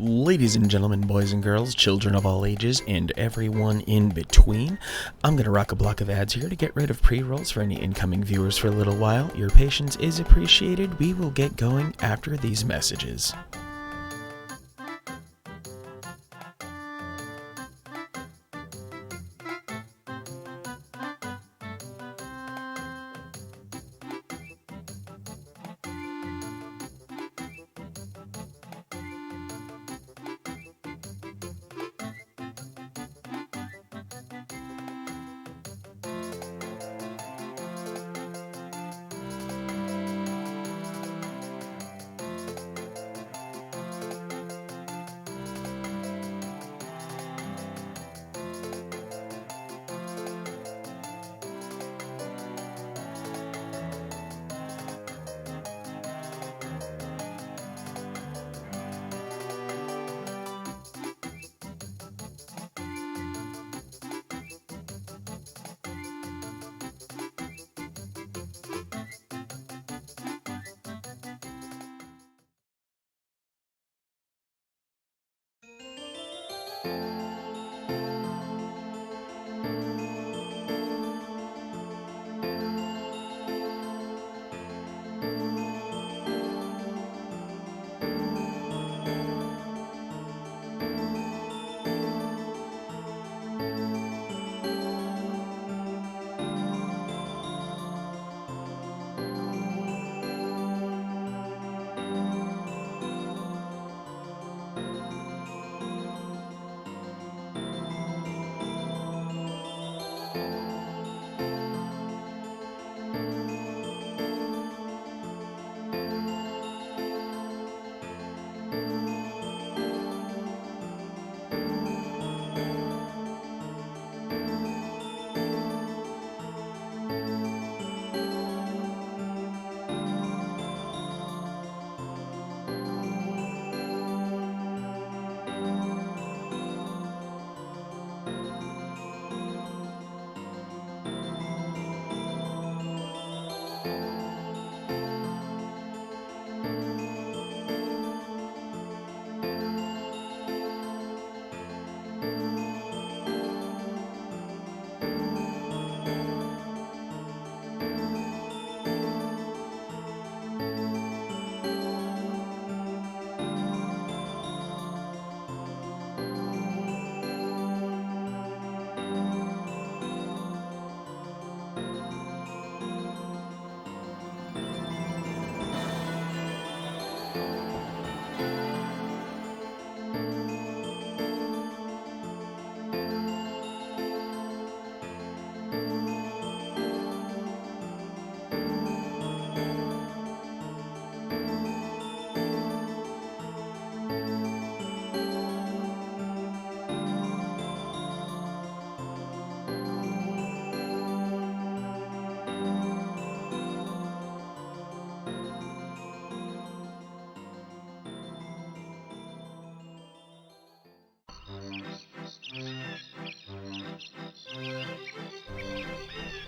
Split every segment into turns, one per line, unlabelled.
Ladies and gentlemen, boys and girls, children of all ages, and everyone in between, I'm going to rock a block of ads here to get rid of pre-rolls for any incoming viewers for a little while. Your patience is appreciated. We will get going after these messages.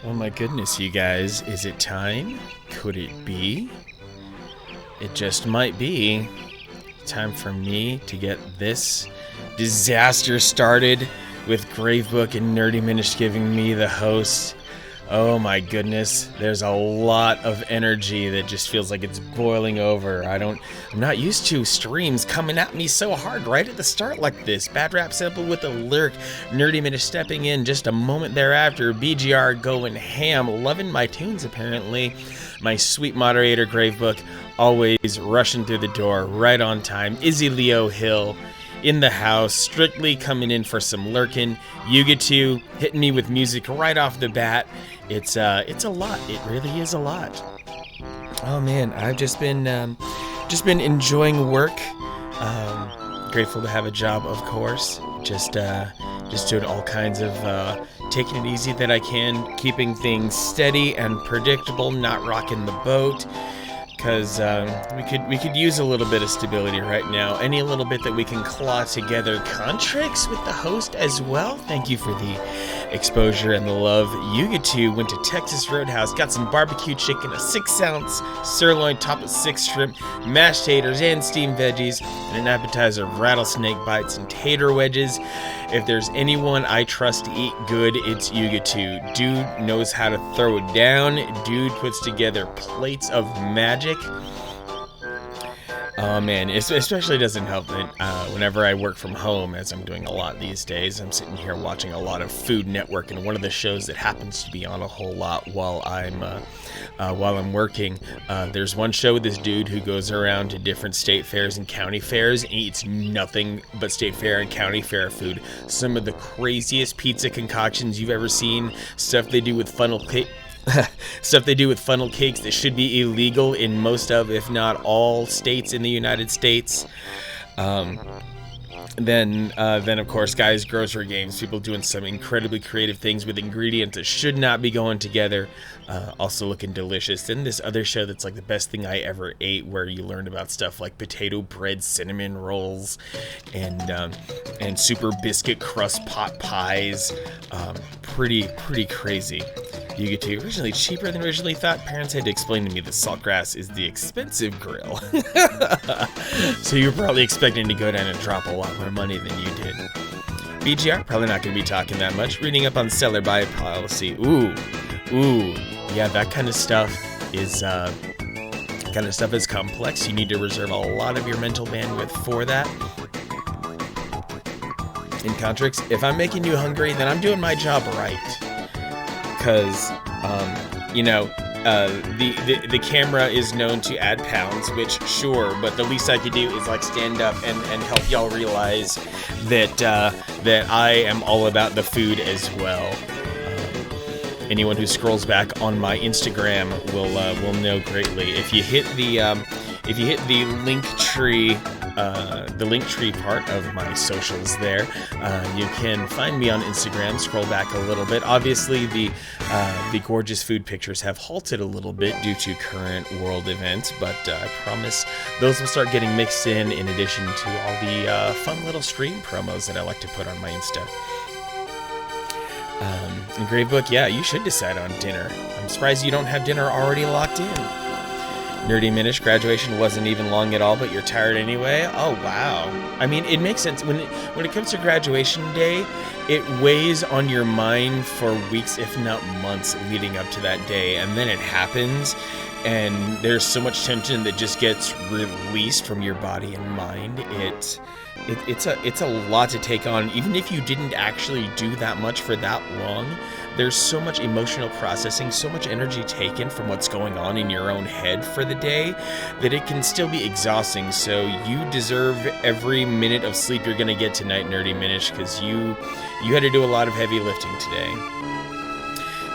Oh my goodness, you guys, is it time? Could it be? It just might be time for me to get this disaster started with Gravebook and Nerdy Minish giving me the host. Oh my goodness, there's a lot of energy that just feels like it's boiling over. I'm not used to streams coming at me so hard right at the start like this. Bad rap sample with a lyric, Nerdy Minish stepping in just a moment thereafter, BGR going ham, loving my tunes apparently. My sweet moderator Gravebook always rushing through the door right on time. Izzy Leo Hill in the house, strictly coming in for some lurking. Yuga2 hitting me with music right off the bat. It's a lot. It really is a lot. Oh man, I've just been enjoying work. Grateful to have a job, of course. Just doing all kinds of taking it easy that I can, keeping things steady and predictable, not rocking the boat. Because we could use a little bit of stability right now. Any little bit that we can claw together. Contrix with the host as well. Thank you for the exposure and the love. Yuga2 went to Texas Roadhouse, got some barbecue chicken, a 6-ounce sirloin topped with 6 shrimp, mashed taters and steamed veggies, and an appetizer of rattlesnake bites and tater wedges. If there's anyone I trust to eat good, it's Yuga2. Dude knows how to throw it down. Dude puts together plates of magic. Oh man, it especially doesn't help that whenever I work from home, as I'm doing a lot these days, I'm sitting here watching a lot of Food Network, and one of the shows that happens to be on a whole lot while I'm working, there's one show with this dude who goes around to different state fairs and county fairs and eats nothing but state fair and county fair food. Some of the craziest pizza concoctions you've ever seen, stuff they do with funnel cake. Stuff they do with funnel cakes that should be illegal in most of, if not all, states in the United States. Then of course, guys, grocery games. People doing some incredibly creative things with ingredients that should not be going together. Also looking delicious. Then this other show that's like the best thing I ever ate, where you learned about stuff like potato bread, cinnamon rolls, and super biscuit crust pot pies. Pretty crazy. Yuga2, originally cheaper than originally thought. Parents had to explain to me that saltgrass is the expensive grill. So you're probably expecting to go down and drop a lot more money than you did. BGR, probably not going to be talking that much. Reading up on seller buy policy. Ooh, yeah, that kind of stuff is complex. You need to reserve a lot of your mental bandwidth for that. In Contrix, if I'm making you hungry, then I'm doing my job right. Because, the camera is known to add pounds, which, sure, but the least I could do is, like, stand up and help y'all realize that I am all about the food as well. Anyone who scrolls back on my Instagram will know greatly. If you hit the link tree part of my socials there, you can find me on Instagram. Scroll back a little bit. Obviously, the gorgeous food pictures have halted a little bit due to current world events, but I promise those will start getting mixed in addition to all the fun little stream promos that I like to put on my Insta. And Gravebook, yeah, you should decide on dinner. I'm surprised you don't have dinner already locked in. Nerdy Minish, graduation wasn't even long at all, but you're tired anyway? Oh, wow. I mean, it makes sense. When it comes to graduation day, it weighs on your mind for weeks, if not months, leading up to that day. And then it happens, and there's so much tension that just gets released from your body and mind. It's a lot to take on. Even if you didn't actually do that much for that long, there's so much emotional processing, so much energy taken from what's going on in your own head for the day, that it can still be exhausting. So you deserve every minute of sleep you're going to get tonight, Nerdy Minish, because you had to do a lot of heavy lifting today.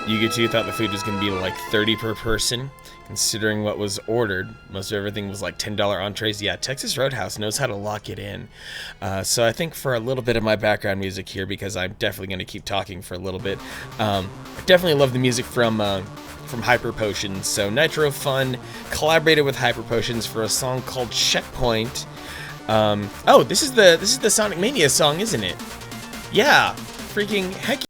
You two thought the food was going to be like 30 per person, considering what was ordered. Most of everything was like $10 entrees. Yeah, Texas Roadhouse knows how to lock it in. So I think for a little bit of my background music here, because I'm definitely going to keep talking for a little bit, I definitely love the music from Hyper Potions. So Nitro Fun collaborated with Hyper Potions for a song called Checkpoint. Oh, this is the Sonic Mania song, isn't it? Yeah, freaking heck.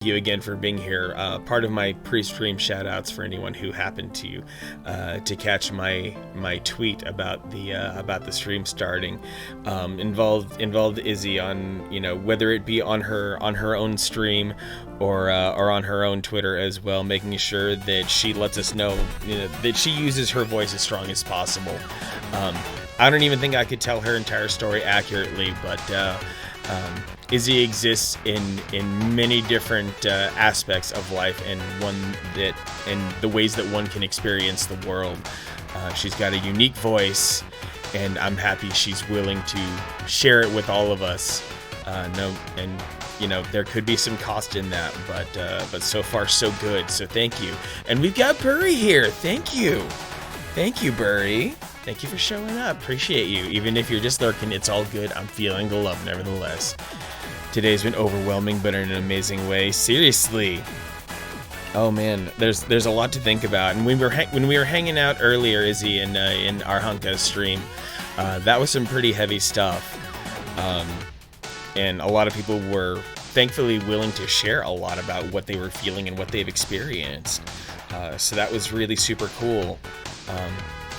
You again for being here. Part of my pre-stream shout-outs for anyone who happened to catch my tweet about the stream starting involved Izzy on, you know, whether it be on her own stream or on her own Twitter as well, making sure that she lets us know, you know, that she uses her voice as strong as possible. I don't even think I could tell her entire story accurately, but Izzy exists in many different aspects of life, and the ways that one can experience the world. She's got a unique voice, and I'm happy she's willing to share it with all of us. You know, there could be some cost in that, but so far so good. So thank you. And we've got Burry here. Thank you, Burry. Thank you for showing up. Appreciate you. Even if you're just lurking, it's all good. I'm feeling the love nevertheless. Today's been overwhelming, but in an amazing way. Seriously. Oh man, there's a lot to think about. And when we were hanging out earlier, Izzy, in our Hunka stream, that was some pretty heavy stuff. And a lot of people were thankfully willing to share a lot about what they were feeling and what they've experienced. So that was really super cool.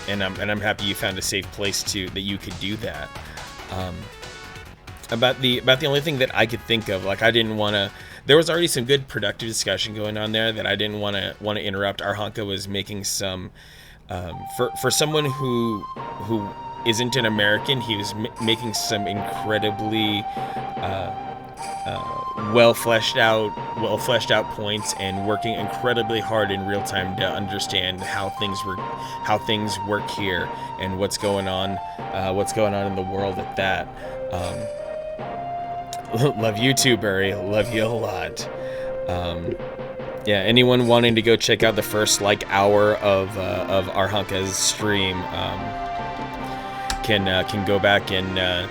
And I'm happy you found a safe place that you could do that. About the only thing that I could think of, like I didn't want to. There was already some good productive discussion going on there that I didn't want to interrupt. Our Honka was making some for someone who isn't an American. He was making some incredibly well fleshed out points and working incredibly hard in real time to understand how things work here and what's going on in the world at that. Love you too, Barry. Love you a lot. Yeah, anyone wanting to go check out the first hour of Arhanka's stream can go back and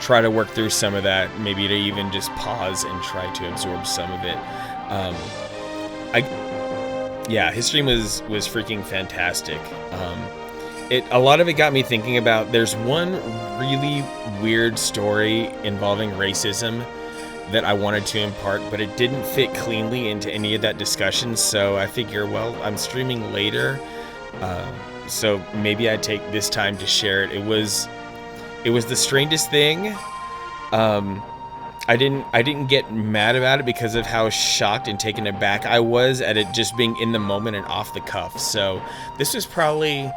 try to work through some of that, maybe to even just pause and try to absorb some of it. His stream was freaking fantastic. A lot of it got me thinking about, there's one really weird story involving racism that I wanted to impart, but it didn't fit cleanly into any of that discussion, so I figure, well, I'm streaming later, so maybe I'd take this time to share it. It was the strangest thing. I didn't get mad about it because of how shocked and taken aback I was at it just being in the moment and off the cuff. So this was probably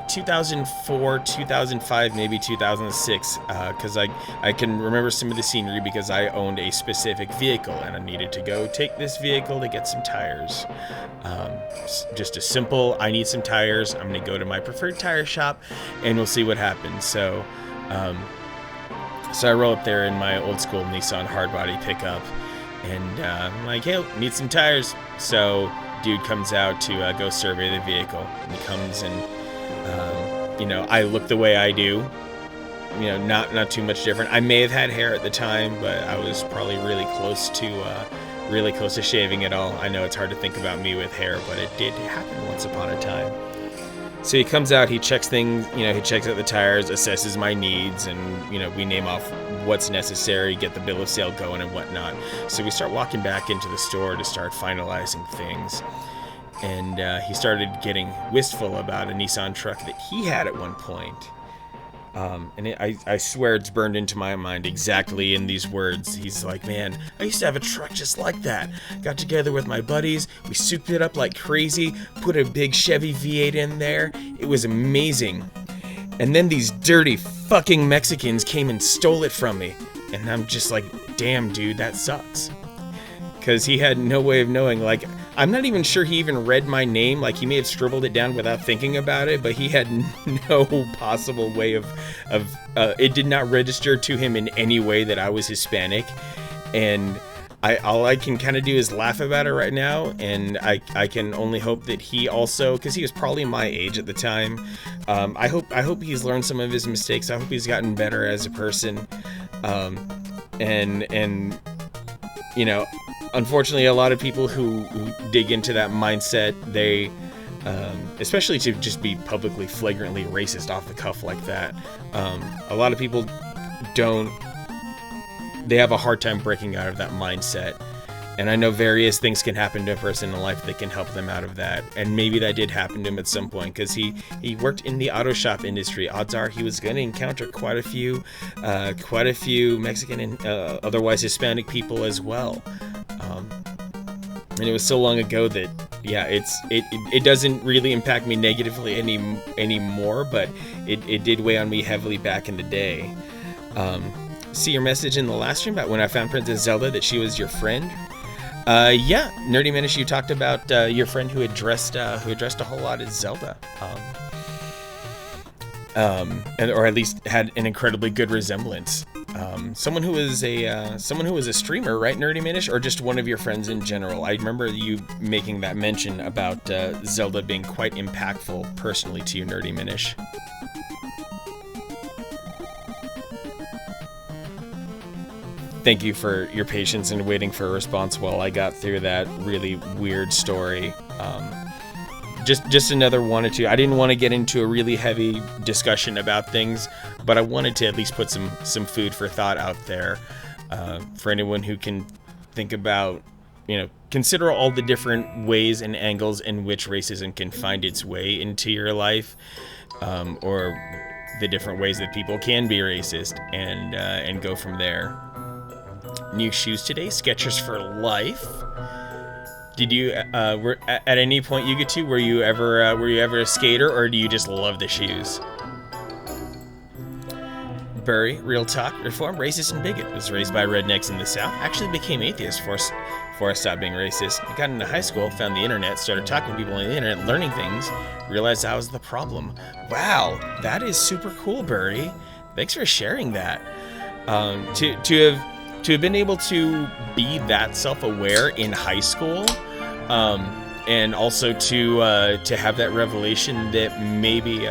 2004, 2005, maybe 2006, because I can remember some of the scenery because I owned a specific vehicle and I needed to go take this vehicle to get some tires. Just a simple, I need some tires, I'm going to go to my preferred tire shop and we'll see what happens. So I roll up there in my old school Nissan hardbody pickup, and I'm like, hey, need some tires. So dude comes out to go survey the vehicle, and he comes and, I look the way I do, not too much different. I may have had hair at the time, but I was probably really close to shaving it all. I know it's hard to think about me with hair, but it did happen once upon a time. So he comes out, he checks things, he checks out the tires, assesses my needs, and, we name off what's necessary, get the bill of sale going and whatnot. So we start walking back into the store to start finalizing things. And he started getting wistful about a Nissan truck that he had at one point. I swear it's burned into my mind exactly in these words. He's like, man, I used to have a truck just like that. Got together with my buddies, we souped it up like crazy, put a big Chevy V8 in there. It was amazing. And then these dirty fucking Mexicans came and stole it from me. And I'm just like, damn, dude, that sucks. Because he had no way of knowing, I'm not even sure he even read my name. He may have scribbled it down without thinking about it, but he had no possible way of it did not register to him in any way that I was Hispanic. And all I can kind of do is laugh about it right now, and I can only hope that he also, because he was probably my age at the time, I hope he's learned some of his mistakes. I hope he's gotten better as a person, and unfortunately, a lot of people who dig into that mindset, they, especially to just be publicly flagrantly racist off the cuff like that, a lot of people they have a hard time breaking out of that mindset. And I know various things can happen to a person in life that can help them out of that. And maybe that did happen to him at some point, because he worked in the auto shop industry. Odds are he was going to encounter quite a few Mexican and otherwise Hispanic people as well. And it was so long ago that, yeah, it doesn't really impact me negatively anymore, but it did weigh on me heavily back in the day. See your message in the last stream about when I found Princess Zelda, that she was your friend. Yeah, Nerdy Minish, you talked about your friend who had dressed a whole lot as Zelda, or at least had an incredibly good resemblance. Someone who was a streamer, right, Nerdy Minish, or just one of your friends in general? I remember you making that mention about Zelda being quite impactful personally to you, Nerdy Minish. Thank you for your patience and waiting for a response while I got through that really weird story. Just another one or two. I didn't want to get into a really heavy discussion about things, but I wanted to at least put some food for thought out there for anyone who can think about, consider all the different ways and angles in which racism can find its way into your life, or the different ways that people can be racist, and go from there. New shoes today, Skechers for life. Did you were at any point you get to, were you ever a skater, or do you just love the shoes? Burry, real talk, reformed, racist, and bigot. Was raised by rednecks in the South. Actually became atheist before I stopped being racist. I got into high school, found the internet, started talking to people on the internet, learning things, realized I was the problem. Wow, that is super cool, Burry. Thanks for sharing that. To have been able to be that self-aware in high school, and also to have that revelation that maybe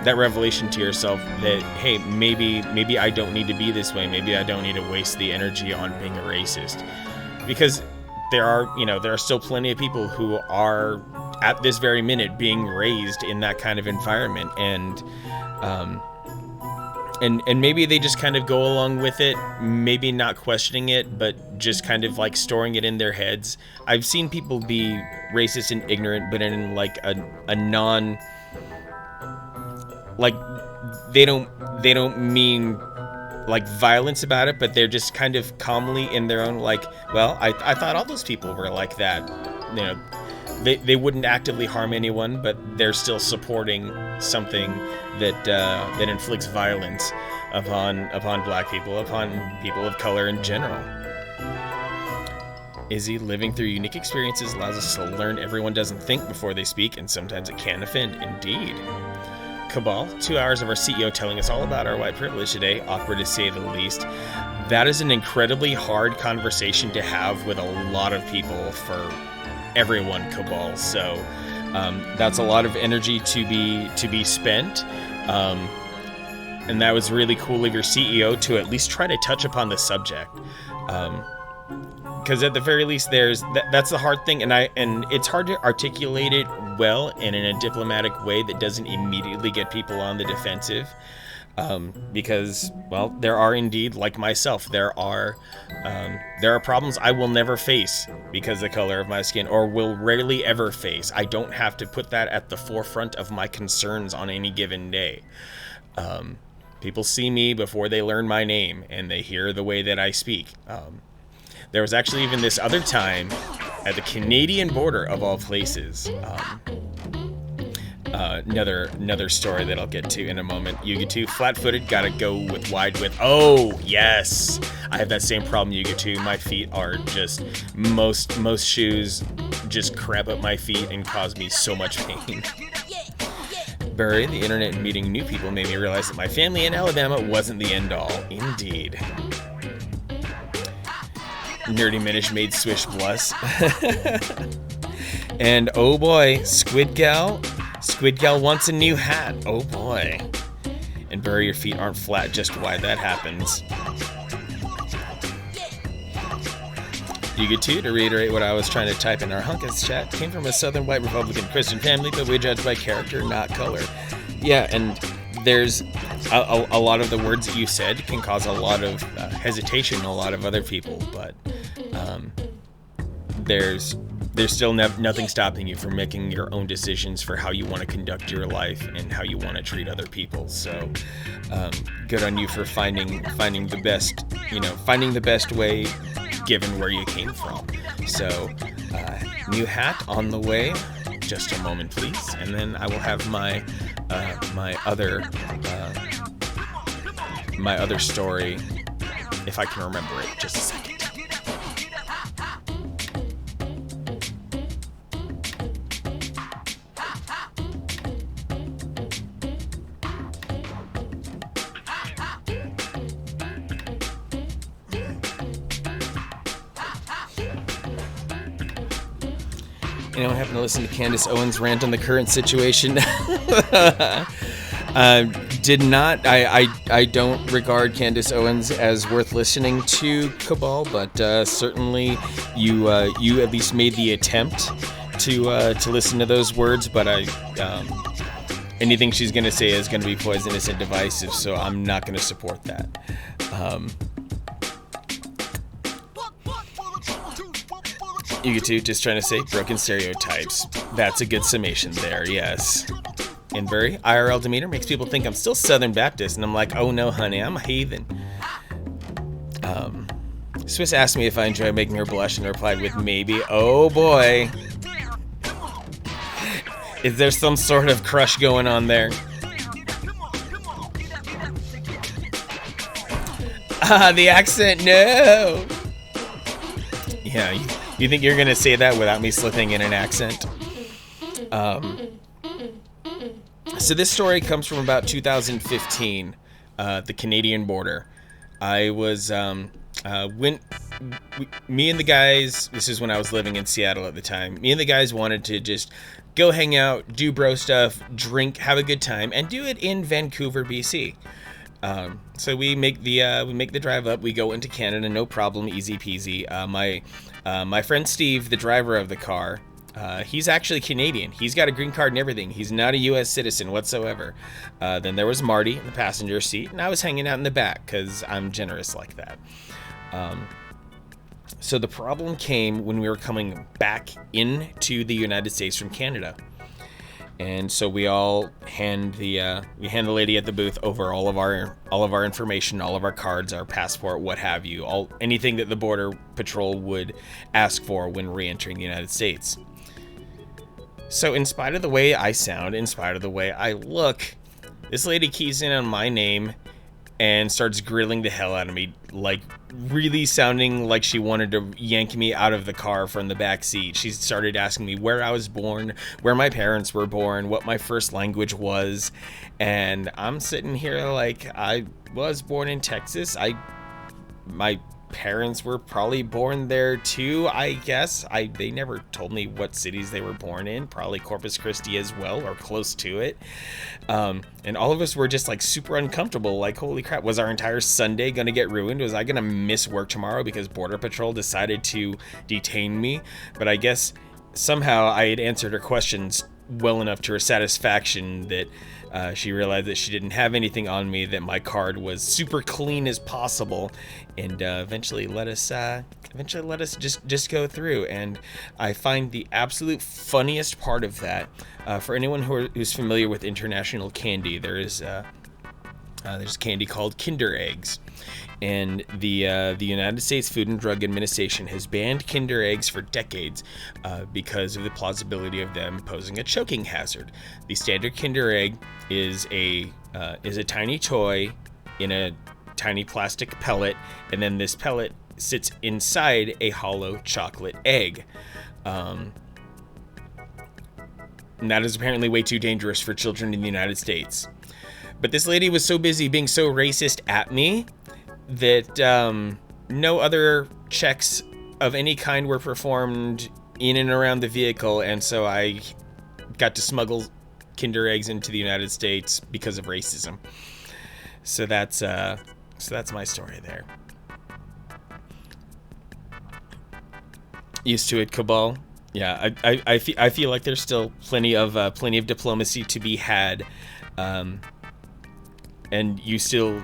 that revelation to yourself that, hey, maybe I don't need to be this way. Maybe I don't need to waste the energy on being a racist, because there are still plenty of people who are at this very minute being raised in that kind of environment, and maybe they just kind of go along with it, maybe not questioning it, but just kind of like storing it in their heads. I've seen people be racist and ignorant, but in like a non, like they don't mean like violence about it, but they're just kind of calmly in their own, like, well, I thought all those people were like that. You know, they wouldn't actively harm anyone, but they're still supporting something that inflicts violence upon black people, upon people of color in general. Izzy, living through unique experiences allows us to learn everyone doesn't think before they speak, and sometimes it can offend. Indeed. Cabal, 2 hours of our CEO telling us all about our white privilege today, awkward to say the least. That is an incredibly hard conversation to have with a lot of people, for everyone, Cabal. So that's a lot of energy to be spent. And that was really cool of your CEO to at least try to touch upon the subject. Because at the very least, that's the hard thing, and it's hard to articulate it well and in a diplomatic way that doesn't immediately get people on the defensive. Because, well, there are indeed, like myself, there are problems I will never face because of the color of my skin, or will rarely ever face. I don't have to put that at the forefront of my concerns on any given day. People see me before they learn my name, and they hear the way that I speak. There was actually even this other time at the Canadian border, of all places. Another story that I'll get to in a moment. Yuga 2, flat-footed, gotta go with wide width. Oh, yes! I have that same problem, Yuga 2. My feet are just, most shoes just crap up my feet and cause me so much pain. Burry, the internet and meeting new people made me realize that my family in Alabama wasn't the end-all. Indeed. Nerdy Minish made Swish blush. And oh boy, Squid Gal wants a new hat. Oh boy. And Burry, your feet aren't flat, just why that happens. You get to reiterate what I was trying to type in our Hunkus chat. Came from a Southern white Republican Christian family, but we judge by character, not color. Yeah, and there's a lot of the words that you said can cause a lot of hesitation in a lot of other people, but there's still nothing stopping you from making your own decisions for how you want to conduct your life and how you want to treat other people. So good on you for finding the best, finding the best way given where you came from. So new hat on the way. Just a moment, please, and then I will have my other story, if I can remember it. Just a second. Anyone happen to listen to Candace Owens' rant on the current situation? Did not. I don't regard Candace Owens as worth listening to, Cabal, but certainly you at least made the attempt to listen to those words. But anything she's going to say is going to be poisonous and divisive, so I'm not going to support that. You get to just trying to say broken stereotypes. That's a good summation there, yes. And Burry, IRL demeanor makes people think I'm still Southern Baptist, and I'm like, oh no, honey, I'm a heathen. Swiss asked me if I enjoy making her blush, and I replied with maybe. Oh boy. Is there some sort of crush going on there? The accent, no. Yeah, you think you're gonna say that without me slipping in an accent? So this story comes from about 2015, the Canadian border. I was me and the guys. This is when I was living in Seattle at the time. Me and the guys wanted to just go hang out, do bro stuff, drink, have a good time, and do it in Vancouver, BC. So we make the drive up. We go into Canada, no problem, easy peasy. My friend Steve, the driver of the car, he's actually Canadian. He's got a green card and everything. He's not a U.S. citizen whatsoever. Then there was Marty in the passenger seat, and I was hanging out in the back because I'm generous like that. So the problem came when we were coming back into the United States from Canada. And so we all hand the lady at the booth over all of our information, all of our cards, our passport, what have you, anything that the Border Patrol would ask for when re-entering the United States. So in spite of the way I sound, in spite of the way I look, this lady keys in on my name and starts grilling the hell out of me, like really sounding like she wanted to yank me out of the car from the back seat. She started asking me where I was born, where my parents were born, what my first language was, and I'm sitting here like, I was born in Texas. My parents were probably born there too, I guess. They never told me what cities they were born in. Probably Corpus Christi as well, or close to it. And all of us were just like super uncomfortable. Like, holy crap, was our entire Sunday gonna get ruined? Was I gonna miss work tomorrow because Border Patrol decided to detain me? But I guess somehow I had answered her questions well enough to her satisfaction that she realized that she didn't have anything on me, that my card was super clean as possible, and eventually let us just go through. And I find the absolute funniest part of that, for anyone who's familiar with international candy, there's candy called Kinder Eggs. And the United States Food and Drug Administration has banned Kinder Eggs for decades because of the plausibility of them posing a choking hazard. The standard Kinder Egg is a tiny toy in a tiny plastic pellet, and then this pellet sits inside a hollow chocolate egg. And that is apparently way too dangerous for children in the United States. But this lady was so busy being so racist at me that no other checks of any kind were performed in and around the vehicle, and so I got to smuggle Kinder Eggs into the United States because of racism. So that's my story there. Used to it, Cabal. Yeah, I feel like there's still plenty of diplomacy to be had, and you still.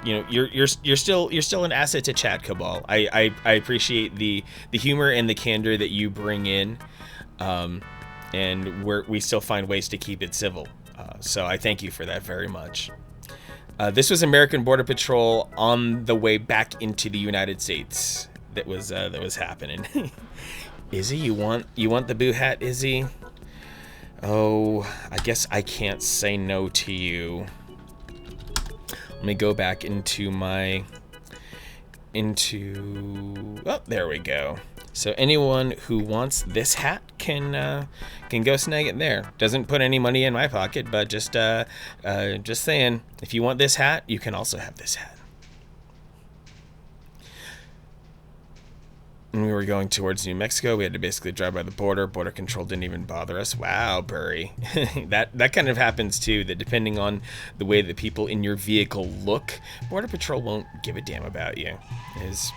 You're still an asset to chat, Cabal. I appreciate the humor and the candor that you bring in, and we still find ways to keep it civil. So I thank you for that very much. This was American Border Patrol on the way back into the United States. That was happening. Izzy, you want the boo hat, Izzy? Oh, I guess I can't say no to you. Let me go back into oh, there we go. So anyone who wants this hat can go snag it there. Doesn't put any money in my pocket, but just saying, if you want this hat, you can also have this hat. When we were going towards New Mexico, we had to basically drive by the border. Border control didn't even bother us. Wow, Burry. that kind of happens too, that depending on the way that people in your vehicle look, Border Patrol won't give a damn about you. It is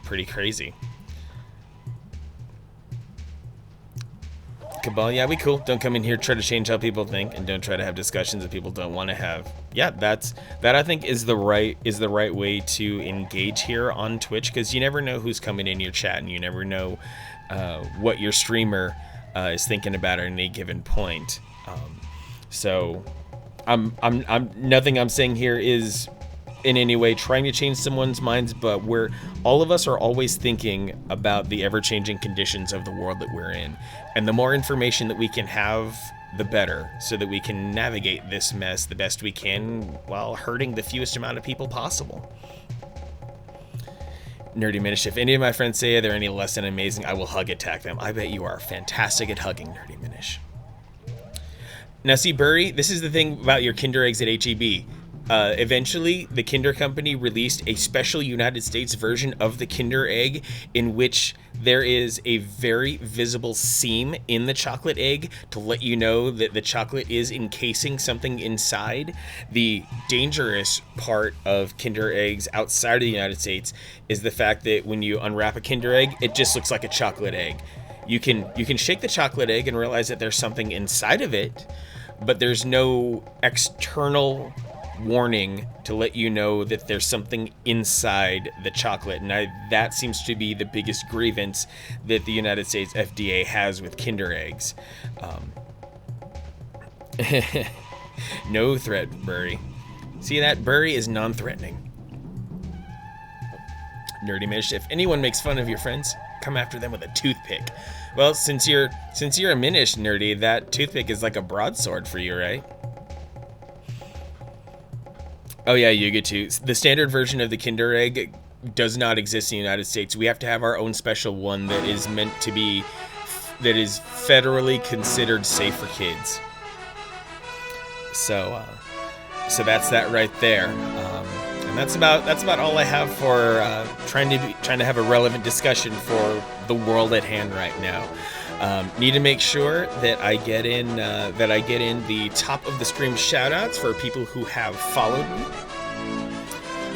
pretty crazy. Cabal, yeah, we cool. Don't come in here, try to change how people think, and don't try to have discussions that people don't want to have. Yeah, that I think is the right way to engage here on Twitch, because you never know who's coming in your chat, and you never know what your streamer is thinking about at any given point. So, I'm nothing I'm saying here is in any way trying to change someone's minds, but all of us are always thinking about the ever-changing conditions of the world that we're in. And the more information that we can have, the better, so that we can navigate this mess the best we can while hurting the fewest amount of people possible. Nerdy Minish, if any of my friends say they're any less than amazing, I will hug attack them. I bet you are fantastic at hugging, Nerdy Minish. Now see, Burry, this is the thing about your Kinder Eggs at HEB. Eventually, the Kinder Company released a special United States version of the Kinder Egg in which there is a very visible seam in the chocolate egg to let you know that the chocolate is encasing something inside. The dangerous part of Kinder Eggs outside of the United States is the fact that when you unwrap a Kinder Egg, it just looks like a chocolate egg. You can shake the chocolate egg and realize that there's something inside of it, but there's no external warning to let you know that there's something inside the chocolate. And that seems to be the biggest grievance that the United States FDA has with Kinder Eggs. No threat, Burry. See that? Burry is non-threatening. Nerdy Mish, if anyone makes fun of your friends, come after them with a toothpick. Well, since you're a Minish, Nerdy, that toothpick is like a broadsword for you, right? Oh yeah, you get to. The standard version of the Kinder Egg does not exist in the United States. We have to have our own special one that is meant to be, that is federally considered safe for kids. So that's that right there. And that's about all I have for trying to have a relevant discussion for the world at hand right now. Need to make sure that I get in the top of the stream shoutouts for people who have followed me.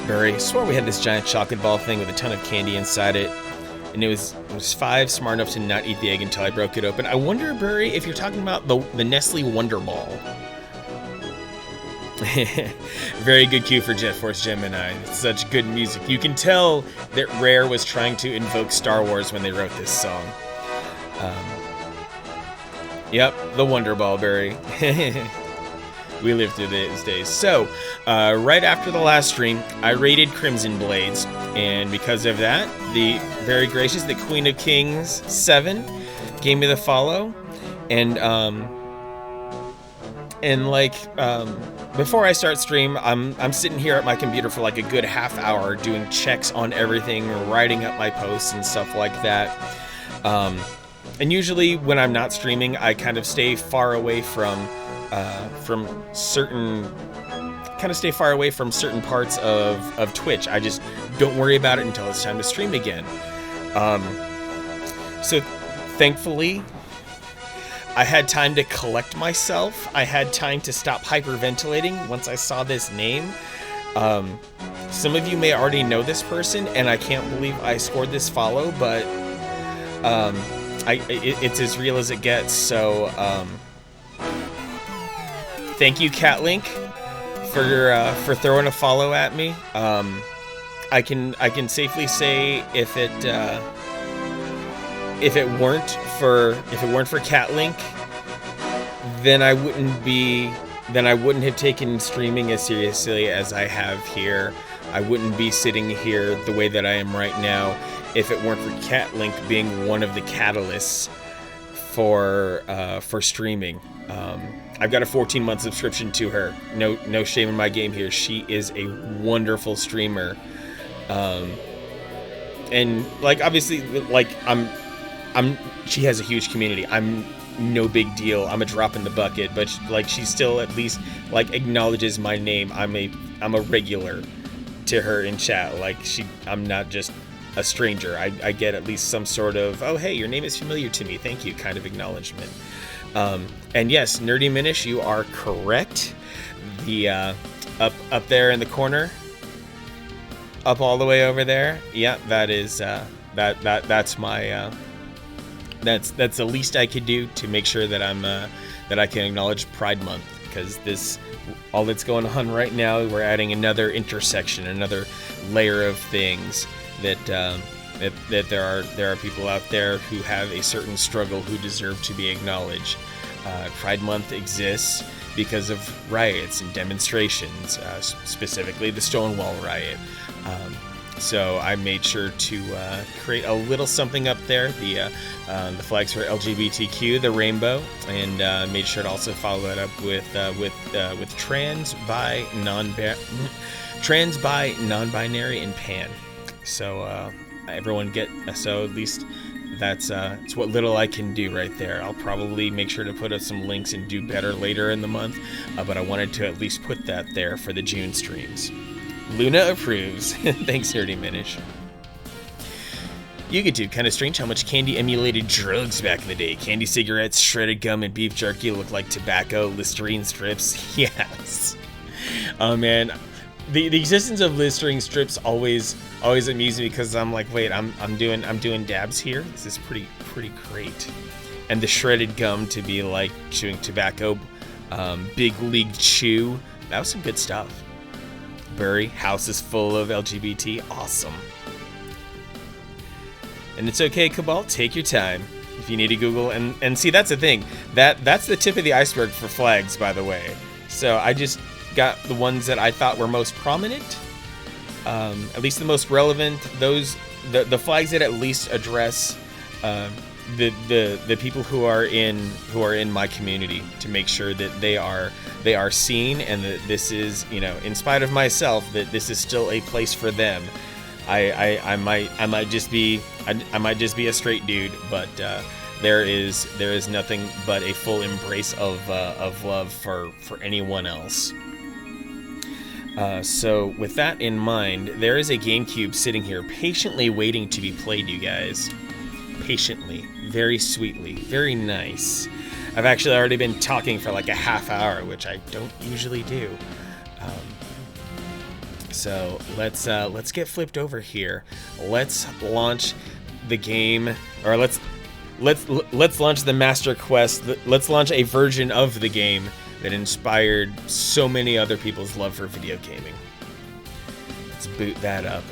Burry, swore we had this giant chocolate ball thing with a ton of candy inside it, and it was 5, smart enough to not eat the egg until I broke it open. I wonder, Burry, if you're talking about the Nestle Wonder Ball. Very good cue for Jet Force Gemini. It's such good music. You can tell that Rare was trying to invoke Star Wars when they wrote this song. Yep, the Wonder Ball, Burry. We lived through those days. So, right after the last stream, I raided Crimson Blades, and because of that, the very gracious, the Queen of Kings 7 gave me the follow, and before I start stream, I'm sitting here at my computer for like a good half hour doing checks on everything, writing up my posts and stuff like that. And usually when I'm not streaming, I kind of stay far away from certain parts of Twitch. I just don't worry about it until it's time to stream again. So thankfully, I had time to collect myself. I had time to stop hyperventilating once I saw this name. Some of you may already know this person, and I can't believe I scored this follow, but it's as real as it gets. So thank you, Catlink, for throwing a follow at me. I can safely say if it weren't for Catlink, then I wouldn't have taken streaming as seriously as I have here. I wouldn't be sitting here the way that I am right now if it weren't for Catlink being one of the catalysts for streaming. I've got a 14-month subscription to her. No shame in my game here. She is a wonderful streamer. And like obviously like she has a huge community. I'm no big deal. I'm a drop in the bucket, but like she still at least like acknowledges my name. I'm a regular to her in chat. Like I'm not just a stranger. I get at least some sort of, oh hey, your name is familiar to me, thank you, kind of acknowledgement. And yes, Nerdy Minish, you are correct. The up there in the corner, up all the way over there. Yeah, that is that's my that's the least I could do to make sure that that I can acknowledge Pride Month, because all that's going on right now, we're adding another intersection, another layer of things that there are people out there who have a certain struggle who deserve to be acknowledged. Pride Month exists because of riots and demonstrations, specifically the Stonewall riot. So I made sure to create a little something up there, the flags for LGBTQ, the rainbow, and made sure to also follow that up with trans, bi, non-binary, and pan. So everyone get, so at least that's it's what little I can do right there. I'll probably make sure to put up some links and do better later in the month, but I wanted to at least put that there for the June streams. Luna approves. Thanks, Nerdy Minish. YouTube, kind of strange how much candy emulated drugs back in the day. Candy cigarettes, shredded gum, and beef jerky look like tobacco. Listerine strips, yes. Oh man, the existence of Listerine strips always amused me because I'm like, wait, I'm doing dabs here. This is pretty great. And the shredded gum to be like chewing tobacco, Big League Chew. That was some good stuff. Bury, house is full of LGBT. Awesome. And it's okay, Cabal, take your time if you need to Google. And see, that's the thing. That's the tip of the iceberg for flags, by the way. So I just got the ones that I thought were most prominent, at least the most relevant. Those the flags that at least address the people who are in my community, to make sure that they are seen, and that this is, you know, in spite of myself, that this is still a place for them. I might just be a straight dude, but there is nothing but a full embrace of love for anyone else. So with that in mind, there is a GameCube sitting here patiently waiting to be played, you guys. Patiently, very sweetly, very nice. I've actually already been talking for like a half hour, which I don't usually do. So let's get flipped over here. Let's launch the game, or let's launch the Master Quest. Let's launch a version of the game that inspired so many other people's love for video gaming. Let's boot that up.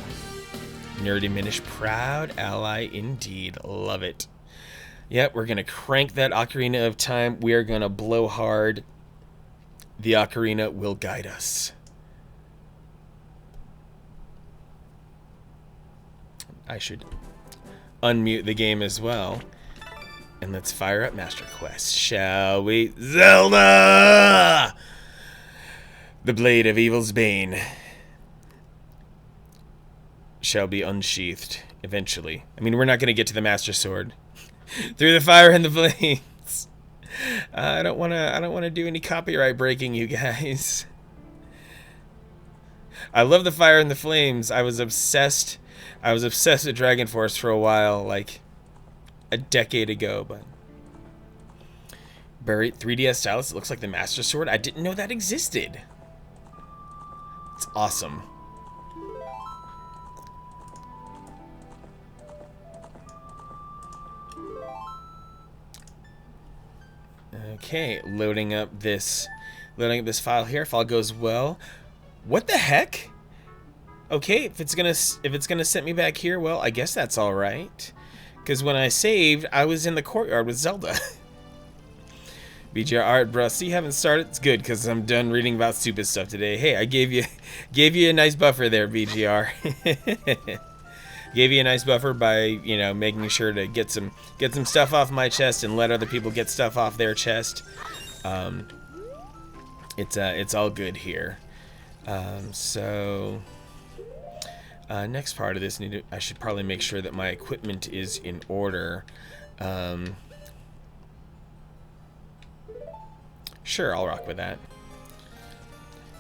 Nerdy Minish, proud ally indeed. Love it. Yep, we're gonna crank that Ocarina of Time. We are gonna blow hard. The Ocarina will guide us. I should unmute the game as well. And let's fire up Master Quest, shall we? Zelda! The blade of evil's bane shall be unsheathed eventually. I mean, we're not going to get to the Master Sword. Through the fire and the flames. I don't want to do any copyright breaking, you guys. I love the fire and the flames. I was obsessed with Dragon Force for a while, like a decade ago, but buried 3DS stylus. It looks like the Master Sword. I didn't know that existed. It's awesome. Okay, loading up this file here. If all goes well. What the heck? Okay, if it's gonna set me back here, well, I guess that's all right. Because when I saved, I was in the courtyard with Zelda. BGR, alright, bro. So you haven't started? It's good, because I'm done reading about stupid stuff today. Hey, I gave you a nice buffer there, BGR. Gave you a nice buffer by, you know, making sure to get some stuff off my chest and let other people get stuff off their chest. It's all good here. So next part of this, I should probably make sure that my equipment is in order. Sure, I'll rock with that.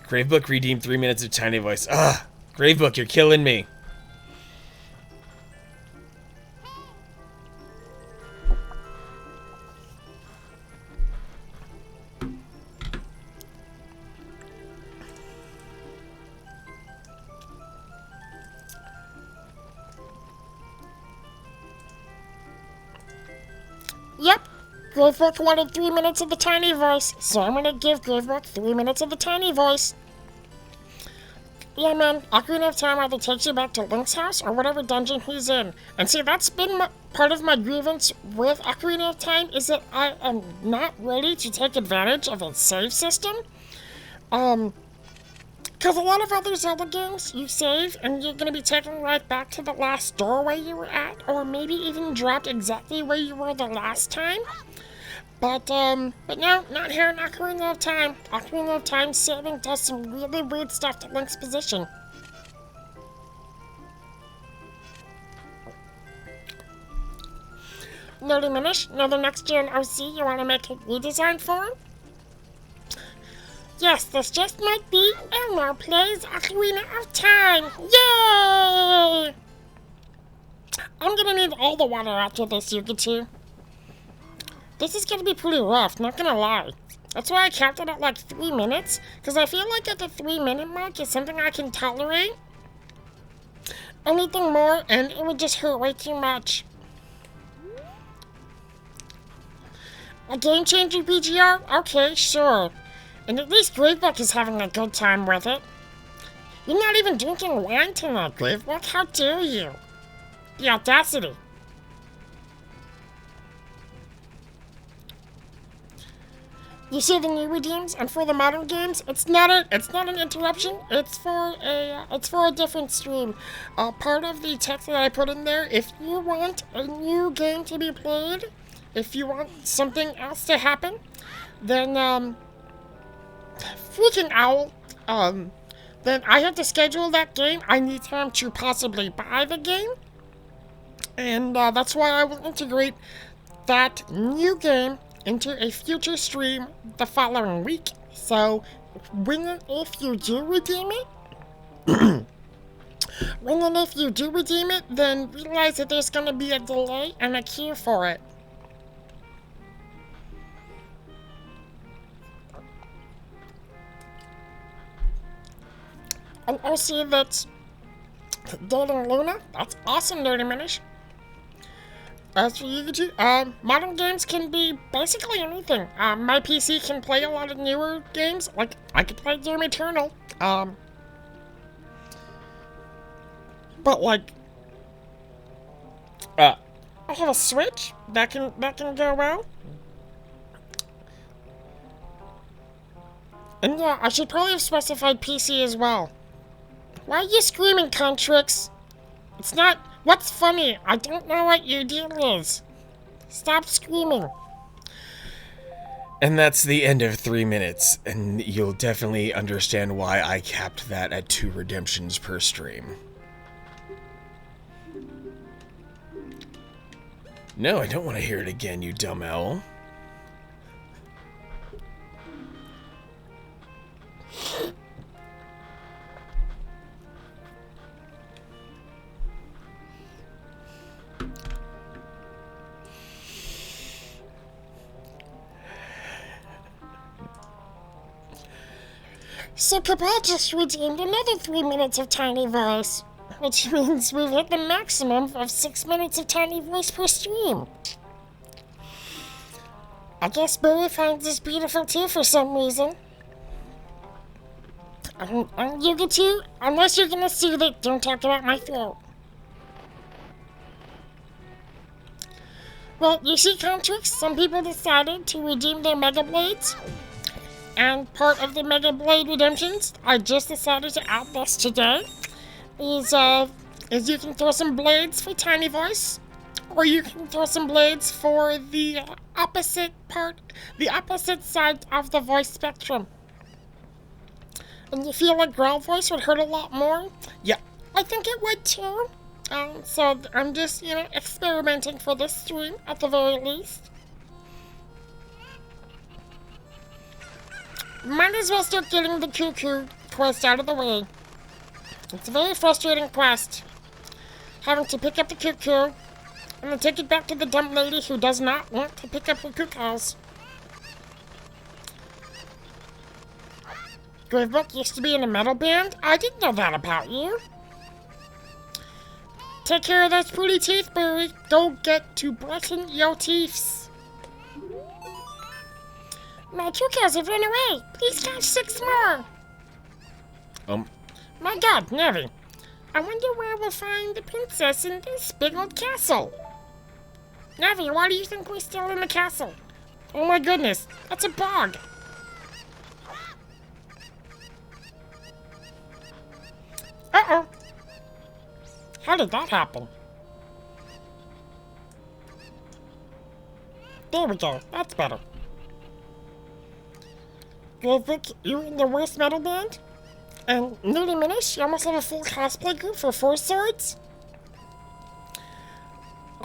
Gravebook redeemed 3 minutes of tiny voice. Ah, Gravebook, you're killing me.
Yep, Gravebook wanted 3 minutes of the tiny voice, so I'm gonna give Gravebook 3 minutes of the tiny voice. Yeah, man, Ocarina of Time either takes you back to Link's house or whatever dungeon he's in. And see, that's been part of my grievance with Ocarina of Time, is that I am not ready to take advantage of its save system. Because a lot of other Zelda games, you save and you're going to be taken right back to the last doorway you were at, or maybe even dropped exactly where you were the last time. But no, not here in Ocarina of Time. Ocarina of Time saving does some really weird stuff to Link's position. No diminish. No, the next gen OC you want to make a redesign for? Yes, this just might be Elmo Plays Ocarina of Time. Yay! I'm gonna need all the water after this, Yukitu. This is gonna be pretty rough, not gonna lie. That's why I capped it at like 3 minutes, because I feel like at the 3-minute mark is something I can tolerate. Anything more, and it would just hurt way too much. A game-changing PGR? Okay, sure. And at least Gravebook is having a good time with it. You're not even drinking wine tonight, Gravebook. How dare you? The audacity. You see the new redeems, and for the modern games, it's not an interruption. It's for a different stream. Part of the text that I put in there. If you want a new game to be played, if you want something else to happen, then freaking owl. Then I have to schedule that game. I need time to possibly buy the game, and that's why I will integrate that new game into a future stream the following week. So, if you do redeem it, then realize that there's going to be a delay and a queue for it. And OC that's dating Luna, that's awesome, No Diminish. As for Yukichi, modern games can be basically anything. My PC can play a lot of newer games, like I could play Doom Eternal. But like, I have a Switch that can go well. And yeah, I should probably have specified PC as well. Why are you screaming, Contrix? It's not. What's funny? I don't know what your deal is. Stop screaming.
And that's the end of 3 minutes, and you'll definitely understand why I capped that at 2 redemptions per stream. No, I don't want to hear it again, you dumb owl.
So Cabal just redeemed another 3 minutes of Tiny Voice, which means we've hit the maximum of 6 minutes of Tiny Voice per stream. I guess Barry finds this beautiful too for some reason. You get to, unless you're gonna soothe it, don't talk about my throat. Well, you see, Contrix, some people decided to redeem their Mega Blades. And part of the Mega Blade redemptions, I just decided to add this today, is you can throw some blades for Tiny Voice, or you can throw some blades for the opposite side of the voice spectrum. And you feel like Growl Voice would hurt a lot more? Yeah, I think it would too. So I'm just, experimenting for this stream at the very least. Might as well start getting the Cuckoo quest out of the way. It's a very frustrating quest. Having to pick up the Cuckoo and then take it back to the dumb lady who does not want to pick up the Cuckoos. Gravebook used to be in a metal band? I didn't know that about you. Take care of those pretty teeth, Barry. Don't get to brushing your teeth. My Cuckoos have run away. Please catch 6 more. My God, Navi. I wonder where we'll find the princess in this big old castle. Navi, why do you think we're still in the castle? Oh my goodness, that's a bog. Uh-oh. How did that happen? There we go, that's better. Gravebook, you're in the worst metal band? And No Diminish, you almost have a full cosplay group for 4 swords?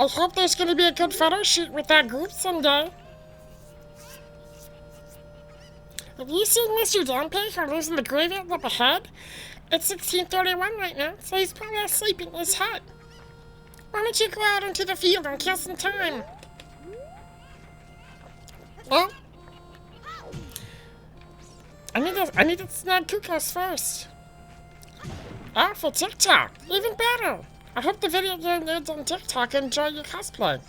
I hope there's gonna be a good photo shoot with that group someday. Have you seen Mr. Downpay who lives in the graveyard up ahead? It's 16:31 right now, so he's probably asleep in his hut. Why don't you go out into the field and kill some time? Well, I need to snag Kukos first. Oh, for TikTok, even better. I hope the video game nerds on TikTok enjoy your cosplay.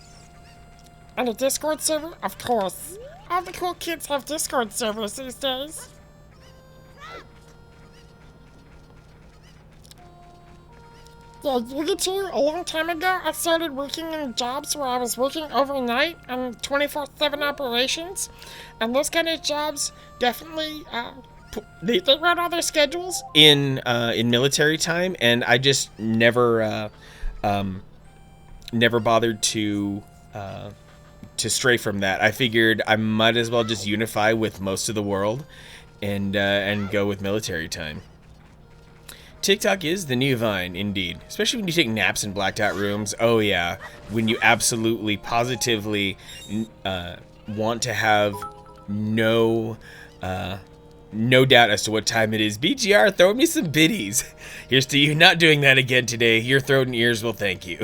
And a Discord server, of course. All the cool kids have Discord servers these days. Yeah, you get to, a long time ago, I started working in jobs where I was working overnight on 24/7 operations. And those kind of jobs definitely, they run all their schedules
in military time, and I just never bothered to stray from that. I figured I might as well just unify with most of the world and go with military time. TikTok is the new Vine, indeed. Especially when you take naps in blacked out rooms. Oh yeah, when you absolutely, positively want to have no doubt as to what time it is. BGR, throw me some biddies. Here's to you not doing that again today. Your throat and ears will thank you.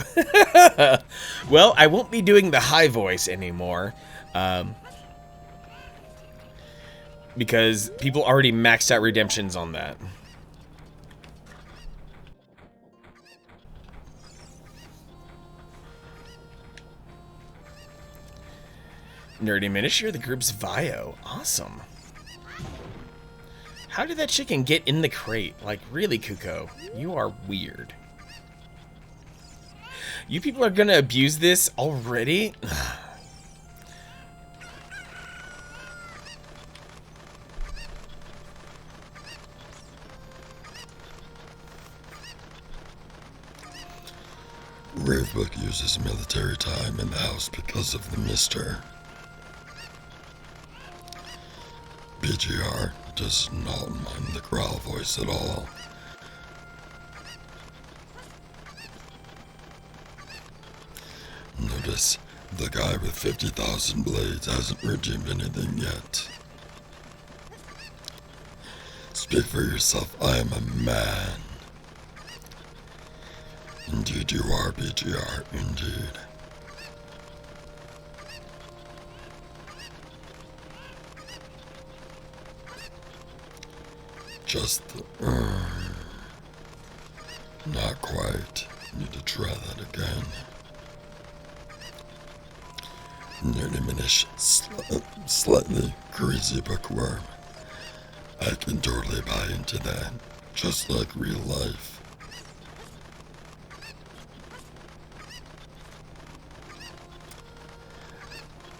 Well, I won't be doing the high voice anymore. Because people already maxed out redemptions on that. Nerdy Minish, you're the group's Vio. Awesome. How did that chicken get in the crate? Like, really, Kuko? You are weird. You people are gonna abuse this already?
Gravebook uses military time in the house because of the mister. BGR does not mind the growl voice at all. Notice the guy with 50,000 blades hasn't redeemed anything yet. Speak for yourself, I am a man. Indeed you are, BGR, indeed. Just the not quite. Need to try that again. Near diminish, slightly crazy bookworm. I can totally buy into that, just like real life.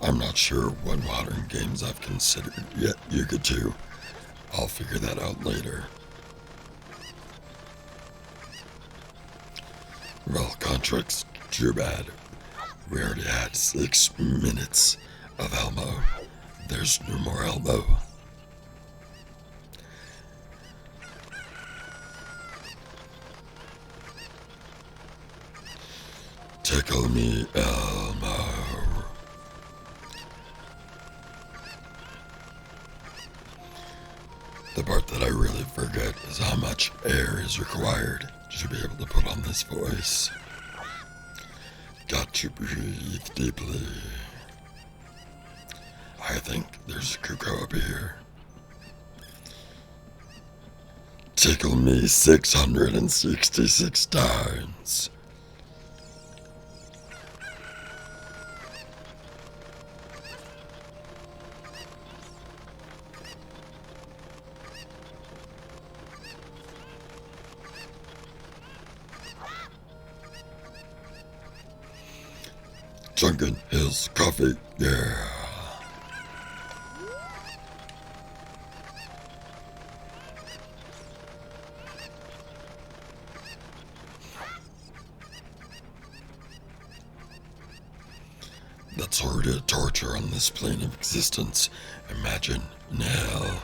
I'm not sure what modern games I've considered yet, Yuga 2. I'll figure that out later. Well, contracts, too bad. We already had 6 minutes of Elmo. There's no more Elmo. Tickle me, Elmo. The part that I really forget is how much air is required to be able to put on this voice. Got to breathe deeply. I think there's a Kuko up here. Tickle me 666 times. Sunken Hills Coffee, yeah. That's horrid torture on this plane of existence. Imagine now.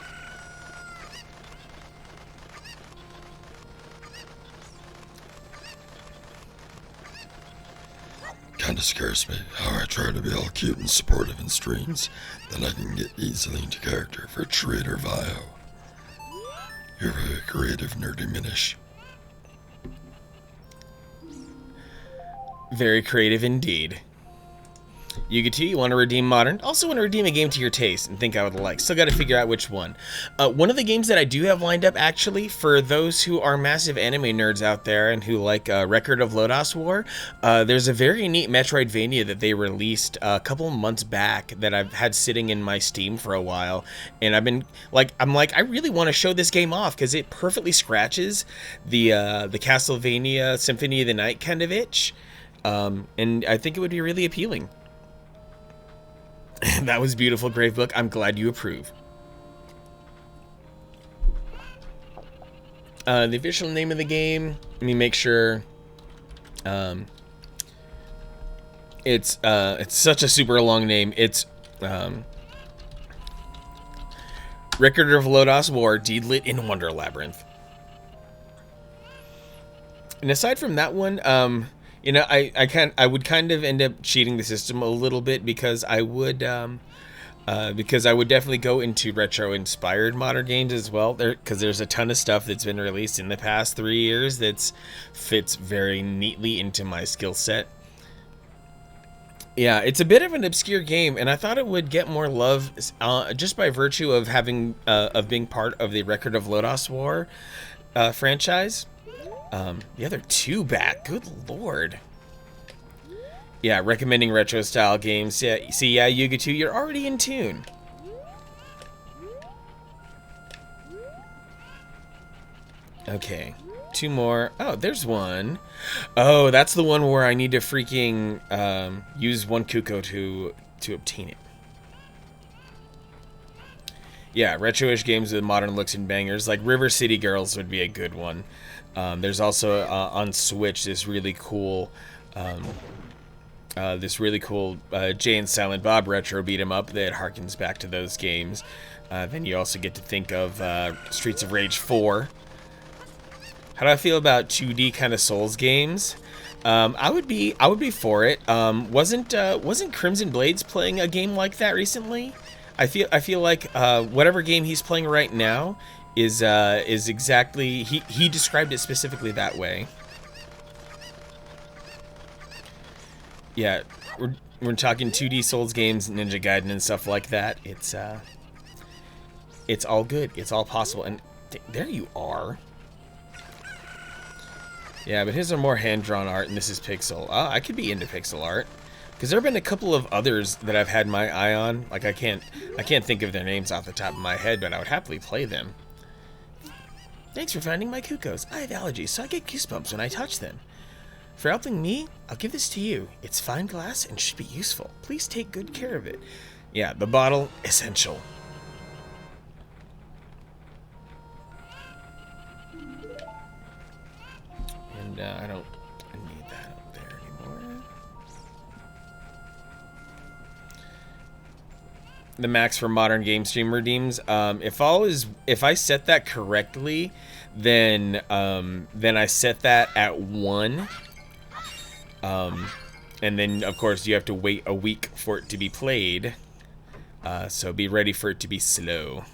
kinda scares me how I try to be all cute and supportive in streams, then I can get easily into character for Trader Vio. You're very creative, Nerdy Minish.
Very creative indeed. Yuga2, you want to redeem Modern? Also want to redeem a game to your taste and think I would like. Still got to figure out which one. One of the games that I do have lined up, actually, for those who are massive anime nerds out there and who like Record of Lodoss War, there's a very neat Metroidvania that they released a couple months back that I've had sitting in my Steam for a while, and I've been like, I really want to show this game off because it perfectly scratches the Castlevania Symphony of the Night kind of itch, and I think it would be really appealing. That was beautiful, Gravebook. I'm glad you approve. The official name of the game, let me make sure. It's such a super long name. It's Record of Lodoss War, Deedlit in Wonder Labyrinth. And aside from that one, you know, I would kind of end up cheating the system a little bit because I would definitely go into retro-inspired modern games as well. Because there's a ton of stuff that's been released in the past 3 years that fits very neatly into my skill set. Yeah, it's a bit of an obscure game, and I thought it would get more love just by virtue of being part of the Record of Lodoss War franchise. The other two back, good lord. Yeah, recommending retro style games. Yeah, see, yeah, Yuga2, you're already in tune. Okay, two more. Oh, there's one. Oh, that's the one where I need to freaking use one Kuko to obtain it. Yeah, retro-ish games with modern looks and bangers, like River City Girls would be a good one. There's also on Switch this really cool Jay and Silent Bob retro beat 'em up that harkens back to those games. Then you also get to think of Streets of Rage 4. How do I feel about 2D kind of Souls games? I would be for it. Wasn't Crimson Blades playing a game like that recently? I feel like whatever game he's playing right now is exactly, he described it specifically that way. Yeah, we're talking 2D Souls games, Ninja Gaiden and stuff like that. It's all good. It's all possible. And there you are. Yeah, but his are more hand-drawn art, and this is pixel. I could be into pixel art, because there have been a couple of others that I've had my eye on. Like I can't think of their names off the top of my head, but I would happily play them. Thanks for finding my Kukos. I have allergies, so I get goosebumps when I touch them. For helping me, I'll give this to you. It's fine glass and should be useful. Please take good care of it. Yeah, the bottle, essential. And I don't need that up there anymore. The max for modern game stream redeems. If I set that correctly, then I set that at 1. And then of course you have to wait a week for it to be played. So be ready for it to be slow.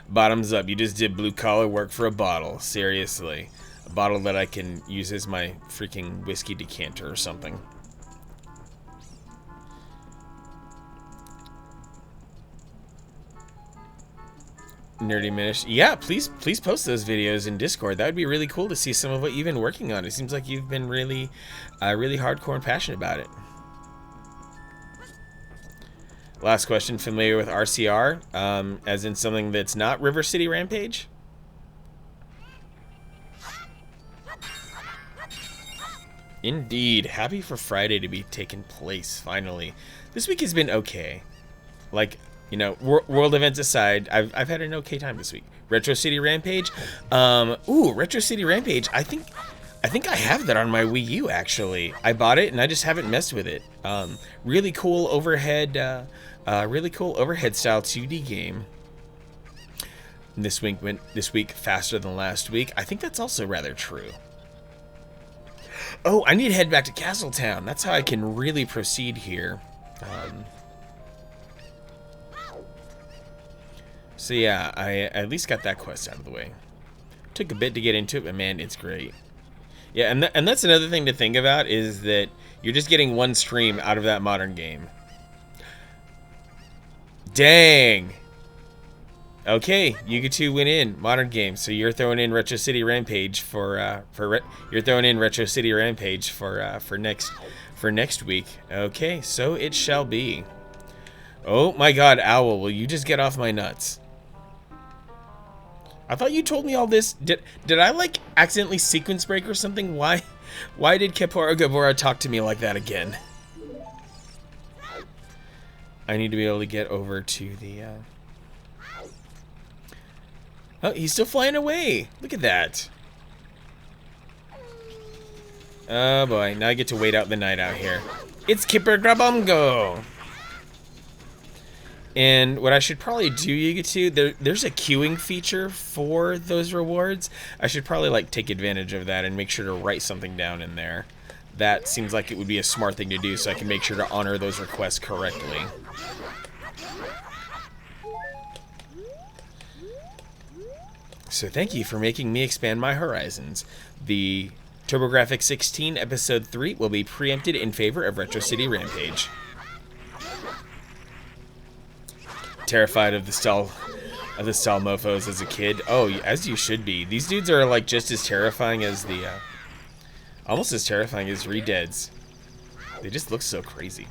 Bottoms up, you just did blue collar work for a bottle. Seriously. A bottle that I can use as my freaking whiskey decanter or something. Nerdy Minish. Yeah, please post those videos in Discord. That would be really cool to see some of what you've been working on. It seems like you've been really hardcore and passionate about it. Last question, familiar with RCR? As in something that's not River City Rampage? Indeed. Happy for Friday to be taking place, finally. This week has been okay. Like, you know, world events aside, I've had an okay time this week. Retro City Rampage. Retro City Rampage. I think I have that on my Wii U, actually. I bought it and I just haven't messed with it. Really cool overhead style 2D game. This week went faster than last week. I think that's also rather true. Oh, I need to head back to Castletown. That's how I can really proceed here. So yeah, I at least got that quest out of the way. Took a bit to get into it, but man, it's great. Yeah, and that's another thing to think about, is that you're just getting one stream out of that modern game. Dang! Okay, you get to win in modern game. So you're throwing in Retro City Rampage for next week. Okay, so it shall be. Oh my God, Owl, will you just get off my nuts? I thought you told me all this. Did I like accidentally sequence break or something? Why did Kepora Gabora talk to me like that again? I need to be able to get over to the Oh, he's still flying away. Look at that. Oh boy, now I get to wait out the night out here. It's Kipper Grabungo. And what I should probably do, Yugetsu, there's a queuing feature for those rewards. I should probably like take advantage of that and make sure to write something down in there. That seems like it would be a smart thing to do, so I can make sure to honor those requests correctly. So thank you for making me expand my horizons. The TurboGrafx 16 Episode 3 will be preempted in favor of Retro City Rampage. Terrified of the stall mofos as a kid. Oh, as you should be. These dudes are like just as terrifying as the almost as terrifying as Redeads. They just look so crazy.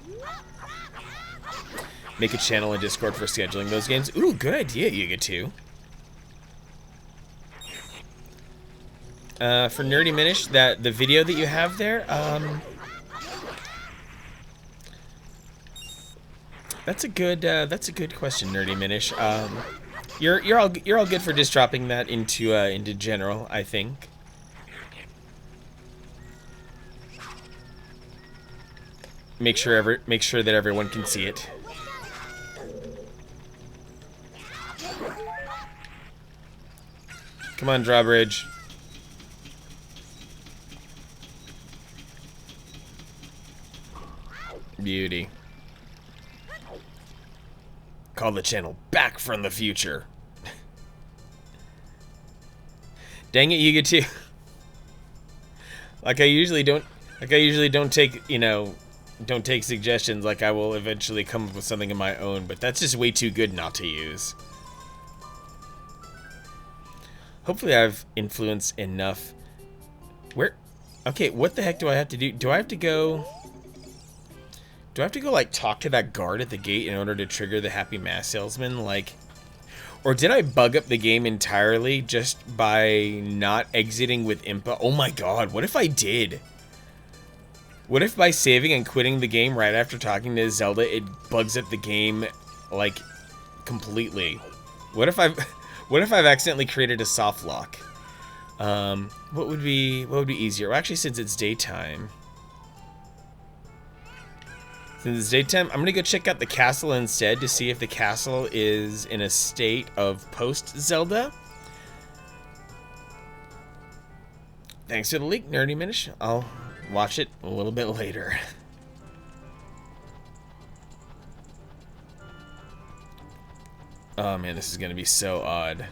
Make a channel in Discord for scheduling those games. Ooh, good idea, Yugetsu. For Nerdy Minish, the video that you have there, that's a good question, Nerdy Minish. You're all good for just dropping that into general, I think. Make sure that everyone can see it. Come on, Drawbridge. Beauty. Call the channel back from the future. Dang it, Yugetsu. Like I usually don't take, don't take suggestions. Like I will eventually come up with something of my own, but that's just way too good not to use. Hopefully I've influenced enough. Okay, what the heck do I have to do? Do I have to go like talk to that guard at the gate in order to trigger the Happy Mask Salesman? Like, or did I bug up the game entirely just by not exiting with Impa? Oh my God, what if I did? What if by saving and quitting the game right after talking to Zelda, it bugs up the game like completely? What if I've accidentally created a soft lock? What would be easier? Well, actually, since it's daytime. Since it's daytime, I'm gonna go check out the castle instead to see if the castle is in a state of post-Zelda. Thanks for the leak, Nerdy Minish. I'll watch it a little bit later. Oh man, this is gonna be so odd.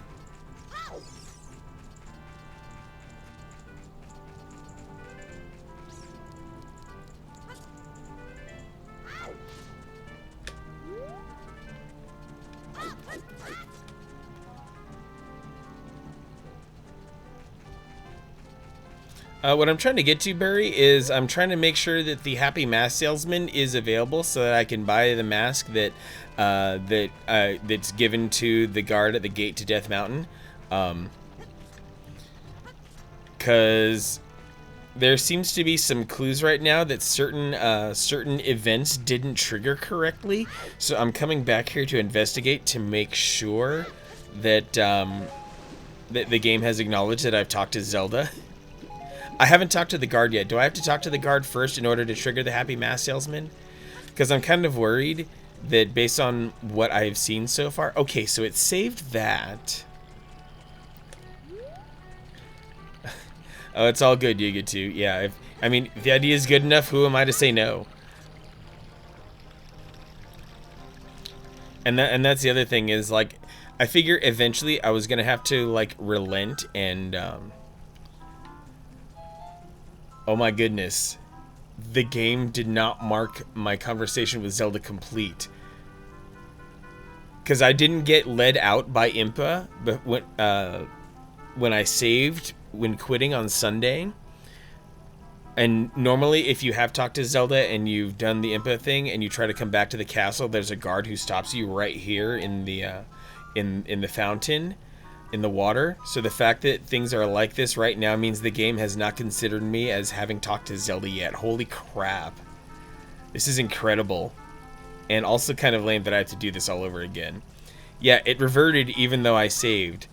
What I'm trying to get to, Barry, is I'm trying to make sure that the Happy Mask Salesman is available so that I can buy the mask that's given to the guard at the gate to Death Mountain. Because there seems to be some clues right now that certain events didn't trigger correctly. So I'm coming back here to investigate to make sure that that the game has acknowledged that I've talked to Zelda. I haven't talked to the guard yet. Do I have to talk to the guard first in order to trigger the Happy Mask Salesman? Because I'm kind of worried that based on what I've seen so far... Okay, so it saved that. Oh, it's all good, Yugetsu. Yeah, I mean, if the idea is good enough, who am I to say no? And that's the other thing is, like, I figure eventually I was gonna have to, like, relent and, oh my goodness. The game did not mark my conversation with Zelda complete. Because I didn't get led out by Impa, but when I saved, when quitting on Sunday. And normally, if you have talked to Zelda and you've done the Impa thing and you try to come back to the castle, there's a guard who stops you right here in the in the fountain, in the water. So the fact that things are like this right now means the game has not considered me as having talked to Zelda yet. Holy crap. This is incredible. And also kind of lame that I have to do this all over again. Yeah, it reverted even though I saved.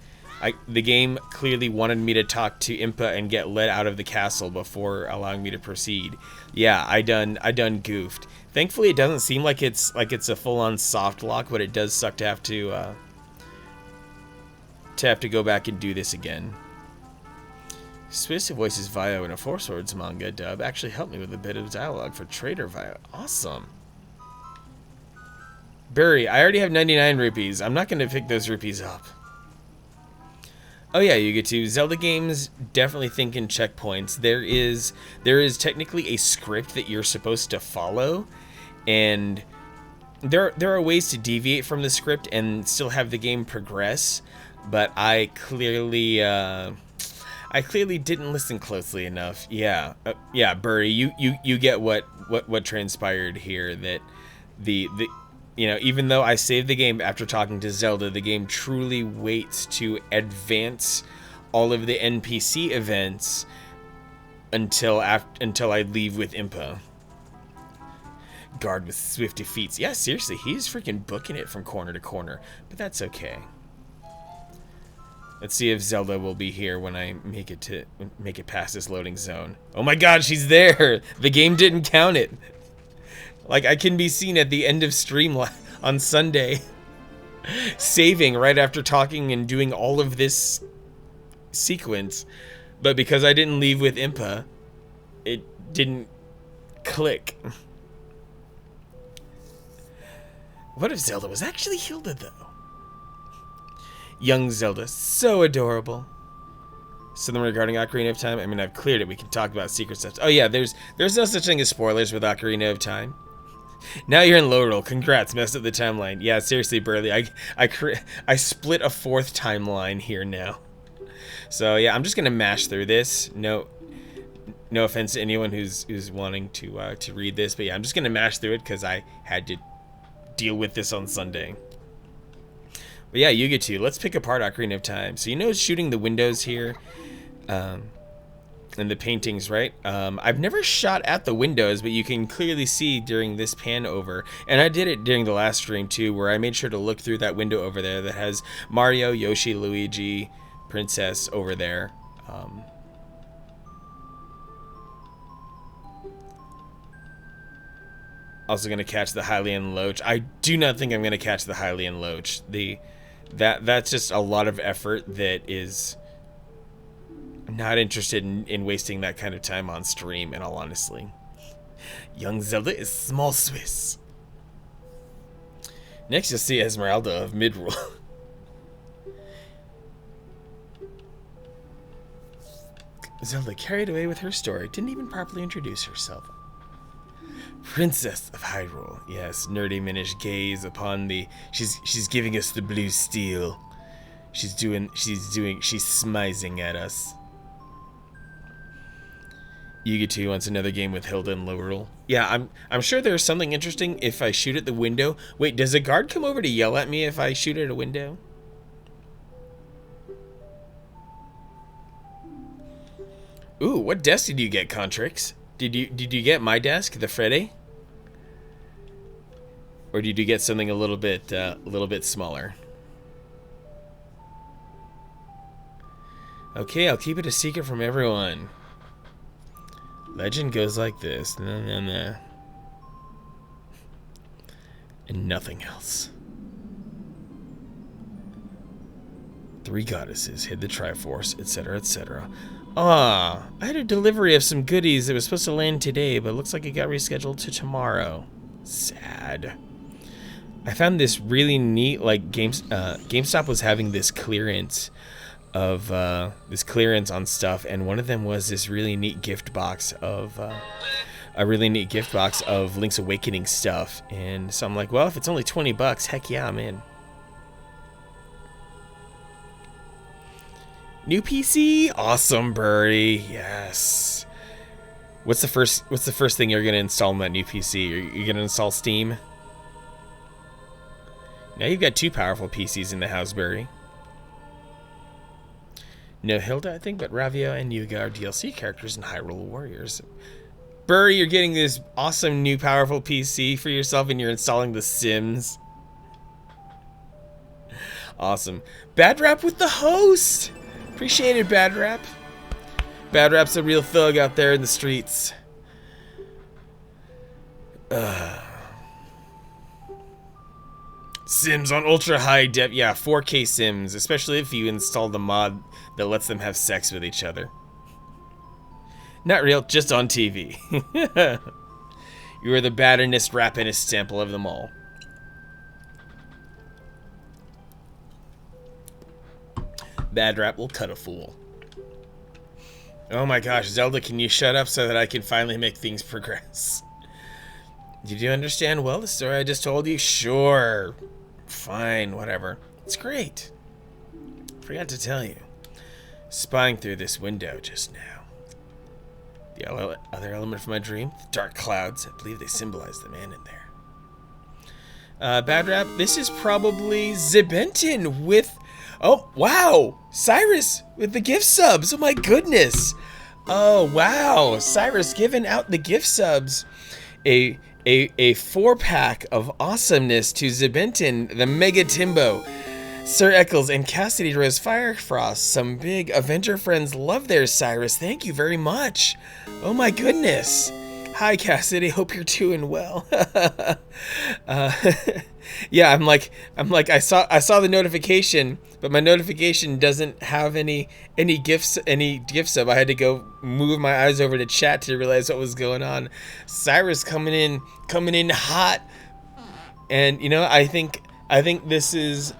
The game clearly wanted me to talk to Impa and get let out of the castle before allowing me to proceed. Yeah, I done goofed. Thankfully, it doesn't seem like it's a full-on soft lock, but it does suck to have to go back and do this again. Swiss, who voices Vio in a Four Swords manga dub, actually helped me with a bit of dialogue for Trader Vio. Awesome. Barry, I already have 99 rupees. I'm not going to pick those rupees up. Oh yeah, you get to. Zelda games definitely think in checkpoints. There is technically a script that you're supposed to follow, and there are ways to deviate from the script and still have the game progress. But I clearly didn't listen closely enough. Yeah, yeah, Burry, you get what transpired here. That the you know, even though I saved the game after talking to Zelda, the game truly waits to advance all of the NPC events until I leave with Impa. Guard with swift defeats. Yeah, seriously, he's freaking booking it from corner to corner, but that's okay. Let's see if Zelda will be here when I make it past this loading zone. Oh my God, she's there! The game didn't count it. Like, I can be seen at the end of stream on Sunday, saving right after talking and doing all of this sequence. But because I didn't leave with Impa, it didn't click. What if Zelda was actually Hilda, though? Young Zelda, so adorable. Something regarding Ocarina of Time? I mean, I've cleared it. We can talk about secret stuff. Oh yeah, there's no such thing as spoilers with Ocarina of Time. Now you're in low roll. Congrats, messed up the timeline. Yeah, seriously, Burley. I split a fourth timeline here now. So yeah, I'm just gonna mash through this. No offense to anyone who's wanting to read this, but yeah, I'm just gonna mash through it because I had to deal with this on Sunday. But yeah, you get to. Let's pick apart Ocarina of Time. So you know, shooting the windows here. And the paintings, right? I've never shot at the windows, but you can clearly see during this pan over, and I did it during the last stream too, where I made sure to look through that window over there that has Mario, Yoshi, Luigi, Princess over there. Also gonna catch the Hylian Loach. I do not think I'm gonna catch the Hylian Loach. That's just a lot of effort that is. I'm not interested in wasting that kind of time on stream, in all honesty. Young Zelda is small Swiss. Next you'll see Esmeralda of Midrule. Zelda carried away with her story, didn't even properly introduce herself. Princess of Hyrule. Yes, nerdy Minish gaze upon the... She's giving us the blue steel. She's smizing at us. Yugi2 wants another game with Hilda and Lorel. Yeah, I'm sure there's something interesting if I shoot at the window. Wait, does a guard come over to yell at me if I shoot at a window? Ooh, what desk did you get, Contrix? Did you get my desk, the Freddy? Or did you get something a little bit smaller? Okay, I'll keep it a secret from everyone. Legend goes like this. Nah. And nothing else. 3 goddesses hid the Triforce, etc., etc. I had a delivery of some goodies that was supposed to land today, but it looks like it got rescheduled to tomorrow. Sad. I found this really neat, like, GameStop was having this clearance of, on stuff, and one of them was this really neat gift box of, Link's Awakening stuff, and so I'm like, well, if it's only $20, heck yeah, I'm in. New PC? Awesome, Burry. Yes. What's the first thing you're gonna install on that new PC? Are you gonna install Steam? Now you've got two powerful PCs in the house, Burry. No Hilda, I think, but Ravio and Yuga are DLC characters in Hyrule Warriors. Burry, you're getting this awesome new powerful PC for yourself and you're installing The Sims. Awesome. Bad Rap with the host! Appreciate it, Bad Rap. Bad Rap's a real thug out there in the streets. Sims on ultra high def. Yeah, 4K Sims, especially if you install the mod that lets them have sex with each other. Not real, just on TV. You are the baddest, rappinest sample of them all. Bad Rap will cut a fool. Oh my gosh, Zelda, can you shut up so that I can finally make things progress? Did you understand well the story I just told you? Sure. Fine, whatever. It's great. Forgot to tell you. Spying through this window just now. The other element of my dream, the dark clouds, I believe they symbolize the man in there. Bad Rap, this is probably Zibenton with... Oh, wow! Cyrus with the gift subs! Oh my goodness! Oh, wow! Cyrus giving out the gift subs. A 4-pack of awesomeness to Zibenton, the Mega Timbo, Sir Eccles, and Cassidy Rose Firefrost. Some big Avenger friends love their Cyrus. Thank you very much. Oh my goodness. Hi, Cassidy. Hope you're doing well. Yeah, I'm like I saw the notification, but my notification doesn't have any gifts sub. I had to go move my eyes over to chat to realize what was going on. Cyrus coming in hot, and you know I think this is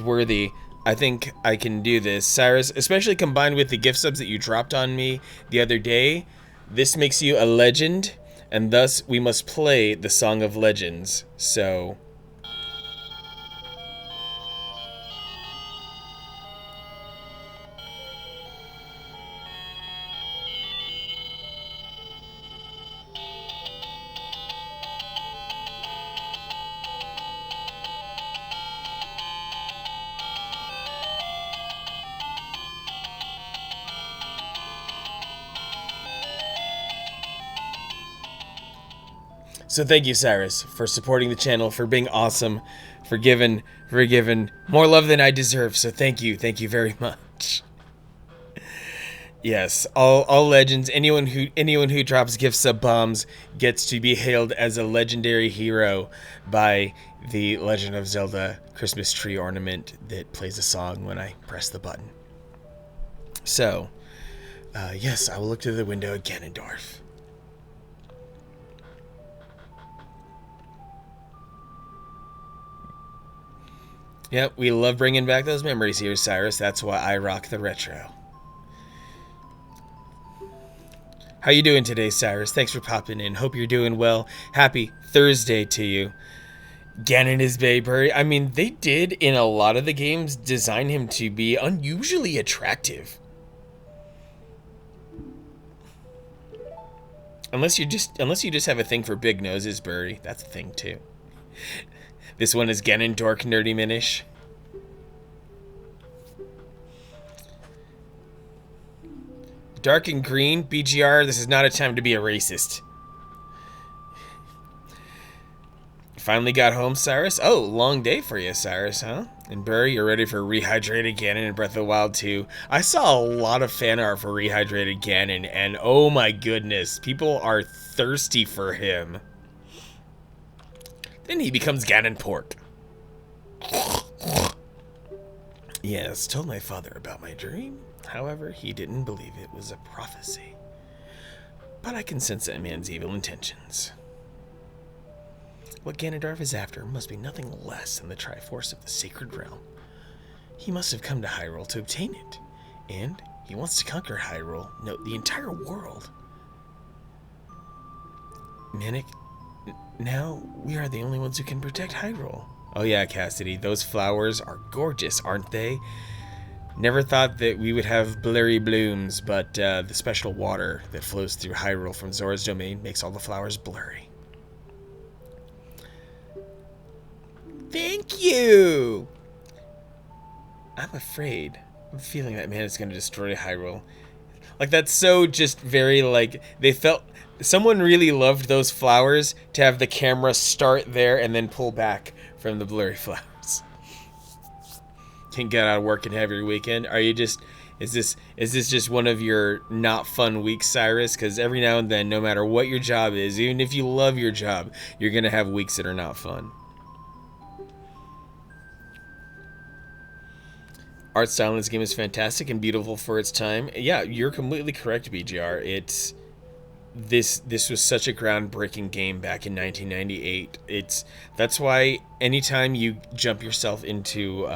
worthy. I think I can do this, Cyrus, especially combined with the gift subs that you dropped on me the other day. This makes you a legend, and thus we must play the Song of Legends. So... So thank you, Cyrus, for supporting the channel, for being awesome, for giving more love than I deserve. So thank you very much. Yes, all legends, anyone who drops gift sub bombs gets to be hailed as a legendary hero by the Legend of Zelda Christmas tree ornament that plays a song when I press the button. So, yes, I will look to the window at Ganondorf. Yep, we love bringing back those memories here, Cyrus. That's why I rock the retro. How you doing today, Cyrus? Thanks for popping in. Hope you're doing well. Happy Thursday to you. Ganon is Bayberry. I mean, they did, in a lot of the games, design him to be unusually attractive. Unless you just have a thing for big noses, Burry. That's a thing, too. This one is Ganondorf Nerdy Minish. Dark and green, BGR, this is not a time to be a racist. Finally got home, Cyrus? Oh, long day for you, Cyrus, huh? And Burry, you're ready for Rehydrated Ganon in Breath of the Wild 2. I saw a lot of fan art for Rehydrated Ganon, and oh my goodness, people are thirsty for him. Then he becomes Ganon Pork. Yes, told my father about my dream. However, he didn't believe it was a prophecy. But I can sense that man's evil intentions. What Ganondorf is after must be nothing less than the Triforce of the Sacred Realm. He must have come to Hyrule to obtain it, and he wants to conquer Hyrule, no, the entire world. Manic, now we are the only ones who can protect Hyrule. Oh yeah, Cassidy, those flowers are gorgeous, aren't they? Never thought that we would have blurry blooms, but the special water that flows through Hyrule from Zora's domain makes all the flowers blurry. Thank you! I'm afraid. I'm feeling that man is going to destroy Hyrule. Like, that's so just very, like, they felt... Someone really loved those flowers to have the camera start there and then pull back from the blurry flowers. Can't get out of work and have your weekend. Are you just... Is this just one of your not fun weeks, Cyrus? Because every now and then, no matter what your job is, even if you love your job, you're going to have weeks that are not fun. Art style in this game is fantastic and beautiful for its time. Yeah, you're completely correct, BGR. This was such a groundbreaking game back in 1998. That's why anytime you jump yourself into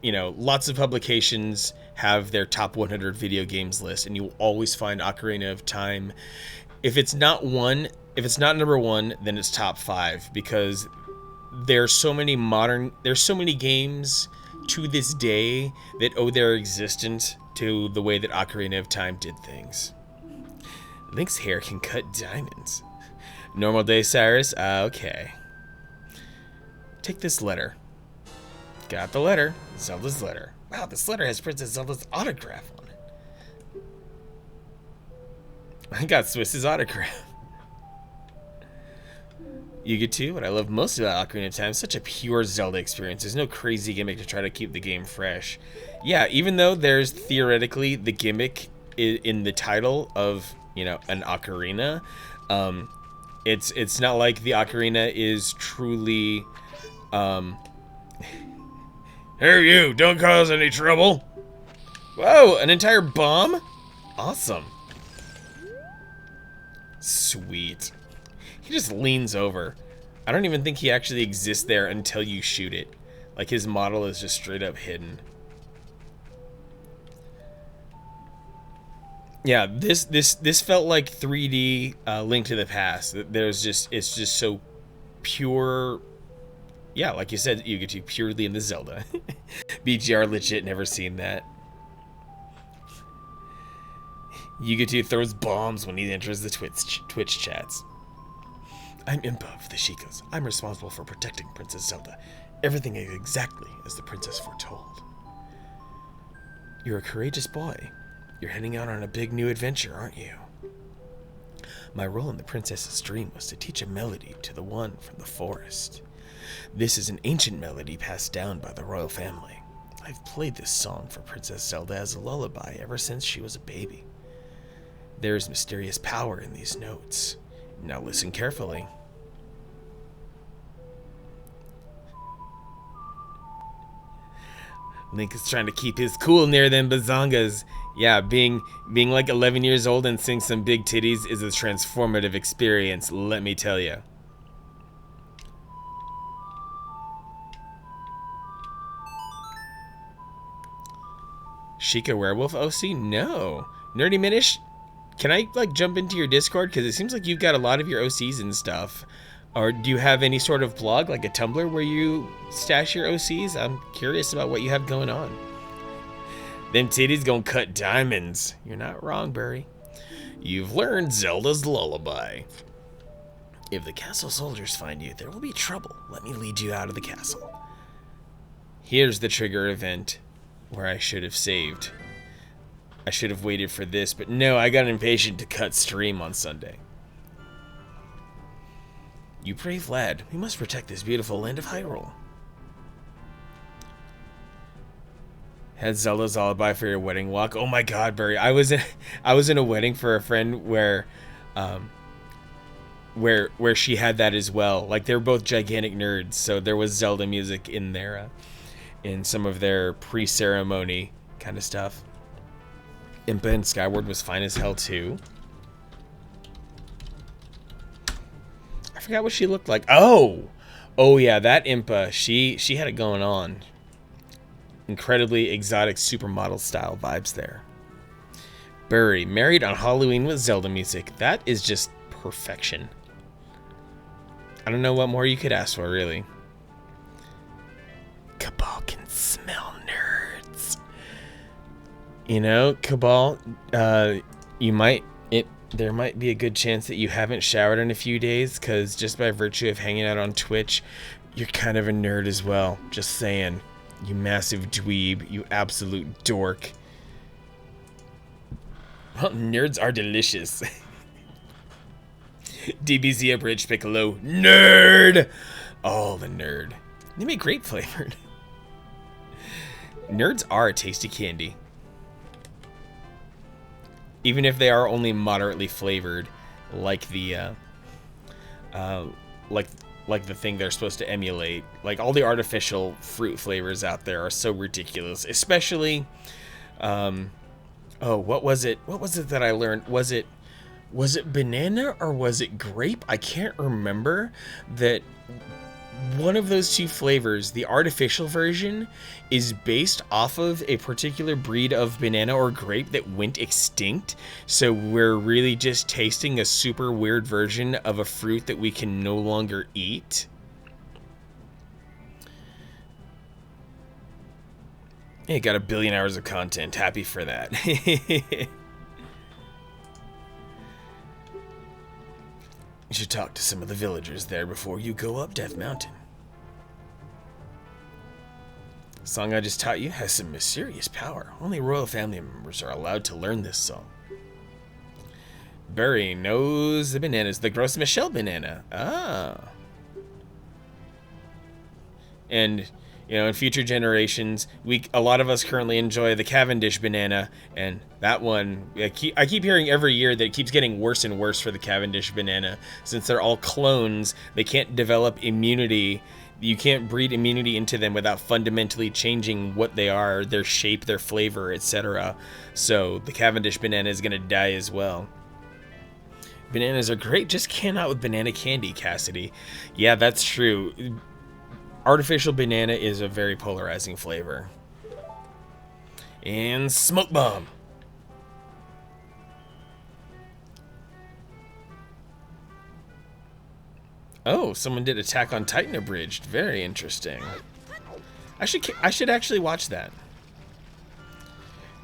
lots of publications have their top 100 video games list, and you always find Ocarina of Time. If it's not number one, then it's top 5, because there's so many games to this day that owe their existence to the way that Ocarina of Time did things. Link's hair can cut diamonds. Normal day, Cyrus? Okay. Take this letter. Got the letter. Zelda's letter. Wow, this letter has Princess Zelda's autograph on it. I got Swiss's autograph. You get to. What I love most about Ocarina of Time is such a pure Zelda experience. There's no crazy gimmick to try to keep the game fresh. Yeah, even though there's theoretically the gimmick in the title of, an ocarina, it's not like the ocarina is truly, Hey you, don't cause any trouble. Whoa, an entire bomb? Awesome. Sweet. He just leans over. I don't even think he actually exists there until you shoot it. Like, his model is just straight up hidden. Yeah, this felt like 3D Link to the Past. It's just so pure. Yeah, like you said, you get to purely in the Zelda. BGR legit never seen that. Yuga throws bombs when he enters the Twitch chats. I'm Impa of the Sheikas. I'm responsible for protecting Princess Zelda. Everything is exactly as the princess foretold. You're a courageous boy. You're heading out on a big new adventure, aren't you? My role in the princess's dream was to teach a melody to the one from the forest. This is an ancient melody passed down by the royal family. I've played this song for Princess Zelda as a lullaby ever since she was a baby. There is mysterious power in these notes. Now listen carefully. Link is trying to keep his cool near them bazongas. Yeah, being like 11 years old and seeing some big titties is a transformative experience, let me tell you. Sheikah Werewolf OC? No. Nerdy Minish? Can I, jump into your Discord? Because it seems like you've got a lot of your OCs and stuff. Or do you have any sort of blog, like a Tumblr, where you stash your OCs? I'm curious about what you have going on. Them titties gonna cut diamonds. You're not wrong, Burry. You've learned Zelda's lullaby. If the castle soldiers find you, there will be trouble. Let me lead you out of the castle. Here's the trigger event where I should have saved. I should have waited for this, but no, I got impatient to cut stream on Sunday. You brave lad, we must protect this beautiful land of Hyrule. Had Zelda's lullaby for your wedding walk. Oh my god, Burry. I was in a wedding for a friend where she had that as well. Like, they're both gigantic nerds, so there was Zelda music in there, in some of their pre-ceremony kind of stuff. Impa in Skyward was fine as hell too. I forgot what she looked like. Oh yeah, that Impa. She had it going on. Incredibly exotic supermodel style vibes there. Burry, married on Halloween with Zelda music. That is just perfection. I don't know what more you could ask for, really. Cabal can smell nerds. You know, Cabal, there might be a good chance that you haven't showered in a few days, because just by virtue of hanging out on Twitch, you're kind of a nerd as well. Just saying. You massive dweeb. You absolute dork. Well, nerds are delicious. DBZ Abridged Piccolo. Nerd! Oh, the nerd. They make grape flavored. Nerds are a tasty candy. Even if they are only moderately flavored, like the like the thing they're supposed to emulate. Like all the artificial fruit flavors out there are so ridiculous. Especially, oh, what was it? What was it that I learned? Was it banana or was it grape? I can't remember. That one of those two flavors, the artificial version, is based off of a particular breed of banana or grape that went extinct. So we're really just tasting a super weird version of a fruit that we can no longer eat. Yeah, got 1 billion hours of content. Happy for that. You should talk to some of the villagers there before you go up Death Mountain. The song I just taught you has some mysterious power. Only royal family members are allowed to learn this song. Burry knows the bananas. The Gross Michelle banana. Ah. And, you know, in future generations, a lot of us currently enjoy the Cavendish banana, and that one, I keep hearing every year that it keeps getting worse and worse for the Cavendish banana. Since they're all clones, they can't develop immunity. You can't breed immunity into them without fundamentally changing what they are, their shape, their flavor, etc. So the Cavendish banana is going to die as well. Bananas are great, just cannot with banana candy, Cassidy. Yeah, that's true. Artificial banana is a very polarizing flavor. And Smoke Bomb. Oh, someone did Attack on Titan abridged. Very interesting. I should actually watch that.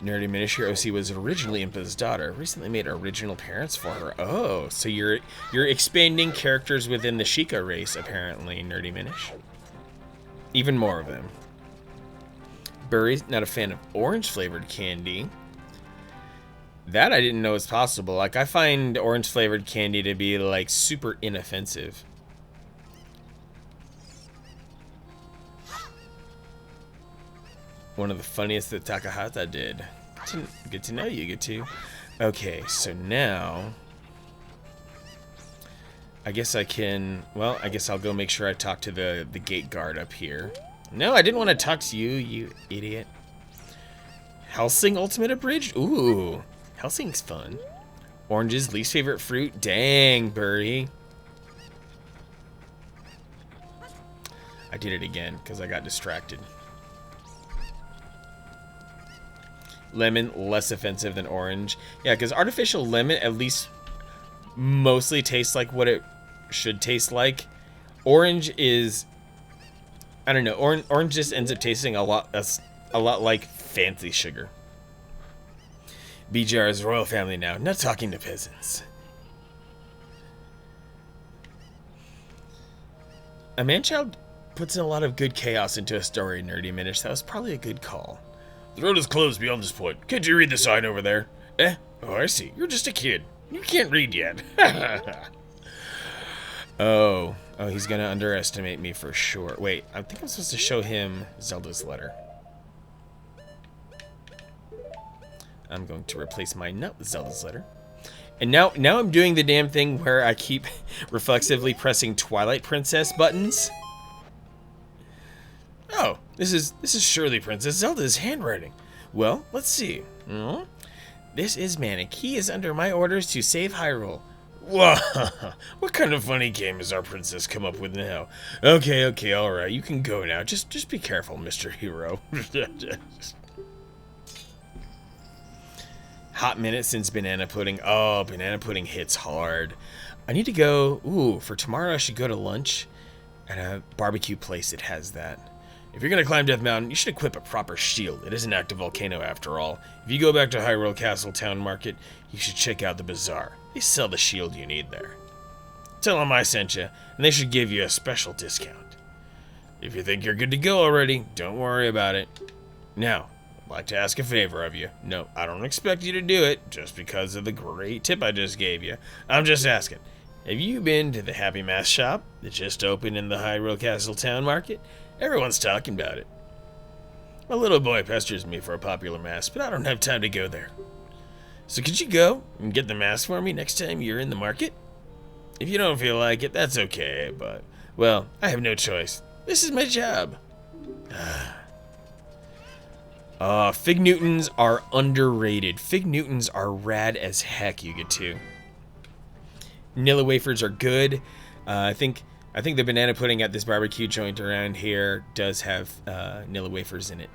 Nerdy Miniature OC was originally Impa's daughter. Recently made original parents for her. Oh, so you're expanding characters within the Sheikah race, apparently, Nerdy Minish. Even more of them. Burry's not a fan of orange flavored candy. That I didn't know was possible. Like, I find orange flavored candy to be like super inoffensive. One of the funniest that Takahata did. Good to know you, good to. Okay, so now I guess I can, well, I guess I'll go make sure I talk to the gate guard up here. No, I didn't want to talk to you, you idiot. Helsing Ultimate Abridged? Ooh, Helsing's fun. Orange's least favorite fruit? Dang, Burry. I did it again because I got distracted. Lemon, less offensive than orange. Yeah, because artificial lemon at least mostly tastes like what it should taste like. Orange is, I don't know, orange just ends up tasting a lot like fancy sugar. BGR is royal family now, not talking to peasants. A man-child puts in a lot of good chaos into a story, Nerdy Minish. That was probably a good call. The road is closed beyond this point. Can't you read the sign over there? Eh? Oh, I see. You're just a kid. You can't read yet. Oh, he's gonna underestimate me for sure. Wait, I think I'm supposed to show him Zelda's letter. I'm going to replace my note with Zelda's letter. And now I'm doing the damn thing where I keep reflexively pressing Twilight Princess buttons. Oh, this is surely Princess Zelda's handwriting. Well, let's see. This is Manic. He is under my orders to save Hyrule. Whoa, what kind of funny game has our princess come up with now? Okay, alright, you can go now. Just be careful, Mr. Hero. Hot minute since banana pudding. Oh, banana pudding hits hard. I need to go, for tomorrow I should go to lunch at a barbecue place that has that. If you're gonna climb Death Mountain, you should equip a proper shield. It is an active volcano after all. If you go back to Hyrule Castle Town Market, you should check out the bazaar. They sell the shield you need there. Tell them I sent you, and they should give you a special discount. If you think you're good to go already, don't worry about it. Now, I'd like to ask a favor of you. No, I don't expect you to do it, just because of the great tip I just gave you. I'm just asking. Have you been to the Happy Mask shop that just opened in the Hyrule Castle Town Market? Everyone's talking about it. My little boy pesters me for a popular mask, but I don't have time to go there. So could you go and get the mask for me next time you're in the market? If you don't feel like it, that's okay, but, well, I have no choice. This is my job. Fig Newtons are underrated. Fig Newtons are rad as heck, you get to. Nilla wafers are good. I think the banana pudding at this barbecue joint around here does have Nilla wafers in it.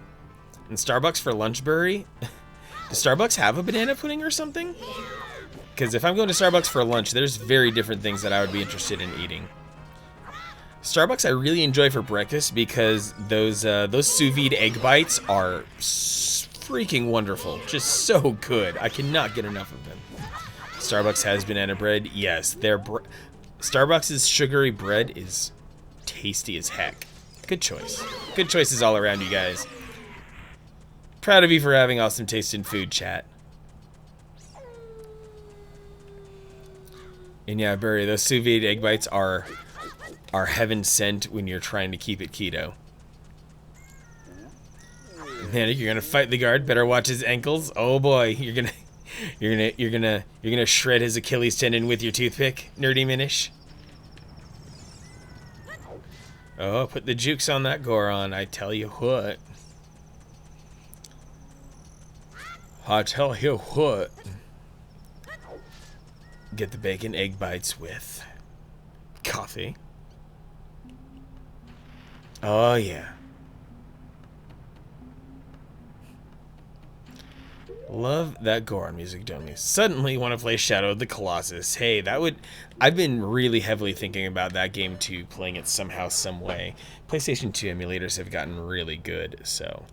And Starbucks for lunchberry. Does Starbucks have a banana pudding or something? Because if I'm going to Starbucks for lunch, there's very different things that I would be interested in eating. Starbucks I really enjoy for breakfast because those sous vide egg bites are freaking wonderful. Just so good. I cannot get enough of them. Starbucks has banana bread. Yes, Starbucks' sugary bread is tasty as heck. Good choice. Good choices all around, you guys. Proud of you for having awesome taste in food, chat. And yeah, Burry, those sous vide egg bites are heaven sent when you're trying to keep it keto. Manic, you're gonna fight the guard. Better watch his ankles. Oh boy, you're gonna shred his Achilles tendon with your toothpick, nerdy Minish. Oh, put the jukes on that Goron, I tell you what. I tell you what. Get the bacon egg bites with coffee. Oh yeah. Love that Goron music, don't you? Suddenly want to play Shadow of the Colossus. Hey, I've been really heavily thinking about that game too, playing it somehow, some way. PlayStation 2 emulators have gotten really good, so.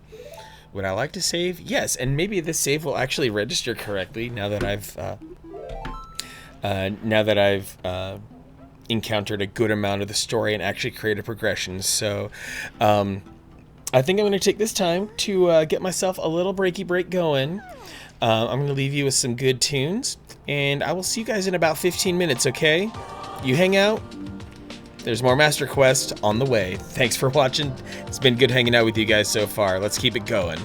Would I like to save? Yes, and maybe this save will actually register correctly now that I've encountered a good amount of the story and actually created progressions. So, I think I'm going to take this time to get myself a little breaky break going. I'm going to leave you with some good tunes, and I will see you guys in about 15 minutes, okay? You hang out. There's more Master Quest on the way. Thanks for watching. It's been good hanging out with you guys so far. Let's keep it going.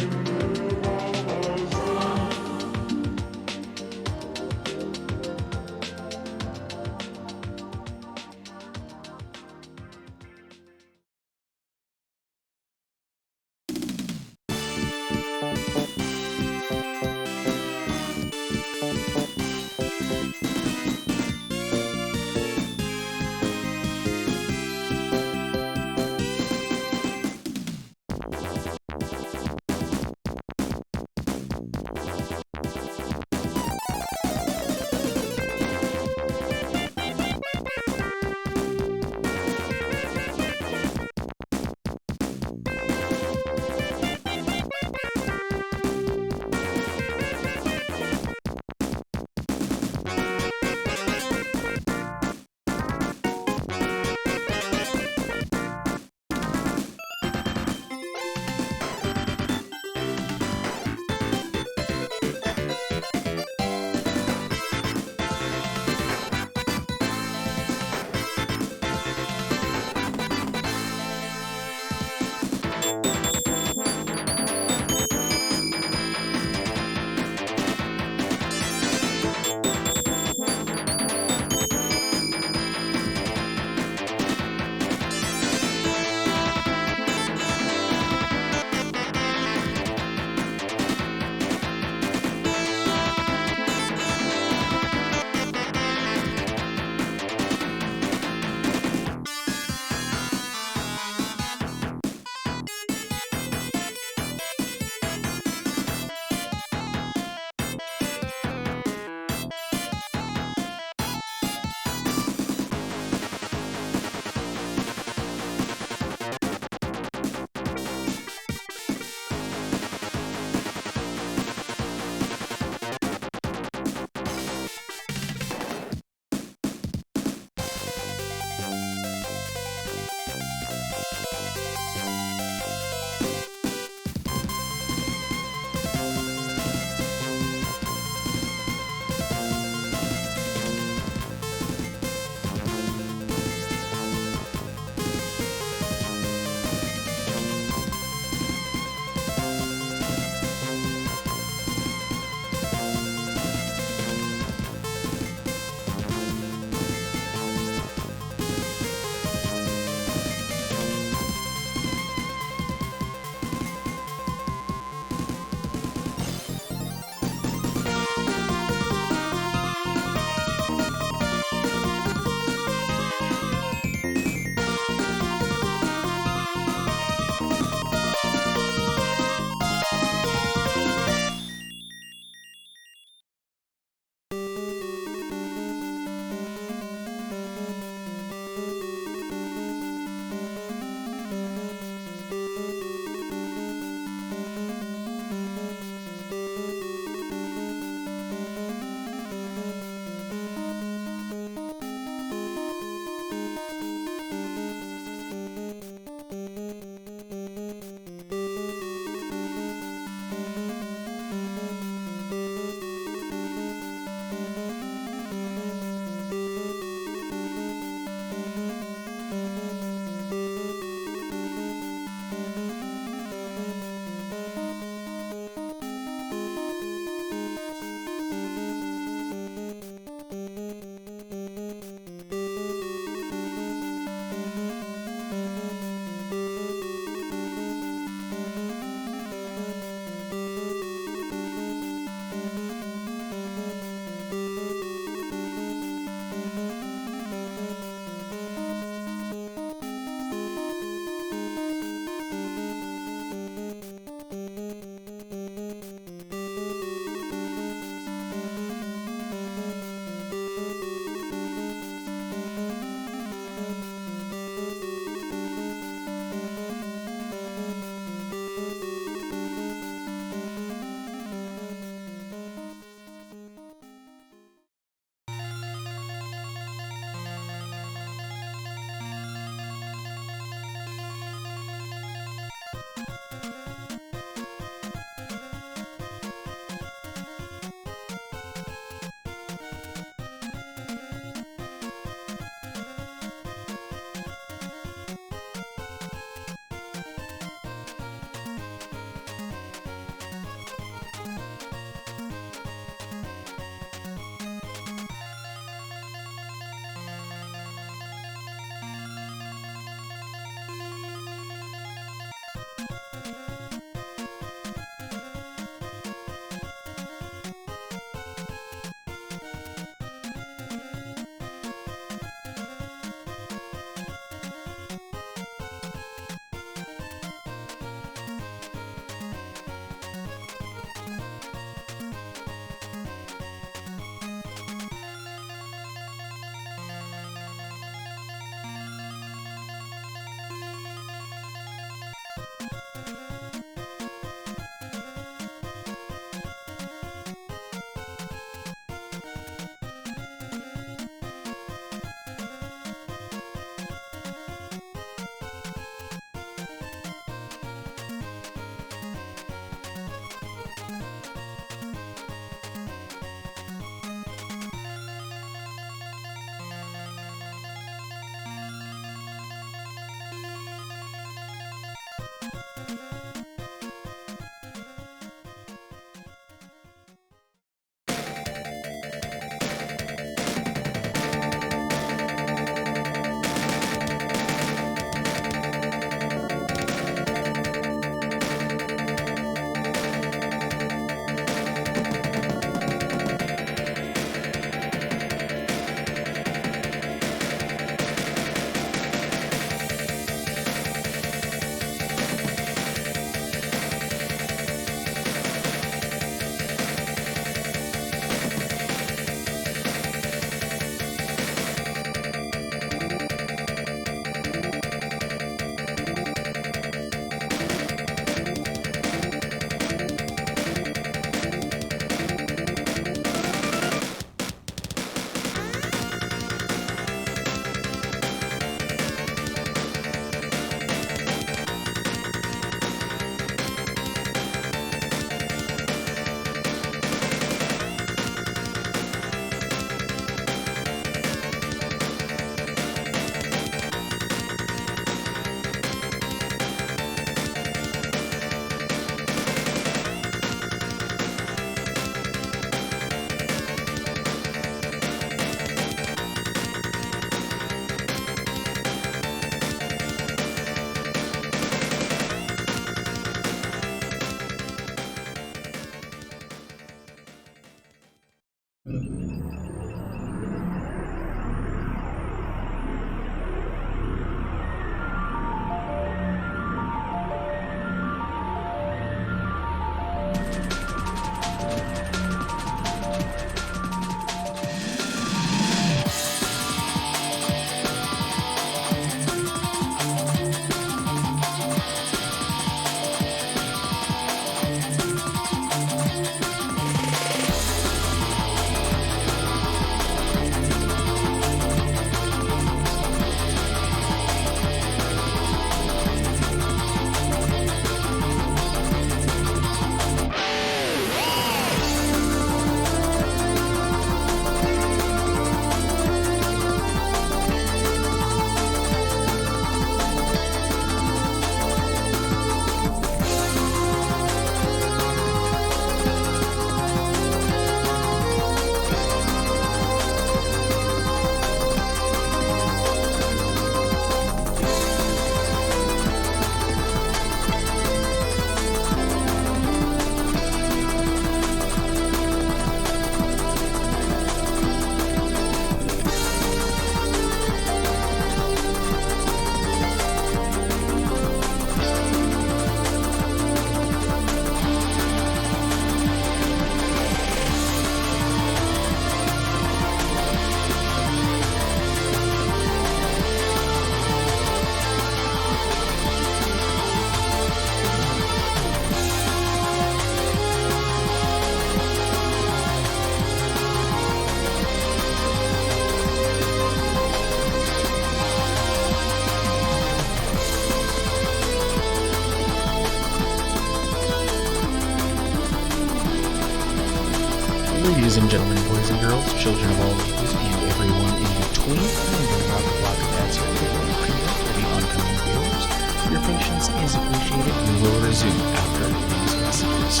Ladies and gentlemen, boys and girls, children of all ages, and everyone in between, I'm going to rock a block of ads here for the oncoming viewers. Your patience is appreciated. We will resume after these messages.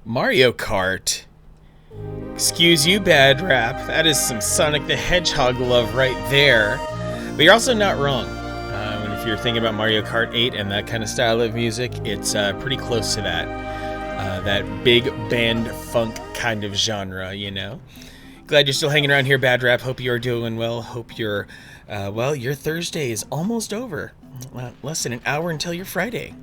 Mario Kart. Excuse you, bad rap. That is some Sonic the Hedgehog love right there. But you're also not wrong. If you're thinking about Mario Kart 8 and that kind of style of music, it's pretty close to that. That big band funk kind of genre, you know. Glad you're still hanging around here, bad rap. Hope you're doing well. Hope you're, your Thursday is almost over. Less than an hour until your Friday.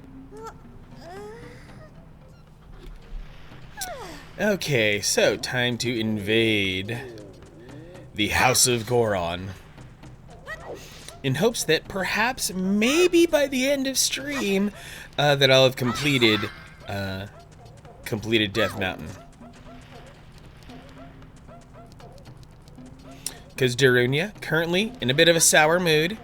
Okay, so time to invade the House of Goron. In hopes that perhaps, maybe by the end of stream, that I'll have completed Death Mountain. Because Darunia, currently in a bit of a sour mood.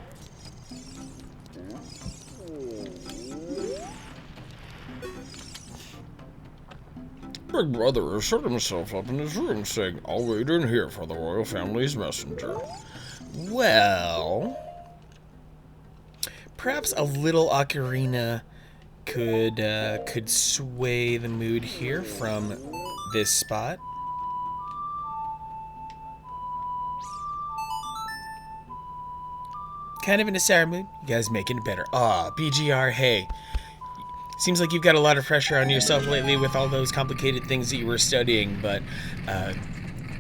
Big Brother has shut himself up in his room, saying, "I'll wait in here for the royal family's messenger."
Well, perhaps a little Ocarina could sway the mood here from this spot. Kind of in a sour mood. You guys making it better. Aw, BGR, hey. Seems like you've got a lot of pressure on yourself lately with all those complicated things that you were studying, but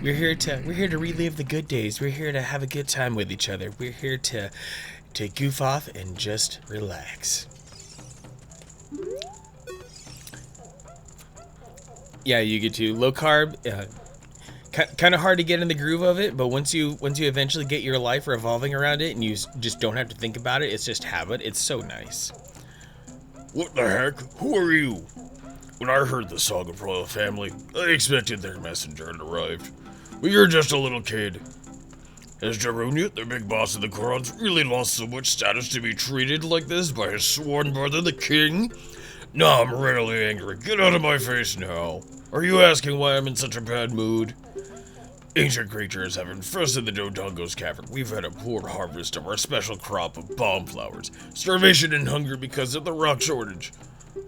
we're here to relive the good days. We're here to have a good time with each other. We're here to goof off and just relax. Yeah, you get to low carb. Kind of hard to get in the groove of it, but once you eventually get your life revolving around it and you just don't have to think about it, it's just habit. It's so nice.
What the heck? Who are you? When I heard the song of royal family, I expected their messenger had arrived. But you're just a little kid. Has Darunia, the big boss of the Gorons, really lost so much status to be treated like this by his sworn brother, the king? No, I'm really angry. Get out of my face now. Are you asking why I'm in such a bad mood? Ancient creatures have infested the Dodongo's cavern. We've had a poor harvest of our special crop of bomb flowers. Starvation and hunger because of the rock shortage.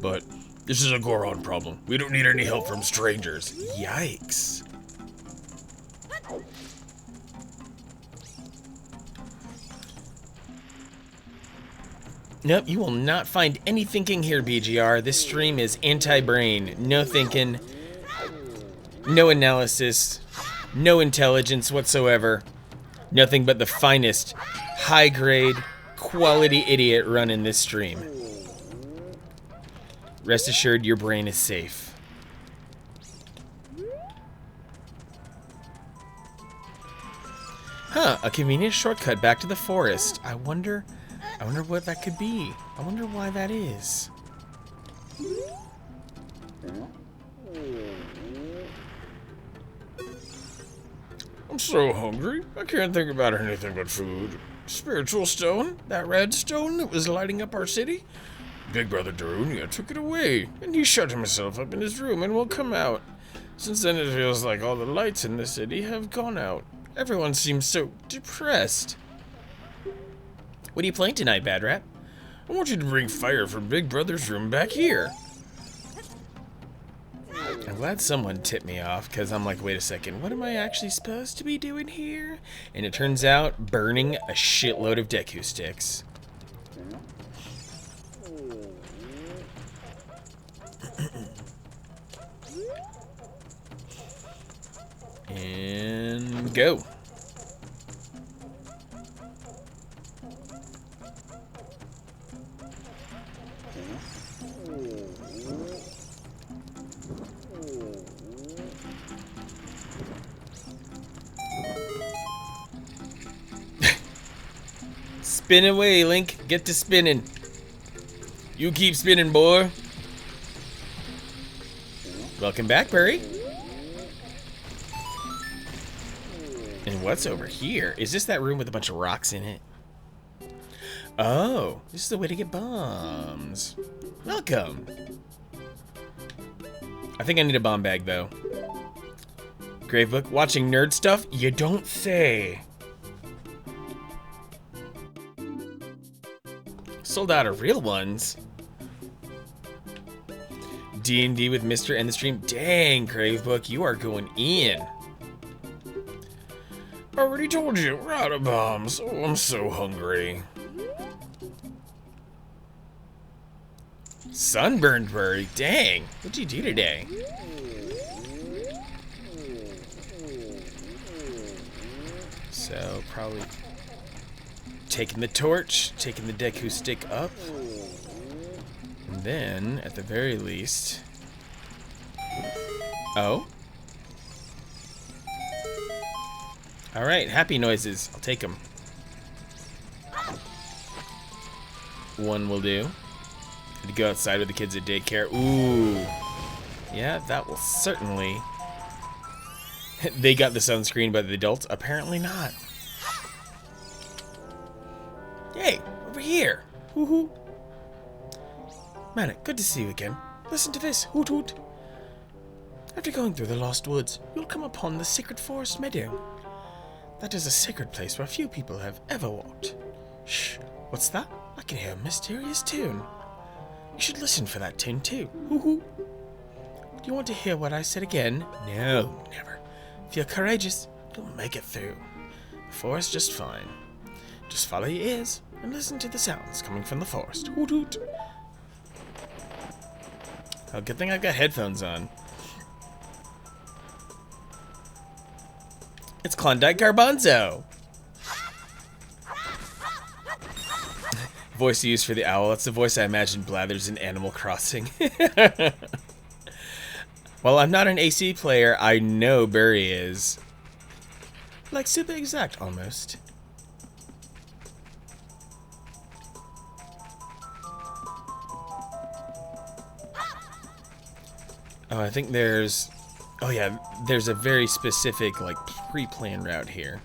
But this is a Goron problem. We don't need any help from strangers.
Yikes. Nope, you will not find any thinking here, BGR. This stream is anti-brain. No thinking. No analysis. No intelligence whatsoever. Nothing but the finest, high-grade, quality idiot running this stream. Rest assured, your brain is safe. Huh, a convenient shortcut back to the forest. I wonder what that could be. I wonder why that is.
I'm so hungry. I can't think about anything but food. Spiritual stone? That red stone that was lighting up our city? Big Brother Darunia took it away, and he shut himself up in his room and won't come out. Since then, it feels like all the lights in the city have gone out. Everyone seems so depressed.
What are you playing tonight, Bad Rat?
I want you to bring fire from Big Brother's room back here.
I'm glad someone tipped me off, because I'm like, wait a second, what am I actually supposed to be doing here? And it turns out, burning a shitload of Deku sticks. And go. Spin away, Link. Get to spinning. You keep spinning, boy. Welcome back, Burry. And what's over here? Is this that room with a bunch of rocks in it? Oh, this is the way to get bombs. Welcome. I think I need a bomb bag, though. Gravebook, watching nerd stuff? You don't say. Sold out of real ones. D&D with Mr. and the stream. Dang, Gravebook, you are going in.
Already told you, we're out of bombs. Oh, I'm so hungry.
Sunburned Burry. Dang, what'd you do today? So, probably taking the torch, taking the Deku stick up. And then, at the very least... Oh? Alright, happy noises. I'll take them. One will do. To go outside with the kids at daycare. Ooh. Yeah, that will certainly... They got the sunscreen, but the adults apparently not. Hey, over here. Woohoo. Manic, good to see you again. Listen to this. Hoot hoot. After going through the Lost Woods, you'll come upon the Sacred Forest Meadow. That is a sacred place where few people have ever walked. Shh, what's that? I can hear a mysterious tune. You should listen for that tune too. Hoo-hoo. Do you want to hear what I said again? No, never. If you're courageous, you'll make it through. The forest just fine. Just follow your ears and listen to the sounds coming from the forest. Hoot hoot. Oh, good thing I've got headphones on. It's Klondike Garbanzo. Voice used for the owl. That's the voice I imagine Blathers in Animal Crossing. While I'm not an AC player, I know Barry is. Like super exact, almost. Oh, I think there's... Oh yeah, there's a very specific, like, pre-planned route here.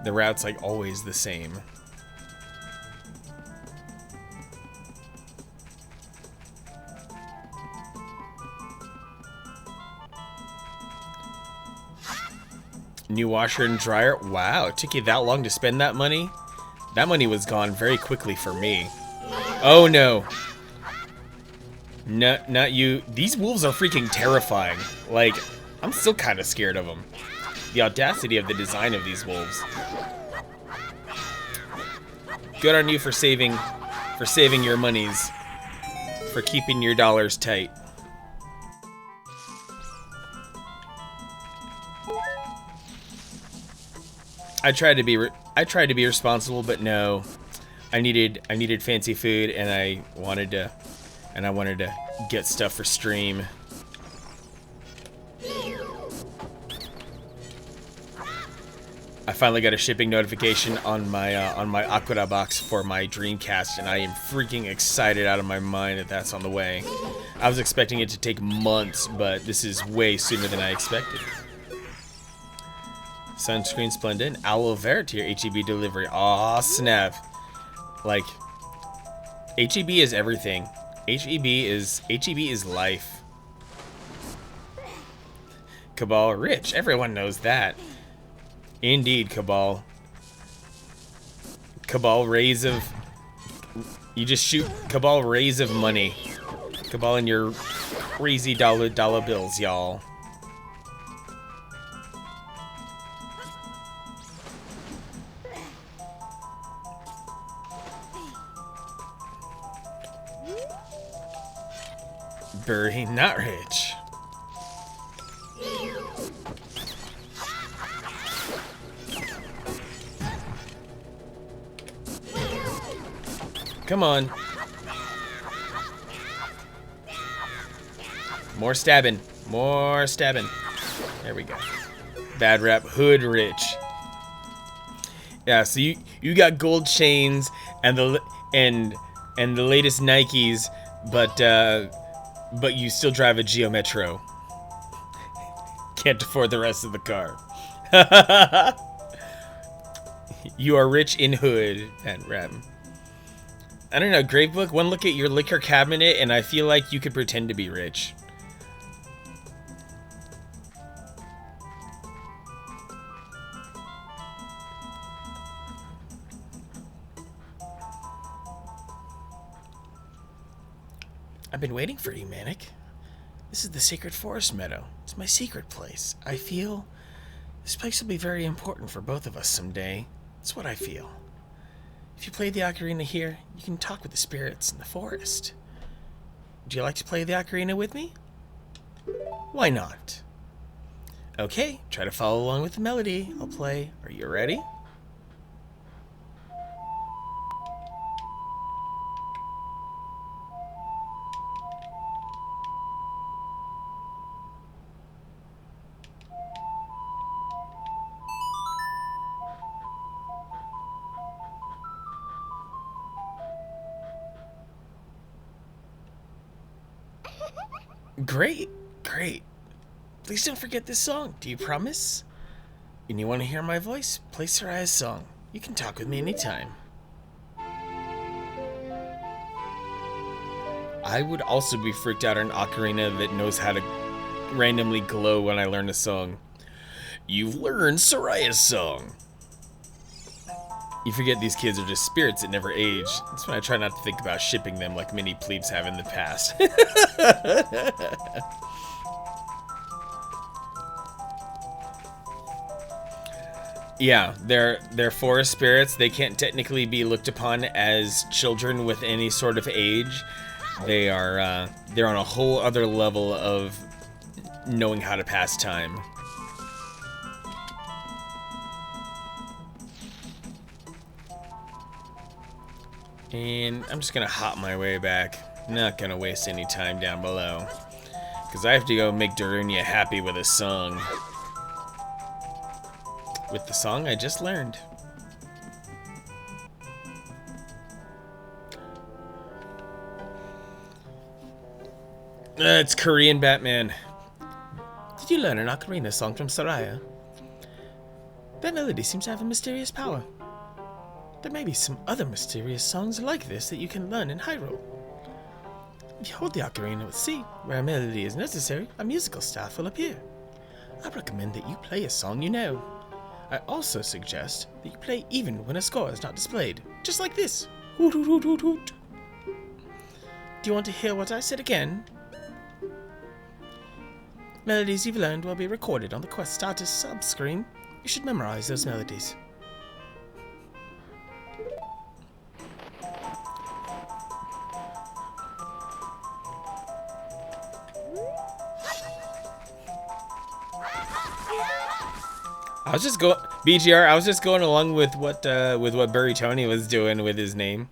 The route's, like, always the same. New washer and dryer. Wow, it took you that long to spend that money? That money was gone very quickly for me. Oh no. No, not you. These wolves are freaking terrifying. Like, I'm still kind of scared of them. The audacity of the design of these wolves. Good on you for saving your monies. For keeping your dollars tight. I tried to be responsible, but no. I needed fancy food, and I wanted to get stuff for stream. I finally got a shipping notification on my Akura box for my Dreamcast, and I am freaking excited out of my mind that that's on the way. I was expecting it to take months, but this is way sooner than I expected. Sunscreen Splendid, aloe vera to your HEB delivery. Aw, snap. Like, HEB is everything. HEB is life. Cabal rich. Everyone knows that. Indeed, Cabal. Cabal rays of... You just shoot Cabal rays of money. Cabal in your crazy dollar bills, y'all. Very not rich. Come on. More stabbing. More stabbing. There we go. Bad rap. Hood rich. Yeah, so you got gold chains and the latest Nikes, but you still drive a Geo Metro. Can't afford the rest of the car. You are rich in hood, and rap. I don't know, Gravebook, one look at your liquor cabinet and I feel like you could pretend to be rich. I've been waiting for you, Manic. This is the Sacred Forest Meadow. It's my secret place. I feel this place will be very important for both of us someday. That's what I feel. If you play the ocarina here, you can talk with the spirits in the forest. Would you like to play the ocarina with me? Why not? Okay, try to follow along with the melody. I'll play. Are you ready? Great, great. Please don't forget this song. Do you promise? And you want to hear my voice? Play Soraya's song. You can talk with me anytime. I would also be freaked out on Ocarina that knows how to randomly glow when I learn a song. You've learned Soraya's song. You forget these kids are just spirits that never age. That's why I try not to think about shipping them like many plebes have in the past. Yeah, they're forest spirits. They can't technically be looked upon as children with any sort of age. They're on a whole other level of knowing how to pass time. And I'm just gonna hop my way back. Not gonna waste any time down below, because I have to go make Darunia happy with a song. With the song I just learned. It's Korean Batman. Did you learn an Ocarina song from Soraya? That melody seems to have a mysterious power. There may be some other mysterious songs like this that you can learn in Hyrule. If you hold the Ocarina with C, where a melody is necessary, a musical staff will appear. I recommend that you play a song you know. I also suggest that you play even when a score is not displayed, just like this. Hoot, hoot, hoot, hoot, hoot. Do you want to hear what I said again? Melodies you've learned will be recorded on the quest starter's sub-screen. You should memorize those melodies. I was just going BGR. I was just going along with what Burry Tony was doing with his name.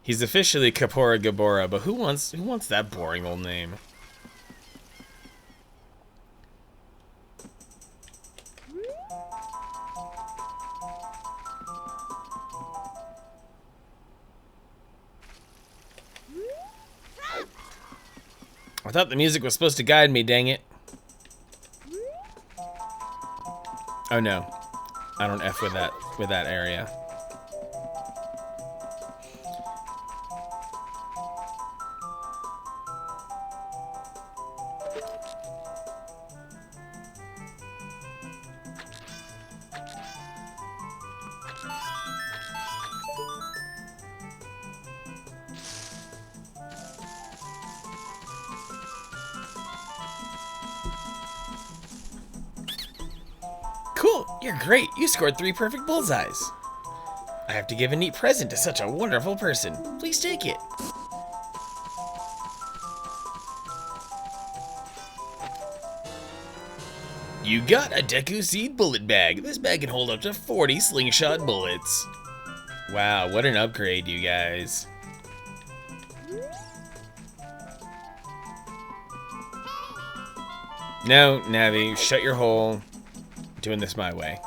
He's officially Kapora Gabora, but who wants that boring old name? I thought the music was supposed to guide me. Dang it. Oh no, I don't F with that area. Cool, you're great. You scored 3 perfect bullseyes. I have to give a neat present to such a wonderful person. Please take it. You got a Deku Seed bullet bag. This bag can hold up to 40 slingshot bullets. Wow, what an upgrade, you guys. No, Navi, shut your hole. Doing this my way.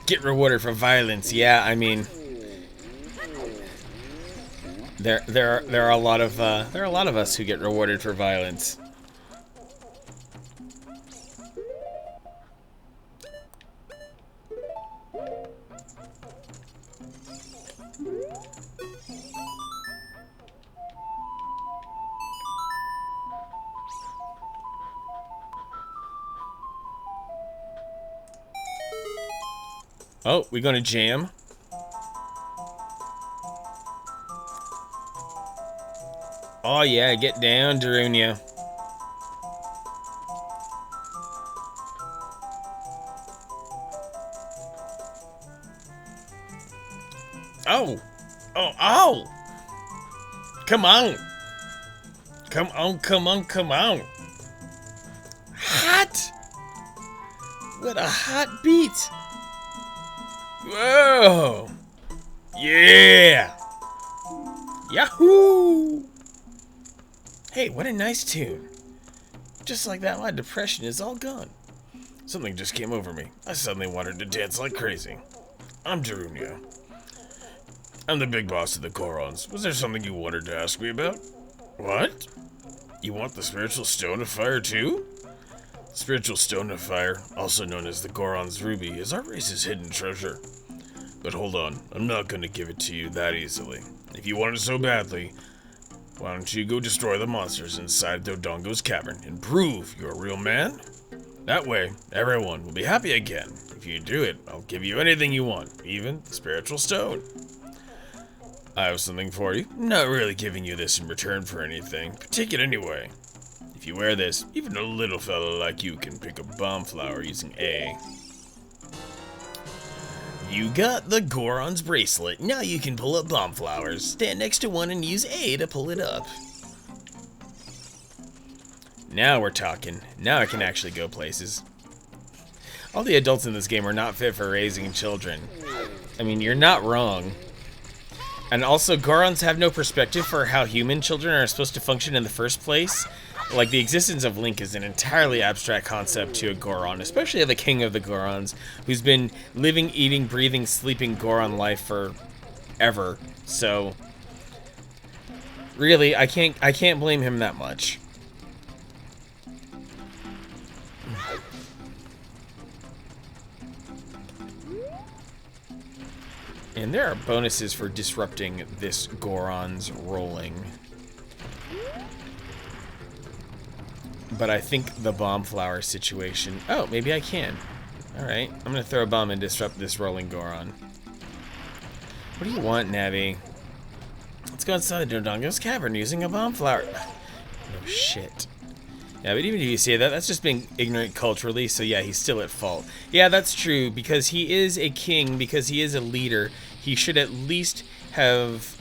Get rewarded for violence. Yeah, I mean, there are a lot of us who get rewarded for violence. Oh, we gonna jam? Oh yeah, get down, Darunia. Oh! Oh, oh! Come on! Come on, come on, come on! Hot! What a hot beat! Whoa! Yeah! Yahoo! Hey, what a nice tune. Just like that, my depression is all gone. Something just came over me. I suddenly wanted to dance like crazy. I'm Darunia. I'm the big boss of the Gorons. Was there something you wanted to ask me about? What? You want the Spiritual Stone of Fire too? Spiritual Stone of Fire, also known as the Goron's Ruby, is our race's hidden treasure. But hold on, I'm not gonna give it to you that easily. If you want it so badly,
Why don't you go destroy the monsters inside Dodongo's cavern and prove you're a real man? That way, everyone will be happy again. If you do it, I'll give you anything you want, even the spiritual stone. I have something for you. I'm not really giving you this in return for anything, but take it anyway. If you wear this, even a little fella like you can pick a bomb flower using A. You got the Goron's bracelet. Now you can pull up bomb flowers. Stand next to one and use A to pull it up. Now we're talking. Now I can actually go places. All the adults in this game are not fit for raising children. I mean, you're not wrong. And also, Gorons have no perspective for how human children are supposed to function in the first place. Like, the existence of Link is an entirely abstract concept to a Goron, especially the king of the Gorons, who's been living, eating, breathing, sleeping Goron life for ever. So, really, I can't blame him that much. And there are bonuses for disrupting this Goron's rolling. But I think the bomb flower situation... Oh, maybe I can. Alright, I'm gonna throw a bomb and disrupt this rolling Goron. What do you want, Navi? Let's go inside Dodongo's cavern using a bomb flower. No shit. Yeah, but even if you say that, that's just being ignorant culturally, so yeah, he's still at fault. Yeah, that's true, because he is a king, because he is a leader, he should at least have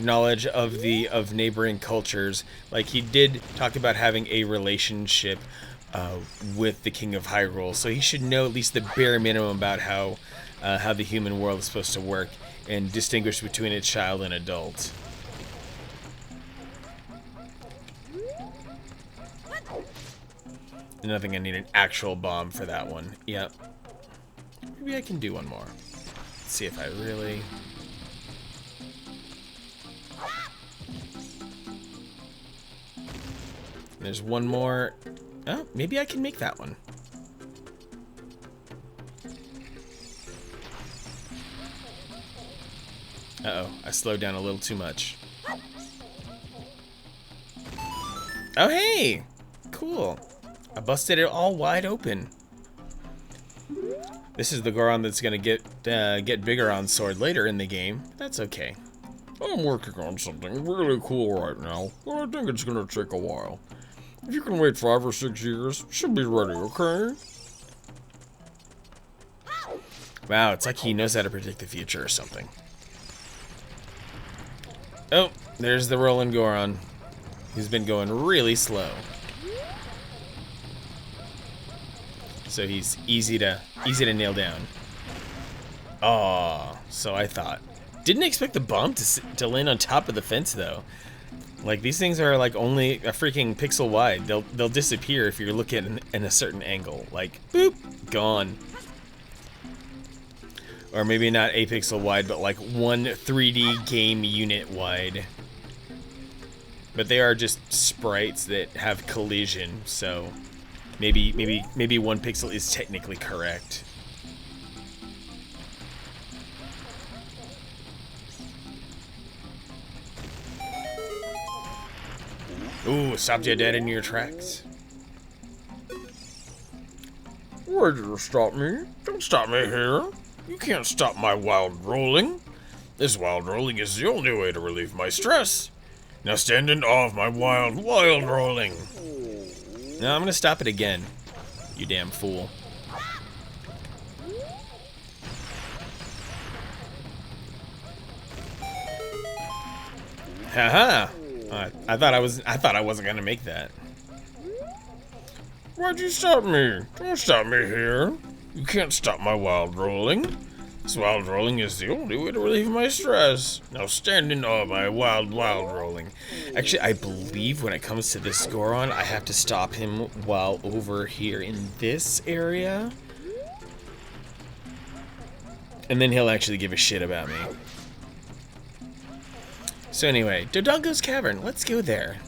knowledge of neighboring cultures. Like, he did talk about having a relationship with the King of Hyrule, so he should know at least the bare minimum about how the human world is supposed to work and distinguish between a child and adult. And I think I need an actual bomb for that one. Yep. Maybe I can do one more. Let's see if I really... There's one more. Oh, maybe I can make that one. Uh-oh, I slowed down a little too much. Oh, hey! Cool. I busted it all wide open. This is the Goron that's gonna get bigger on sword later in the game. That's okay.
I'm working on something really cool right now, but I think it's gonna take a while. If you can wait 5 or 6 years, it should be ready, okay?
Wow, it's like he knows how to predict the future or something. Oh, there's the rolling Goron, who's been going really slow. So he's easy to nail down. Oh, so I thought. Didn't expect the bomb to land on top of the fence though. Like, these things are like only a freaking pixel wide. They'll disappear if you're looking in a certain angle. Like, boop, gone. Or maybe not a pixel wide, but like one 3D game unit wide. But they are just sprites that have collision, so maybe 1 pixel is technically correct. Ooh, stopped you dead in your tracks.
Why did you stop me? Don't stop me here. You can't stop my wild rolling.
This wild rolling is the only way to relieve my stress. Now stand in awe of my wild rolling.
No, I'm gonna stop it again. You damn fool. Haha. I thought I wasn't gonna make that.
Why'd you stop me? Don't stop me here. You can't stop my wild rolling.
This wild rolling is the only way to relieve my stress. Now stand in awe of my wild rolling.
Actually, I believe when it comes to this Goron, I have to stop him while over here in this area. And then he'll actually give a shit about me. So anyway, Dodongo's Cavern, let's go there.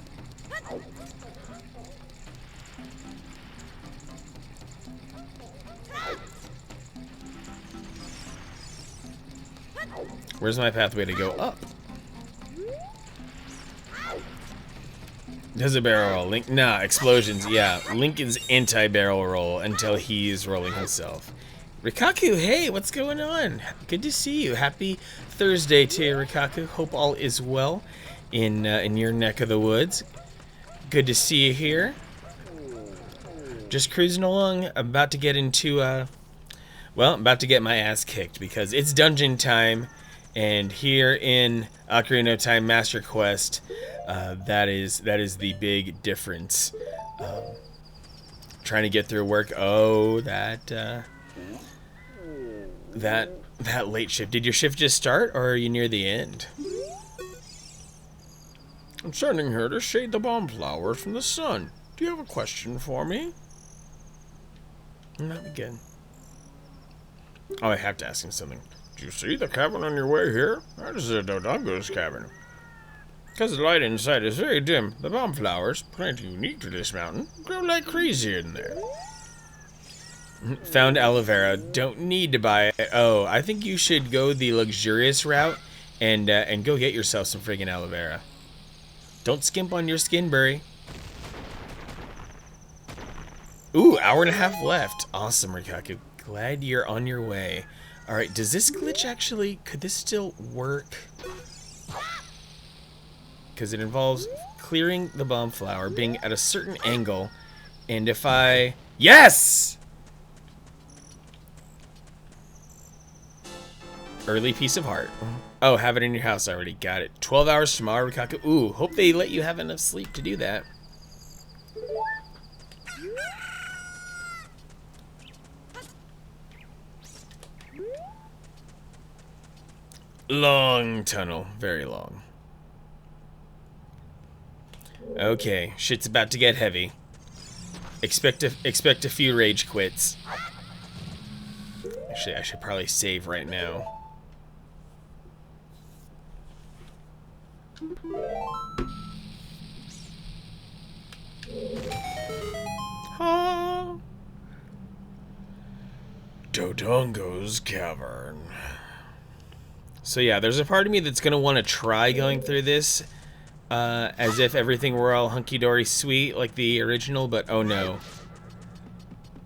Where's my pathway to go up? Does a barrel roll. Link, nah, explosions, yeah. Link is anti-barrel roll until he's rolling himself. Rikaku, hey, what's going on? Good to see you. Happy Thursday to you, Rikaku. Hope all is well in your neck of the woods. Good to see you here. Just cruising along. I'm about to get into, well, I'm about to get my ass kicked because it's dungeon time. And here in Ocarina of Time Master Quest, that is the big difference. Trying to get through work. Oh, that late shift. Did your shift just start, or are you near the end?
I'm sending here to shade the bomb flowers from the sun. Do you have a question for me?
Not again.
Oh, I have to ask him something. Do you see the cabin on your way here? That is the Dodongo's cabin. Because the light inside is very dim, the bomb flowers, plant unique to this mountain, grow like crazy in there.
Found aloe vera. Don't need to buy it. Oh, I think you should go the luxurious route and go get yourself some friggin' aloe vera. Don't skimp on your skinberry. Ooh, hour and a half left. Awesome, Rikaku. Glad you're on your way. Alright, does this glitch actually... Could this still work? Because it involves clearing the bomb flower, being at a certain angle, and if I... Yes! Early piece of heart. Oh, have it in your house already. Got it. 12 hours tomorrow, Rikaku. Ooh, hope they let you have enough sleep to do that. Long tunnel. Very long. Okay, shit's about to get heavy. Expect a few rage quits. Actually, I should probably save right now.
Dodongo's cavern.
So yeah, there's a part of me that's gonna want to try going through this as if everything were all hunky-dory sweet like the original, but oh no.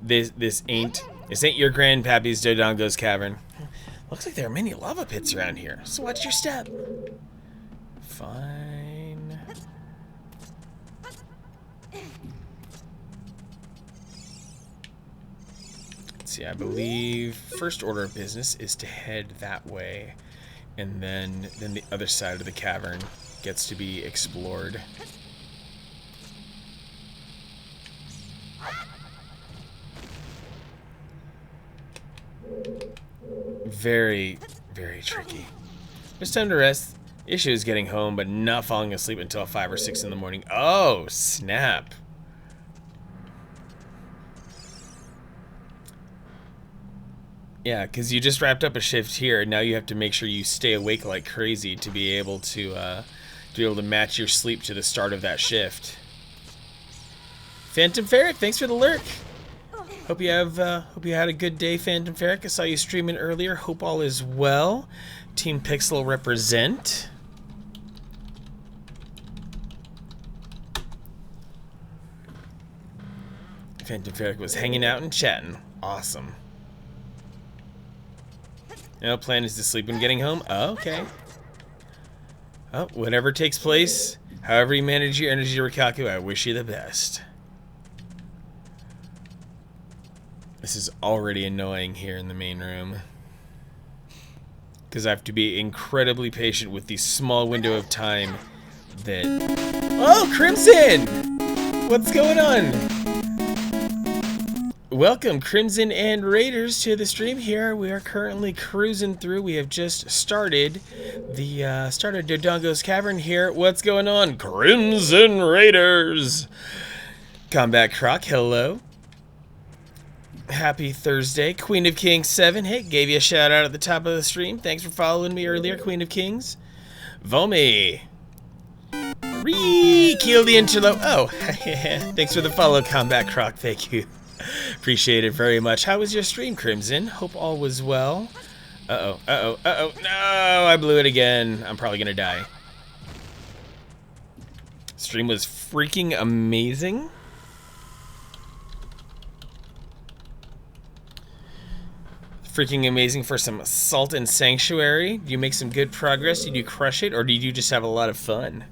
This ain't your grandpappy's Dodongo's cavern. Looks like there are many lava pits around here, so watch your step. Fine. Let's see, I believe first order of business is to head that way, and then the other side of the cavern gets to be explored. Very, very tricky. There's time to rest. Issue is getting home, but not falling asleep until 5 or 6 in the morning. Oh, snap. Yeah, because you just wrapped up a shift here, and now you have to make sure you stay awake like crazy to be able to match your sleep to the start of that shift. Phantom Ferric, thanks for the lurk. Hope you had a good day, Phantom Ferric. I saw you streaming earlier. Hope all is well. Team Pixel represent. Phantom Ferric was hanging out and chatting. Awesome. No plan is to sleep when getting home. Oh, okay. Oh, whatever takes place, however you manage your energy, Rikaku, I wish you the best. This is already annoying here in the main room, because I have to be incredibly patient with the small window of time that... Oh, Crimson! What's going on? Welcome, Crimson and Raiders, to the stream here. We are currently cruising through. We have just started Dodongo's Cavern here. What's going on, Crimson Raiders? Combat Croc, hello. Happy Thursday. Queen of Kings 7, hey, gave you a shout out at the top of the stream. Thanks for following me earlier, Queen of Kings. Vomi. Kill the interlope. Oh, thanks for the follow, Combat Croc. Thank you. Appreciate it very much. How was your stream, Crimson? Hope all was well. Uh-oh, uh-oh, uh-oh. No, I blew it again. I'm probably gonna die. Stream was freaking amazing. Freaking amazing for some Salt and Sanctuary. Do you make some good progress? Did you crush it, or did you just have a lot of fun?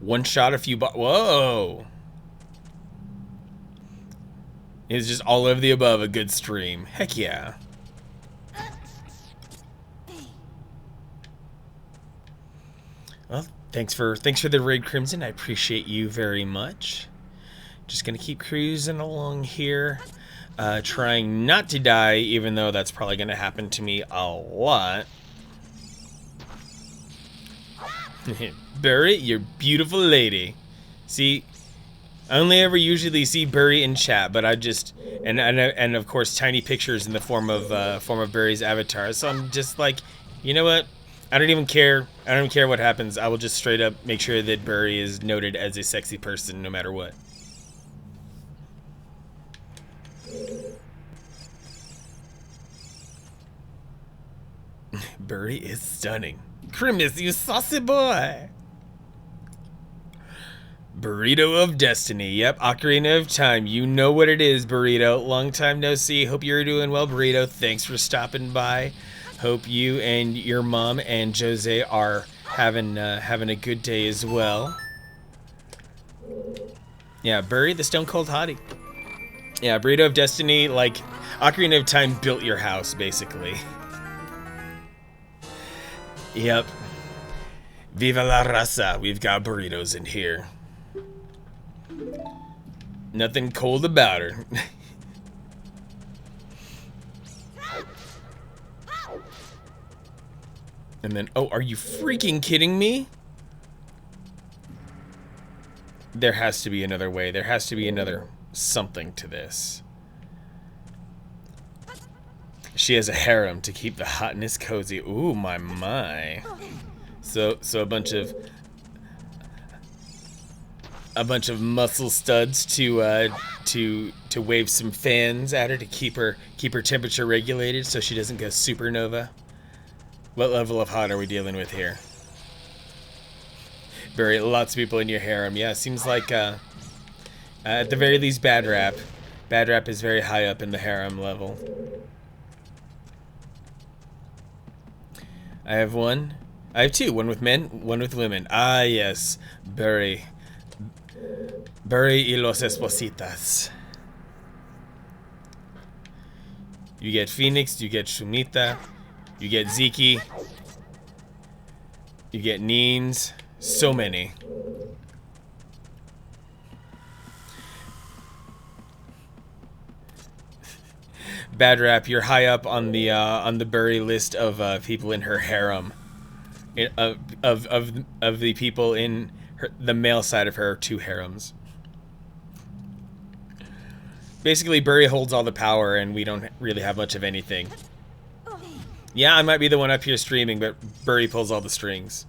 One shot, a few whoa! It's just all of the above a good stream. Heck yeah. Well, thanks for the raid, Crimson. I appreciate you very much. Just gonna keep cruising along here. Trying not to die, even though that's probably going to happen to me a lot. Burry, you're beautiful lady. See, I only ever usually see Burry in chat, but I just and of course tiny pictures in the form of Burry's avatar. So I'm just like, you know what? I don't even care. I don't even care what happens. I will just straight up make sure that Burry is noted as a sexy person, no matter what. Burry is stunning. Crimus, you saucy boy. Burrito of Destiny. Yep, Ocarina of Time. You know what it is, Burrito. Long time no see. Hope you're doing well, Burrito. Thanks for stopping by. Hope you and your mom and Jose are having a good day as well. Yeah, Burry, the Stone Cold Hottie. Yeah, Burrito of Destiny, like, Ocarina of Time built your house, basically. Yep. Viva la raza. We've got burritos in here. Nothing cold about her. And then, oh, are you freaking kidding me? There has to be another way. There has to be another something to this. She has a harem to keep the hotness cozy. Ooh, my. So a bunch of muscle studs to wave some fans at her to keep her temperature regulated so she doesn't go supernova. What level of hot are we dealing with here? Very lots of people in your harem. Yeah, seems like at the very least bad rap. Bad rap is very high up in the harem level. I have one. I have two. One with men, one with women. Ah, yes. Burry y los espositas. You get Phoenix, you get Shumita, you get Ziki, you get Neens. So many. Bad rap, you're high up on the Burry list of people in her harem. Of the people in the male side of her 2 harems. Basically, Burry holds all the power, and we don't really have much of anything. Yeah, I might be the one up here streaming, but Burry pulls all the strings.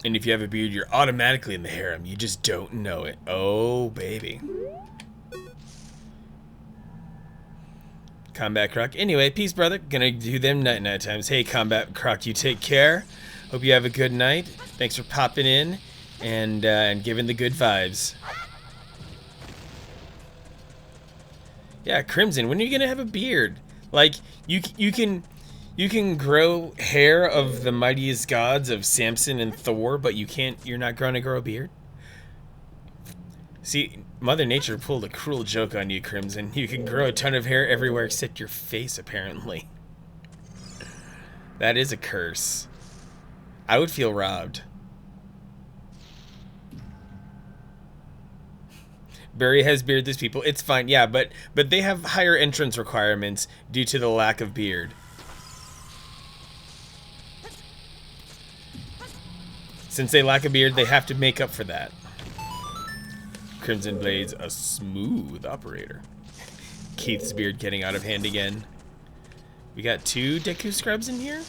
And if you have a beard, you're automatically in the harem. You just don't know it. Oh, baby. Combat Croc. Anyway, peace, brother. Gonna do them night times. Hey, Combat Croc, you take care. Hope you have a good night. Thanks for popping in and giving the good vibes. Yeah, Crimson, when are you gonna have a beard? Like, you can grow hair of the mightiest gods of Samson and Thor, but you're not going to grow a beard? See, Mother Nature pulled a cruel joke on you, Crimson. You can grow a ton of hair everywhere except your face, apparently. That is a curse. I would feel robbed. Burry has beardless people. It's fine, yeah, but they have higher entrance requirements due to the lack of beard. Since they lack a beard, they have to make up for that. Crimson Blade's a smooth operator. Keith's beard getting out of hand again. We got 2 Deku Scrubs in here?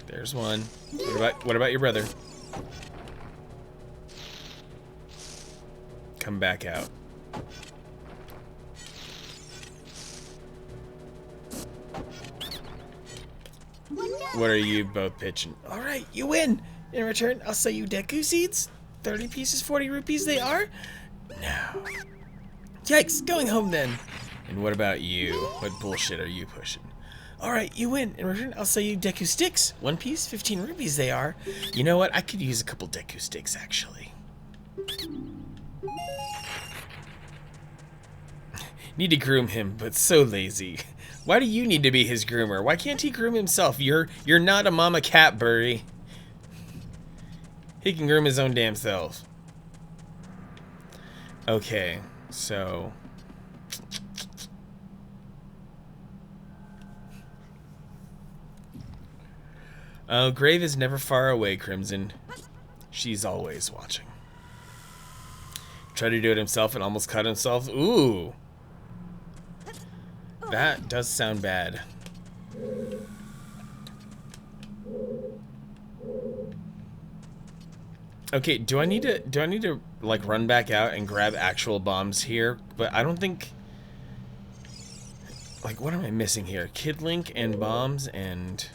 There's one. What about your brother?
come back out. What are you both pitching?
Alright, you win! In return, I'll sell you Deku seeds. 30 pieces, 40 rupees they are? No. Yikes, going home then.
And what about you? What bullshit are you pushing?
Alright, you win. In return, I'll sell you Deku sticks. 1 piece, 15 rupees they are. You know what? I could use a couple Deku sticks, actually.
Need to groom him, but so lazy. Why do you need to be his groomer? Why can't he groom himself? You're not a mama cat, Burry. He can groom his own damn self. Okay, so... Oh, Grave is never far away, Crimson. She's always watching. Tried to do it himself and almost cut himself. Ooh. That does sound bad. Okay, do I need to like run back out and grab actual bombs here? But I don't think, like, what am I missing here? Kid Link and bombs, and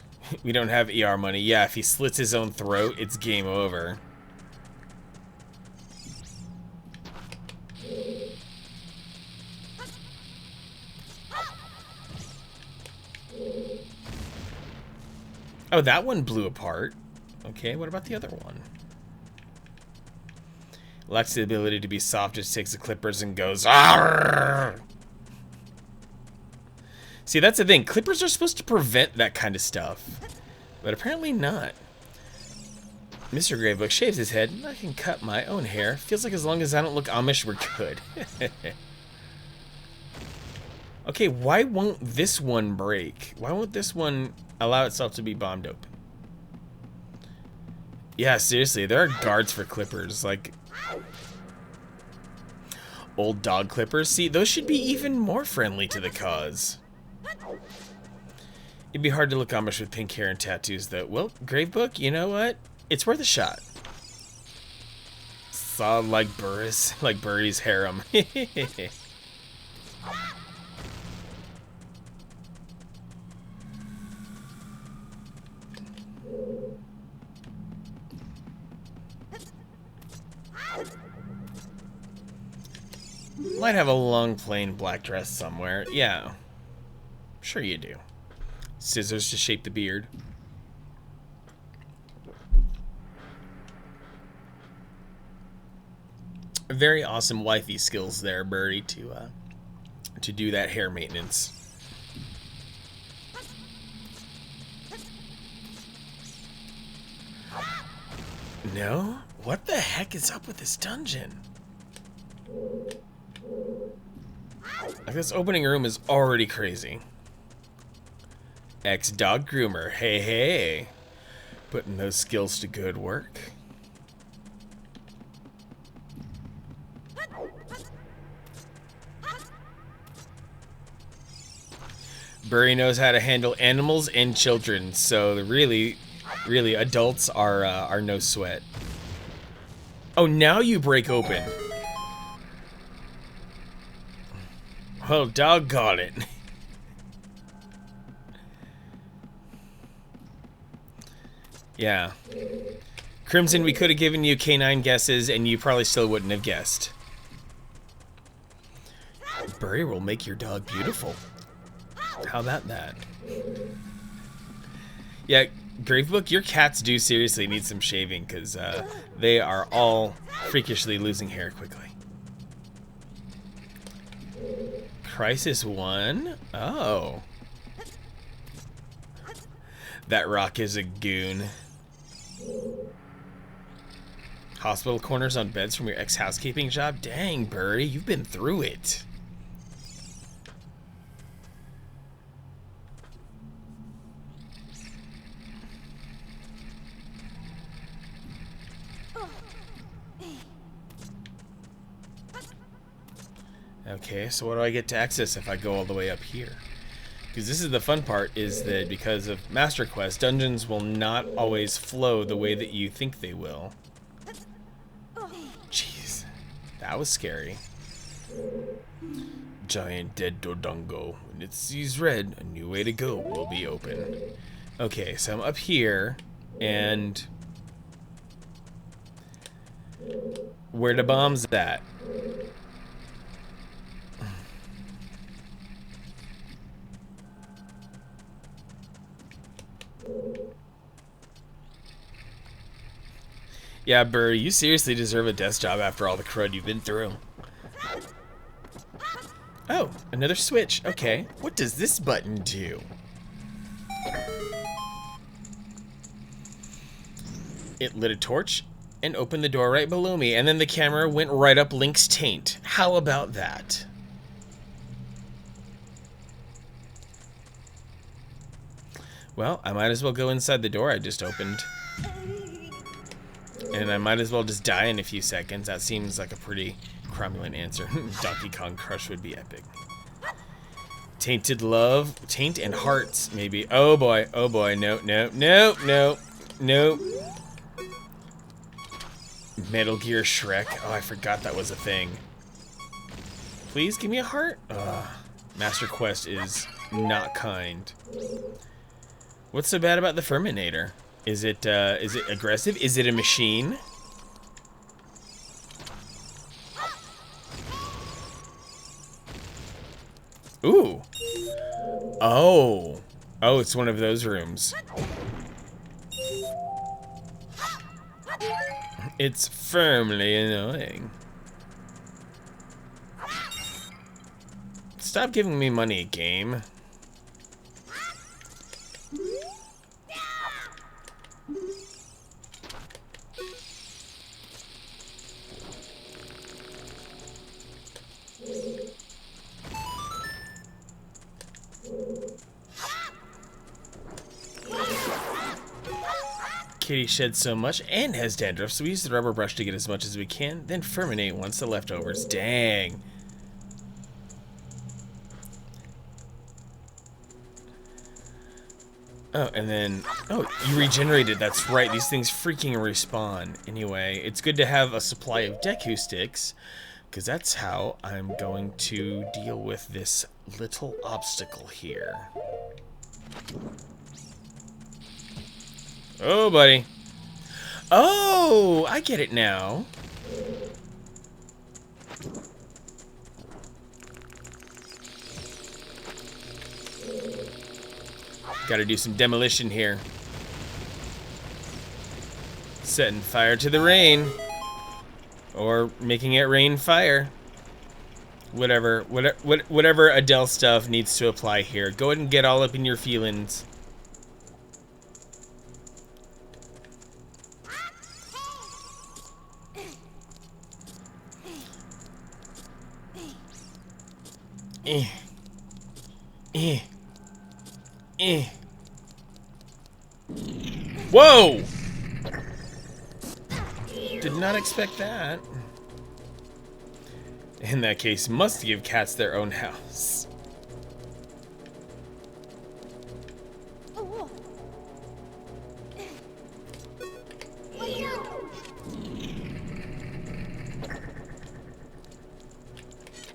we don't have ER money. Yeah, if he slits his own throat, it's game over. Oh, that one blew apart. Okay, what about the other one? Lacks the ability to be soft, just takes the clippers and goes, "Arrgh!" See, that's the thing. Clippers are supposed to prevent that kind of stuff. But apparently not. Mr. Gravebook shaves his head. I can cut my own hair. Feels like as long as I don't look Amish, we're good. Okay, why won't this one break? Why won't this one allow itself to be bombed open? Yeah, seriously, there are guards for clippers, like old dog clippers. See, those should be even more friendly to the cause. It'd be hard to look Amish with pink hair and tattoos, though. Well, Gravebook, you know what? It's worth a shot. Saw like Burry's harem. Might have a long plain black dress somewhere. Yeah. Sure you do. Scissors to shape the beard. Very awesome wifey skills there, Burry, to do that hair maintenance. No? What the heck is up with this dungeon? Like, this opening room is already crazy. Ex-dog groomer. Hey, hey. Putting those skills to good work. Burry knows how to handle animals and children, so really adults are no sweat. Oh, now you break open. Well, doggone it. Yeah. Crimson, we could have given you K9 guesses, and you probably still wouldn't have guessed. Burry will make your dog beautiful. How about that? Yeah, Gravebook, your cats do seriously need some shaving, because they are all freakishly losing hair quickly. Crisis 1? Oh. That rock is a goon. Hospital corners on beds from your ex-housekeeping job? Dang, Burry, you've been through it. Okay, so what do I get to access if I go all the way up here? Because this is the fun part, is that because of Master Quest, dungeons will not always flow the way that you think they will. Jeez.
that was scary. Giant dead Dodongo. When it sees red, a new way to go will be open. Okay, so I'm up here, and where the bomb's at? Yeah, Burr, you seriously deserve a desk job after all the crud you've been through. Oh, another switch. Okay, what does this button do? It lit a torch and opened the door right below me, and then the camera went right up Link's taint. How about that? Well, I might as well go inside the door I just opened. And I might as well just die in a few seconds. That seems like a pretty cromulent answer. Donkey Kong Crush would be epic. Tainted love, taint and hearts, maybe. Oh boy, no, no, no, no, no. Metal Gear Shrek. Oh, I forgot that was a thing. Please give me a heart. Master Quest is not kind. What's so bad about the Ferminator? Is it aggressive? Is it a machine? Ooh. Oh. Oh, it's one of those rooms. It's firmly annoying. Stop giving me money, game. Kitty sheds so much and has dandruff, so we use the rubber brush to get as much as we can, then ferminate once the leftovers. Dang. Oh, and then... Oh, you regenerated. That's right. These things freaking respawn. Anyway, it's good to have a supply of Deku sticks, because that's how I'm going to deal with this little obstacle here. Oh, buddy. Oh, I get it now. Gotta do some demolition here. Setting fire to the rain. Or making it rain fire. Whatever Adele stuff needs to apply here. Go ahead and get all up in your feelings. Whoa! Did not expect that. In that case, must give cats their own house.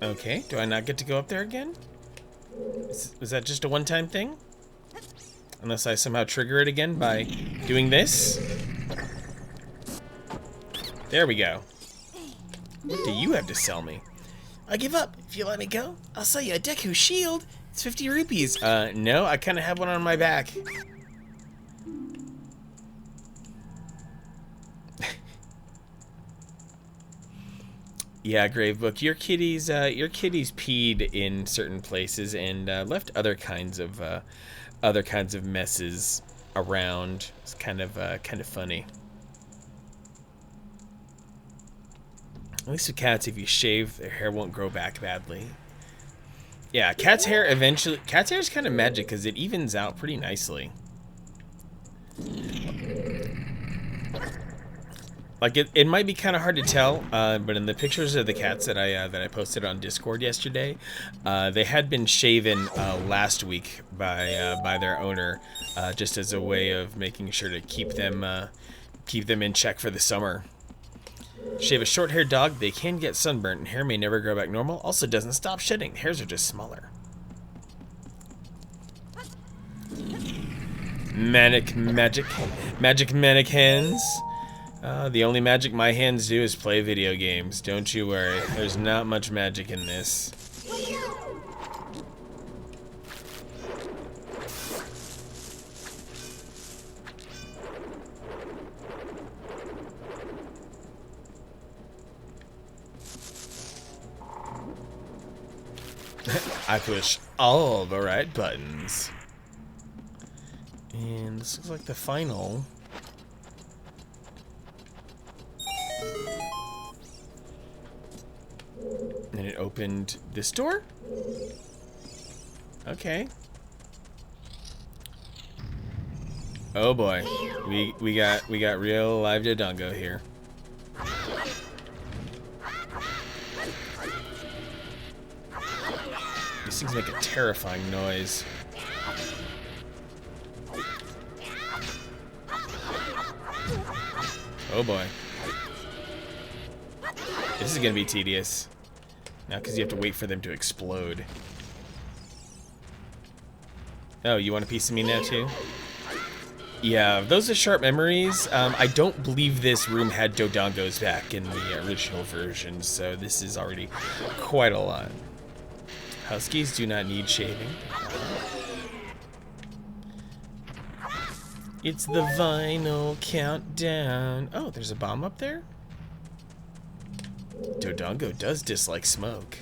Okay, do I not get to go up there again? Is that just a one-time thing? Unless I somehow trigger it again by doing this. There we go. What do you have to sell me? I give up. If you let me go, I'll sell you a Deku shield. It's 50 rupees. No, I kind of have one on my back. Yeah, Gravebook, your kitties peed in certain places and left other kinds of messes around. It's kind of funny. At least with cats, if you shave, their hair won't grow back badly. Yeah, cat's hair is kind of magic because it evens out pretty nicely. Like it might be kind of hard to tell, but in the pictures of the cats that I posted on Discord yesterday, they had been shaven last week by their owner, just as a way of making sure to keep them in check for the summer. Shave a short-haired dog, they can get sunburnt and hair may never grow back normal. Also doesn't stop shedding. Hairs are just smaller. Manic manic hands. The only magic my hands do is play video games. Don't you worry. There's not much magic in this. I push all the right buttons. And this looks like the final. And it opened this door? Okay. Oh boy. We got real live Dodongo here. These things make a terrifying noise. Oh boy. This is gonna be tedious. Now, because you have to wait for them to explode. Oh, you want a piece of me now too? Yeah, those are sharp memories. I don't believe this room had Dodongos back in the original version, so this is already quite a lot. Huskies do not need shaving. It's the vinyl countdown. Oh, there's a bomb up there? Dodongo does dislike smoke.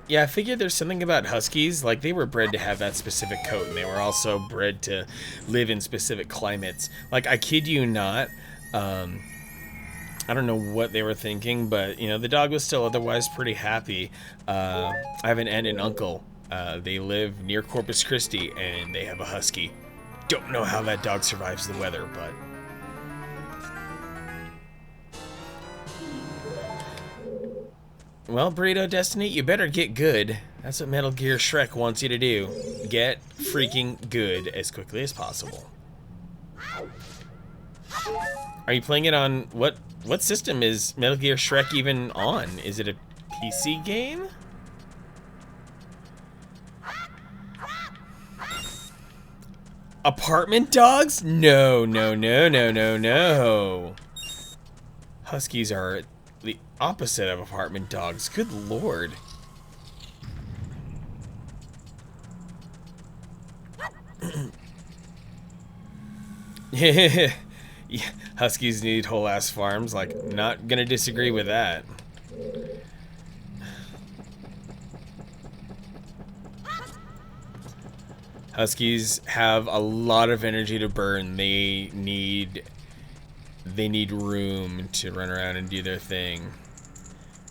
Yeah, I figured there's something about huskies, like they were bred to have that specific coat, and they were also bred to live in specific climates. Like, I kid you not, I don't know what they were thinking, but, you know, the dog was still otherwise pretty happy. I have an aunt and uncle. They live near Corpus Christi, and they have a husky. Don't know how that dog survives the weather, but... Well, Burrito Destiny, you better get good. That's what Metal Gear Shrek wants you to do. Get freaking good as quickly as possible. Are you playing it on... What system is Metal Gear Shrek even on? Is it a PC game? Apartment dogs? No, no, no, no, no, no. Huskies are the opposite of apartment dogs. Good lord. Yeah, huskies need whole ass farms. Like, not gonna disagree with that. Huskies have a lot of energy to burn. They need room to run around and do their thing.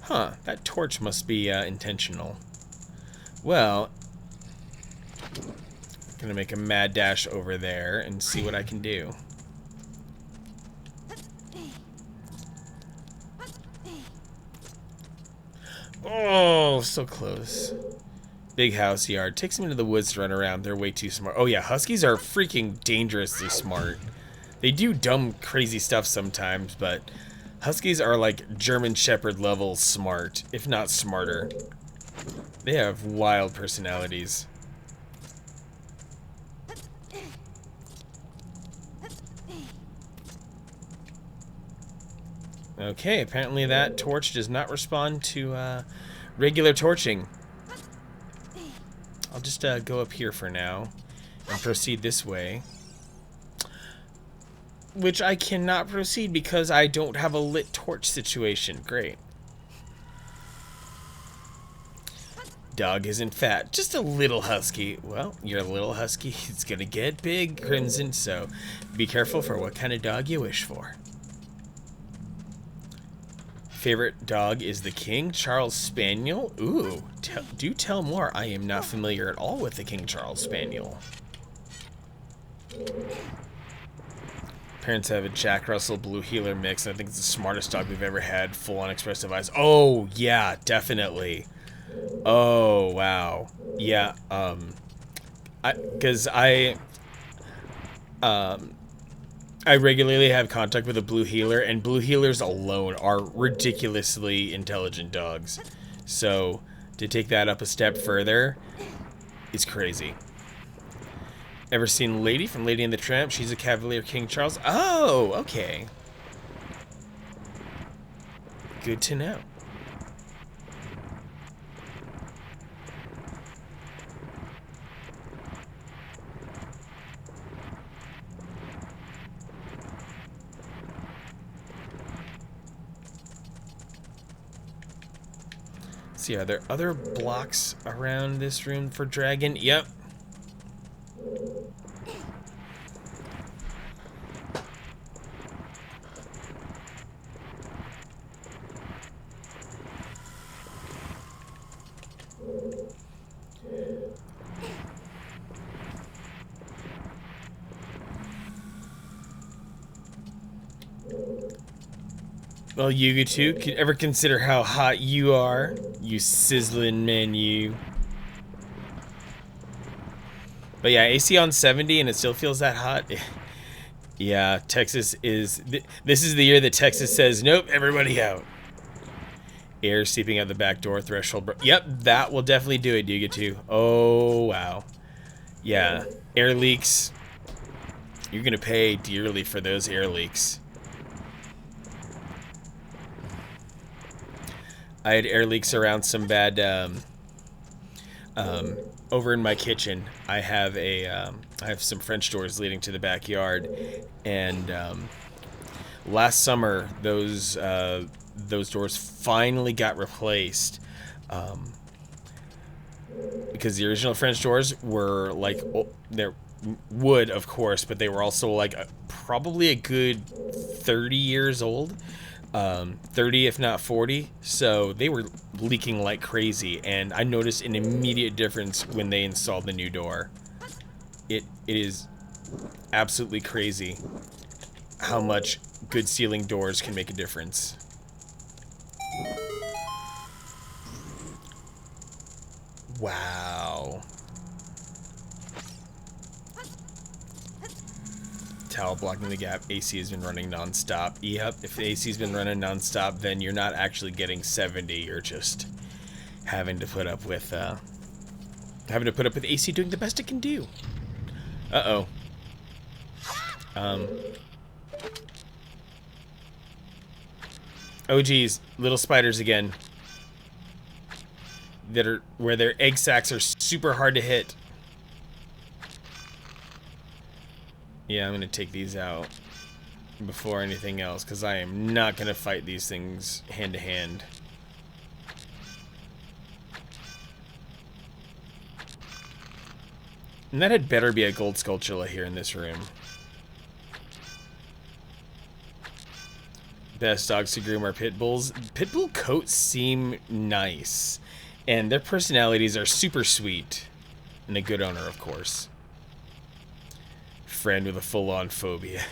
Huh, that torch must be intentional. Well, I'm gonna make a mad dash over there and see what I can do. Oh, so close. Big house yard. Takes them into the woods to run around. They're way too smart. Oh yeah, huskies are freaking dangerously smart. They do dumb, crazy stuff sometimes, but huskies are like German Shepherd level smart, if not smarter. They have wild personalities. Okay, apparently that torch does not respond to regular torching. I'll just go up here for now and proceed this way. Which I cannot proceed because I don't have a lit torch situation. Great. Dog isn't fat, just a little husky. Well, your little husky is gonna get big, Crimson, so be careful for what kind of dog you wish for. Favorite dog is the King Charles Spaniel. Ooh, do tell more. I am not familiar at all with the King Charles Spaniel.
Parents have a Jack Russell Blue Heeler mix, and I think it's the smartest dog we've ever had. Full-on expressive eyes. Oh, yeah, definitely. Oh, wow. Yeah, I regularly have contact with a Blue Heeler, and Blue Heelers alone are ridiculously intelligent dogs. So, to take that up a step further is crazy. Ever seen Lady from Lady and the Tramp? She's a Cavalier King Charles. Oh, okay. Good to know. See, are there other blocks around this room for dragon? Yep. Well, Yuga 2, could ever consider how hot you are, you sizzling menu. But yeah, AC on 70 and it still feels that hot. Yeah, Texas is... This is the year that Texas says, nope, everybody out. Air seeping out the back door, threshold... Yep, that will definitely do it, Yuga 2. Oh, wow. Yeah, air leaks. You're gonna pay dearly for those air leaks. I had air leaks around some bad, over in my kitchen. I have some French doors leading to the backyard, and last summer those doors finally got replaced, because the original French doors were like, they're wood, of course, but they were also like probably a good 30 years old. 30 if not 40, so they were leaking like crazy, and I noticed an immediate difference when they installed the new door. It is absolutely crazy how much good sealing doors can make a difference. Wow. Towel blocking the gap. AC has been running non-stop. Yep, if the AC's been running non-stop, then you're not actually getting 70. You're just having to put up with AC doing the best it can do. Uh-oh. Oh geez, little spiders again. Where their egg sacs are super hard to hit. Yeah, I'm gonna take these out before anything else, because I am not gonna fight these things hand to hand. And that had better be a gold Skulltula here in this room. Best dogs to groom are pit bulls. Pit bull coats seem nice, and their personalities are super sweet, and a good owner, of course. Friend with a full-on phobia.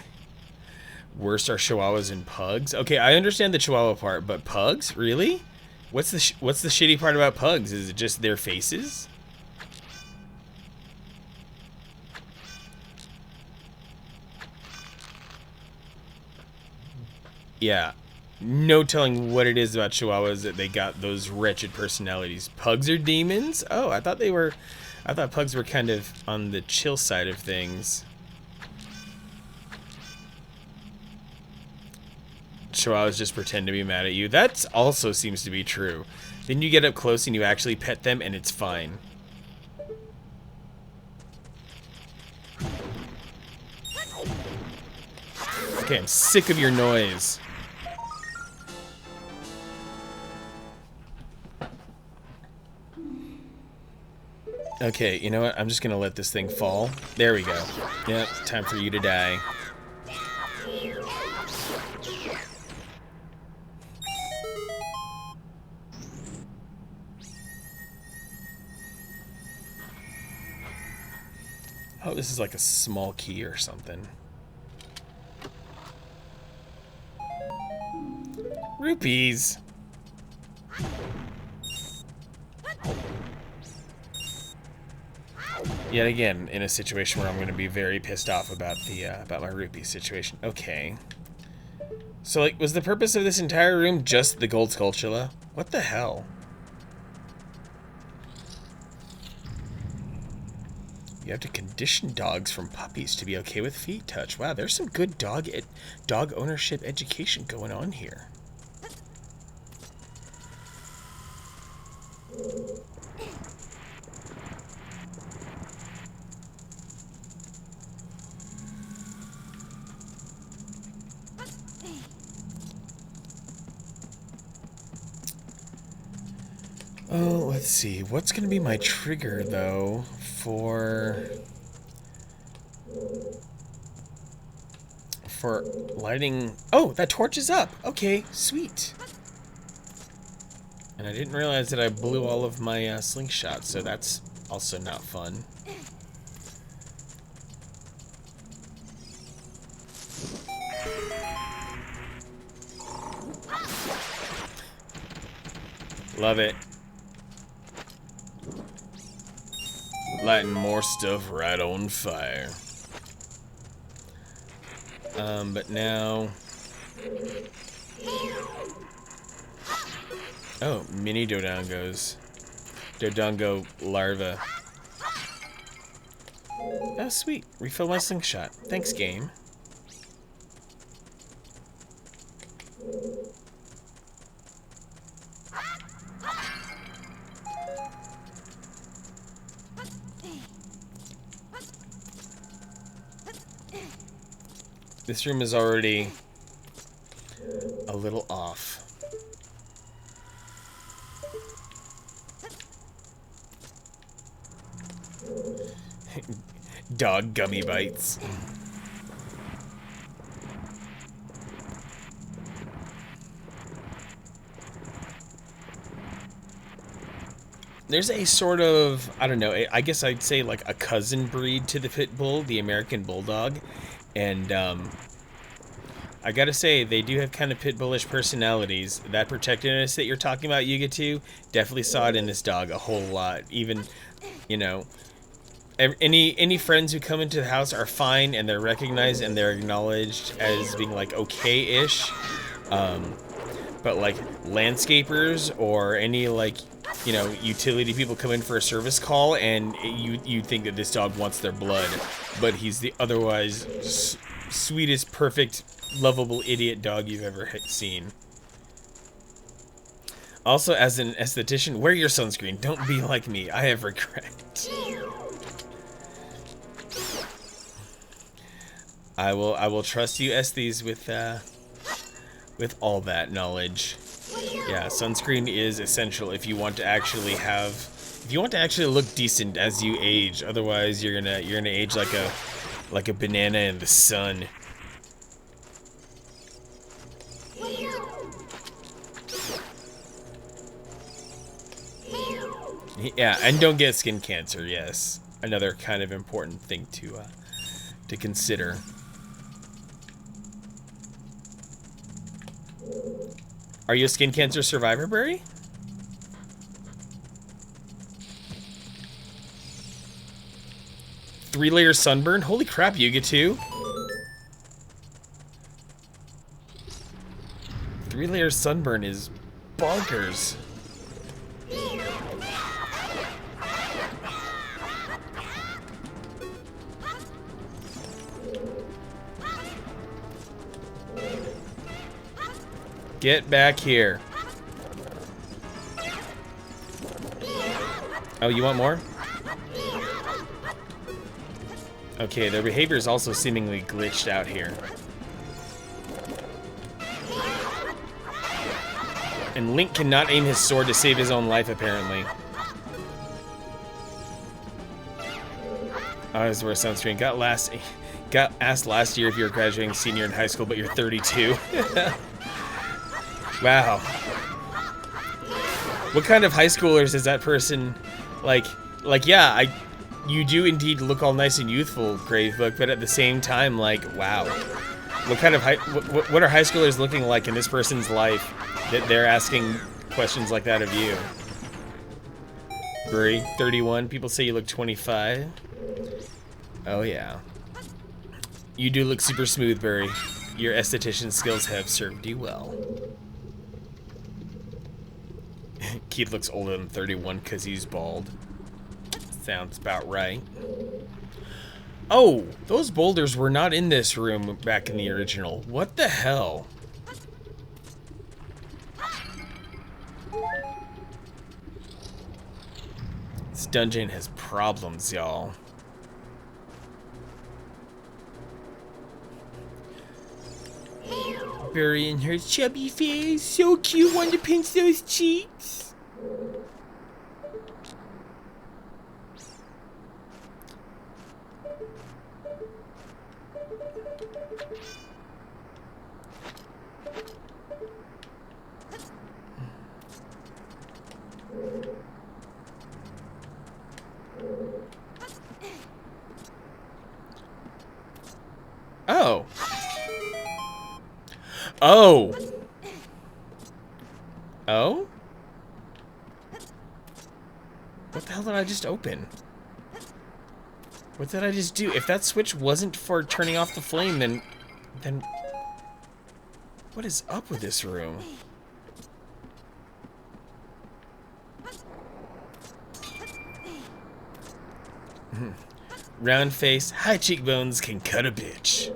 Worst are Chihuahuas and pugs. Okay, I understand the Chihuahua part, but pugs, really? What's the shitty part about pugs? Is it just their faces? Yeah, no telling what it is about Chihuahuas that they got those wretched personalities. Pugs are demons? Oh, I thought pugs were kind of on the chill side of things. Chihuahuas just pretend to be mad at you. That also seems to be true. Then you get up close and you actually pet them and it's fine. Okay, I'm sick of your noise. Okay, you know what? I'm just gonna let this thing fall. There we go. Yep, time for you to die. Oh, this is like a small key or something.
Rupees. Yet again, in a situation where I'm going to be very pissed off about the about my rupee situation. Okay. So, like, was the purpose of this entire room just the gold sculptula? What the hell? You have to condition dogs from puppies to be okay with feet touch. Wow, there's some good dog ownership education going on here. Oh, let's see. What's going to be my trigger, though, for lighting... Oh, that torch is up! Okay, sweet. And I didn't realize that I blew all of my slingshots, so that's also not fun. Love it. Lighting more stuff right on fire. But now... Oh, mini Dodongos. Dodongo larva. Oh, sweet. Refill my slingshot. Thanks, game. This room is already a little off. Dog gummy bites. There's a sort of, I don't know, I guess I'd say like a cousin breed to the pit bull, the American bulldog. And I gotta say, they do have kind of pit bullish personalities. That protectiveness that you're talking about, Yuga2, definitely saw it in this dog a whole lot. Even, you know, any friends who come into the house are fine, and they're recognized and they're acknowledged as being like okay-ish. But like landscapers or any like, you know, utility people come in for a service call, and you think that this dog wants their blood, but he's the otherwise sweetest, perfect, lovable idiot dog you've ever seen. Also, as an esthetician, wear your sunscreen. Don't be like me. I have regret. I will trust you, Estes, with all that knowledge. Yeah, sunscreen is essential if you want to actually look decent as you age. Otherwise, you're gonna age like a banana in the sun. Yeah, and don't get skin cancer. Yes, another kind of important thing to consider. Are you a skin cancer survivor, Barry? Three-layer sunburn? Holy crap, Yuga2. 3-layer sunburn is bonkers. Get back here. Oh, you want more? Okay, their behavior is also seemingly glitched out here. And Link cannot aim his sword to save his own life, apparently. Oh, this is where sunscreen got asked last year if you were graduating senior in high school, but you're 32. Wow. What kind of high schoolers is that person? Like, yeah, you do indeed look all nice and youthful, Gravebook, but at the same time, like, wow.
What are high schoolers looking like in this person's life that they're asking questions like that of you? Buri, 31. People say you look 25. Oh yeah. You do look super smooth, Buri. Your esthetician skills have served you well. Keith looks older than 31 because he's bald. Sounds about right. Oh, those boulders were not in this room back in the original. What the hell? This dungeon has problems, y'all. Burying her chubby face. So cute, want to pinch those cheeks. Oh. Oh. Oh? What the hell did I just open? What did I just do? If that switch wasn't for turning off the flame, then what is up with this room? Round face, high cheekbones can cut a bitch.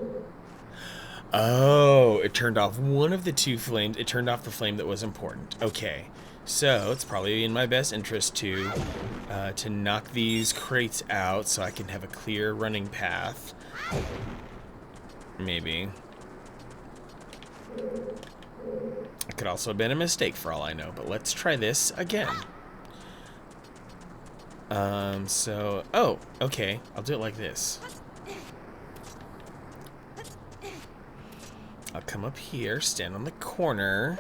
Oh, it turned off one of the two flames. It turned off the flame that was important. Okay, so it's probably in my best interest to knock these crates out so I can have a clear running path. Maybe. It could also have been a mistake for all I know, but let's try this again. Oh, okay. I'll do it like this. I'll come up here, stand on the corner,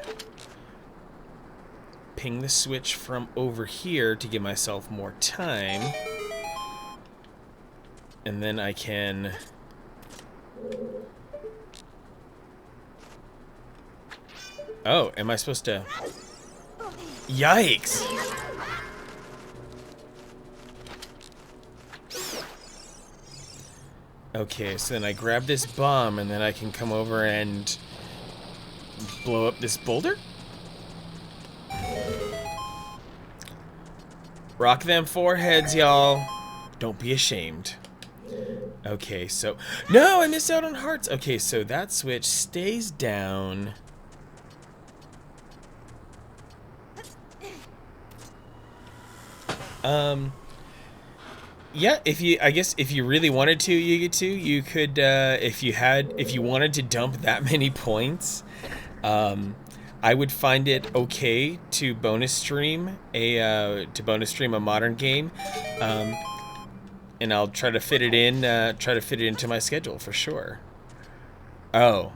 ping the switch from over here to give myself more time, and then I can... Oh, am I supposed to... Yikes! Okay, so then I grab this bomb, and then I can come over and blow up this boulder? Rock them foreheads, y'all. Don't be ashamed. Okay, so... No, I missed out on hearts! Okay, so that switch stays down. Yeah, I guess if you really wanted to, you could, if you wanted to dump that many points, I would find it okay to bonus stream a modern game, and I'll try to fit it into my schedule for sure. Oh.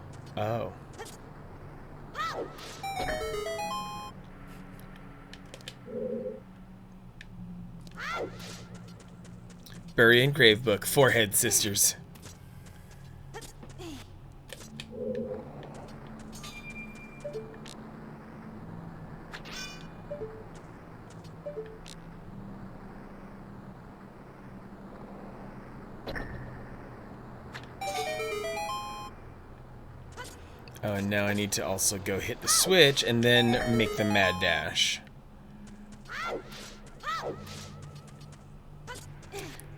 Bury and Gravebook, Forehead Sisters. Oh, and now I need to also go hit the switch and then make the mad dash.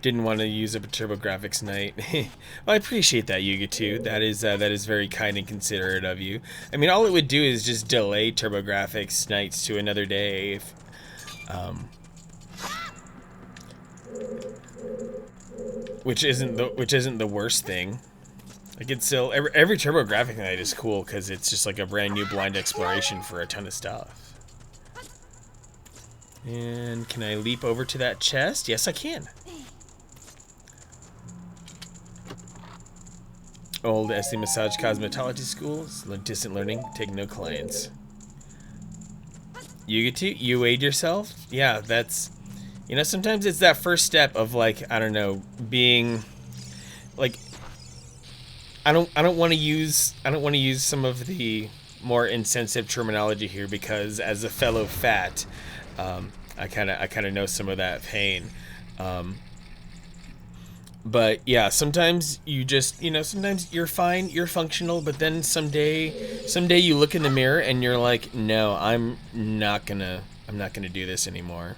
Didn't want to use a TurboGrafx night. Well, I appreciate that, Yuga2. That is very kind and considerate of you. I mean, all it would do is just delay TurboGrafx nights to another day. If, which isn't the worst thing. Like, it's still every TurboGrafx night is cool because it's just like a brand new blind exploration for a ton of stuff. And can I leap over to that chest? Yes, I can. Old SD Massage Cosmetology Schools, distant learning, take no clients. Yuga2, you weighed yourself? Yeah, that's, you know, sometimes it's that first step of, like, I don't know, being, like,
I don't want to use some of the more insensitive terminology here because as a fellow fat, I kind of know some of that pain. But yeah, sometimes you just, sometimes you're fine, you're functional, but then someday you look in the mirror and you're like, no, I'm not gonna do this anymore.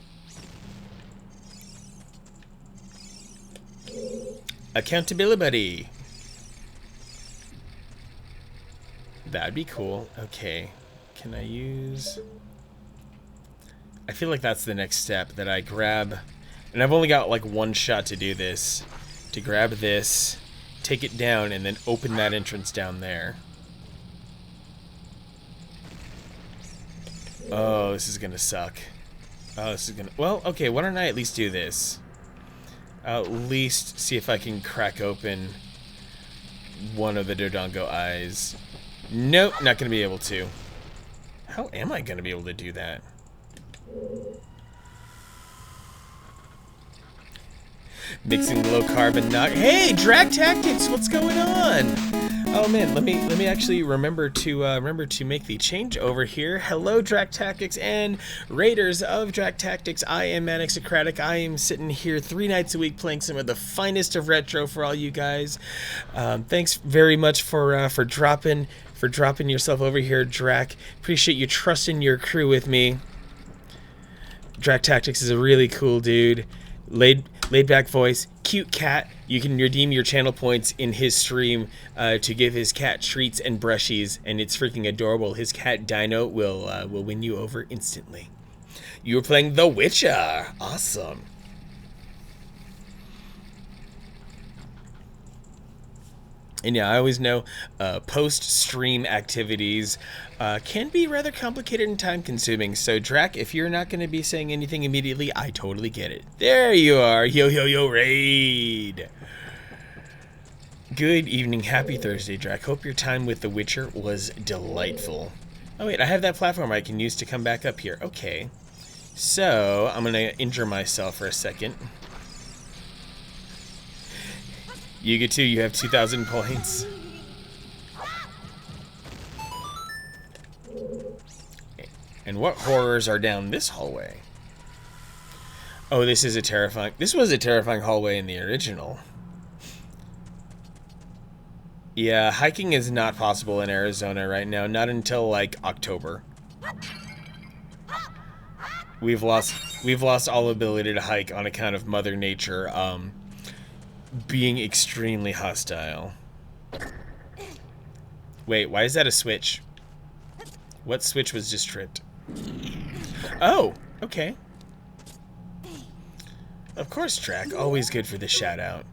Accountability. That'd be cool. Okay. Can I use... I feel like that's the next step, that I grab... And I've only got like one shot to do this. To grab this, take it down, and then open that entrance down there. Oh, this is gonna suck. Oh, this is gonna... Well, okay, why don't I at least do this? I'll at least see if I can crack open one of the Dodongo eyes. Nope, not gonna be able to. How am I gonna be able to do that? Mixing low carb and not... Hey, Drag Tactics, what's going on? Oh man, let me actually remember to make the change over here. Hello, Drag Tactics and Raiders of Drag Tactics. I am Manic Socratic. I am sitting here 3 nights a week playing some of the finest of retro for all you guys. Thanks very much for dropping yourself over here, Drac. Appreciate you trusting your crew with me. Drag Tactics is a really cool dude. Laid back voice, cute cat. You can redeem your channel points in his stream to give his cat treats and brushies, and it's freaking adorable. His cat Dino will win you over instantly. You were playing The Witcher. Awesome. And yeah, I always know post-stream activities can be rather complicated and time-consuming. So, Drac, if you're not going to be saying anything immediately, I totally get it. There you are. Yo, raid. Good evening. Happy Thursday, Drac. Hope your time with The Witcher was delightful. Oh, wait, I have that platform I can use to come back up here. Okay. So, I'm going to injure myself for a second. You get 2, you have 2,000 points. And what horrors are down this hallway? Oh, this was a terrifying hallway in the original. Yeah, hiking is not possible in Arizona right now, not until like October. We've lost all ability to hike on account of Mother Nature being extremely hostile. Wait, why is that a switch? What switch was just tripped? Oh, okay. Of course, Drac. Always good for the shout out.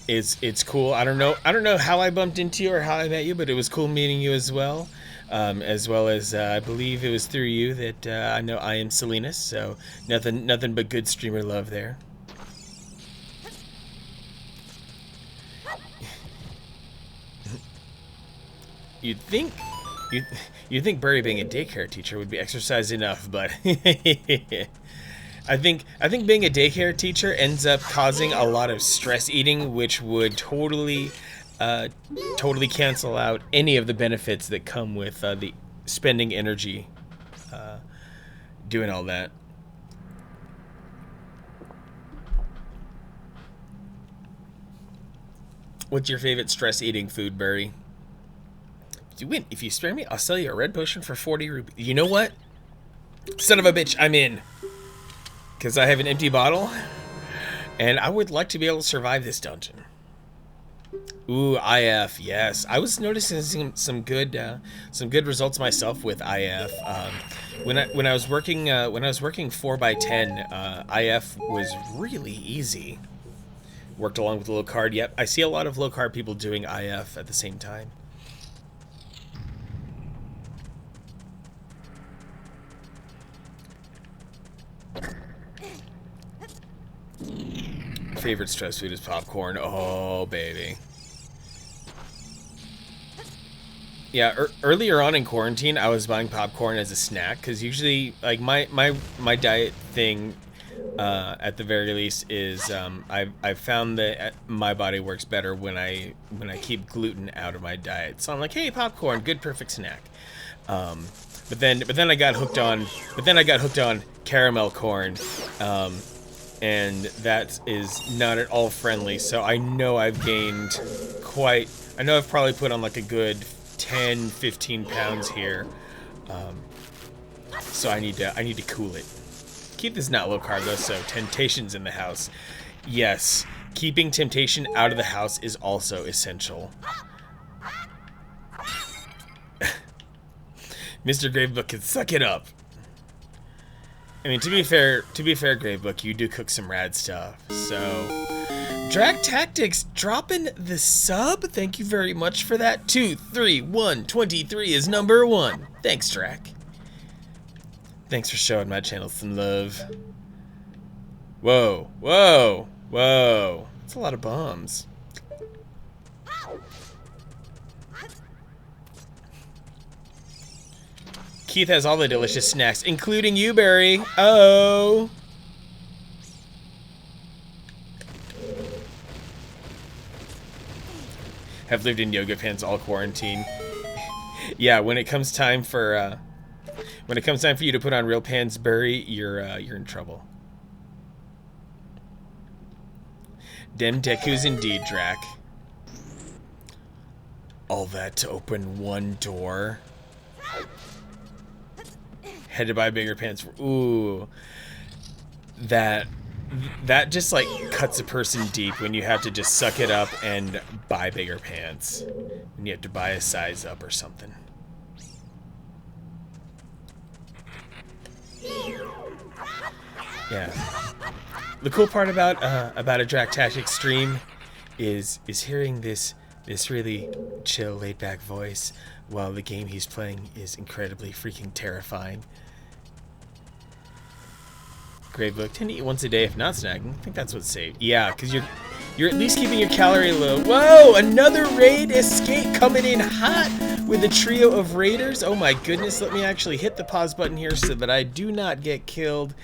It's cool. I don't know how I bumped into you or how I met you, but it was cool meeting you as well. As well as I believe it was through you that I know I am Salinas. So nothing but good streamer love there. You'd think Barry being a daycare teacher would be exercise enough, but I think being a daycare teacher ends up causing a lot of stress eating, which would totally cancel out any of the benefits that come with the spending energy doing all that. What's your favorite stress eating food, Barry? You win. If you spare me, I'll sell you a red potion for 40 rupees. You know what? Son of a bitch, I'm in. Because I have an empty bottle. And I would like to be able to survive this dungeon. Ooh, IF, yes. I was noticing some good results myself with IF. When I was working 4x10, IF was really easy. Worked along with low carb. Yep, I see a lot of low carb people doing IF at the same time. Favorite stress food is popcorn. Oh, baby. Yeah, earlier on in quarantine, I was buying popcorn as a snack because usually, like my diet thing, at the very least, is I've found that my body works better when I keep gluten out of my diet. So I'm like, hey, popcorn, good, perfect snack. But then I got hooked on caramel corn, and that is not at all friendly. So I know I've gained I know I've probably put on like a good 10, 15 pounds here. So I need to cool it. Keep this not low carb though, so temptation's in the house. Yes, keeping temptation out of the house is also essential. Mr. Gravebook can suck it up. I mean, to be fair, Gravebook, you do cook some rad stuff. So, Drag Tactics dropping the sub. Thank you very much for that. 23123 is number 1. Thanks, Drac. Thanks for showing my channel some love. Whoa, whoa, whoa. That's a lot of bombs. Keith has all the delicious snacks, including you, Barry. Oh. Have lived in yoga pants all quarantine. Yeah, when it comes time for you to put on real pants, Barry, you're in trouble. Dem Deku's indeed, Drac. All that to open one door. Had to buy bigger pants. Ooh, that just like cuts a person deep when you have to just suck it up and buy bigger pants. And you have to buy a size up or something. Yeah. The cool part about a Drac Tactics stream is hearing this really chill, laid back voice while the game he's playing is incredibly freaking terrifying. Gravebook, tend to eat once a day if not snacking. I think that's what's safe. Yeah, because you're at least keeping your calorie low. Whoa, another raid escape coming in hot with a trio of raiders. Oh my goodness, let me actually hit the pause button here so that I do not get killed.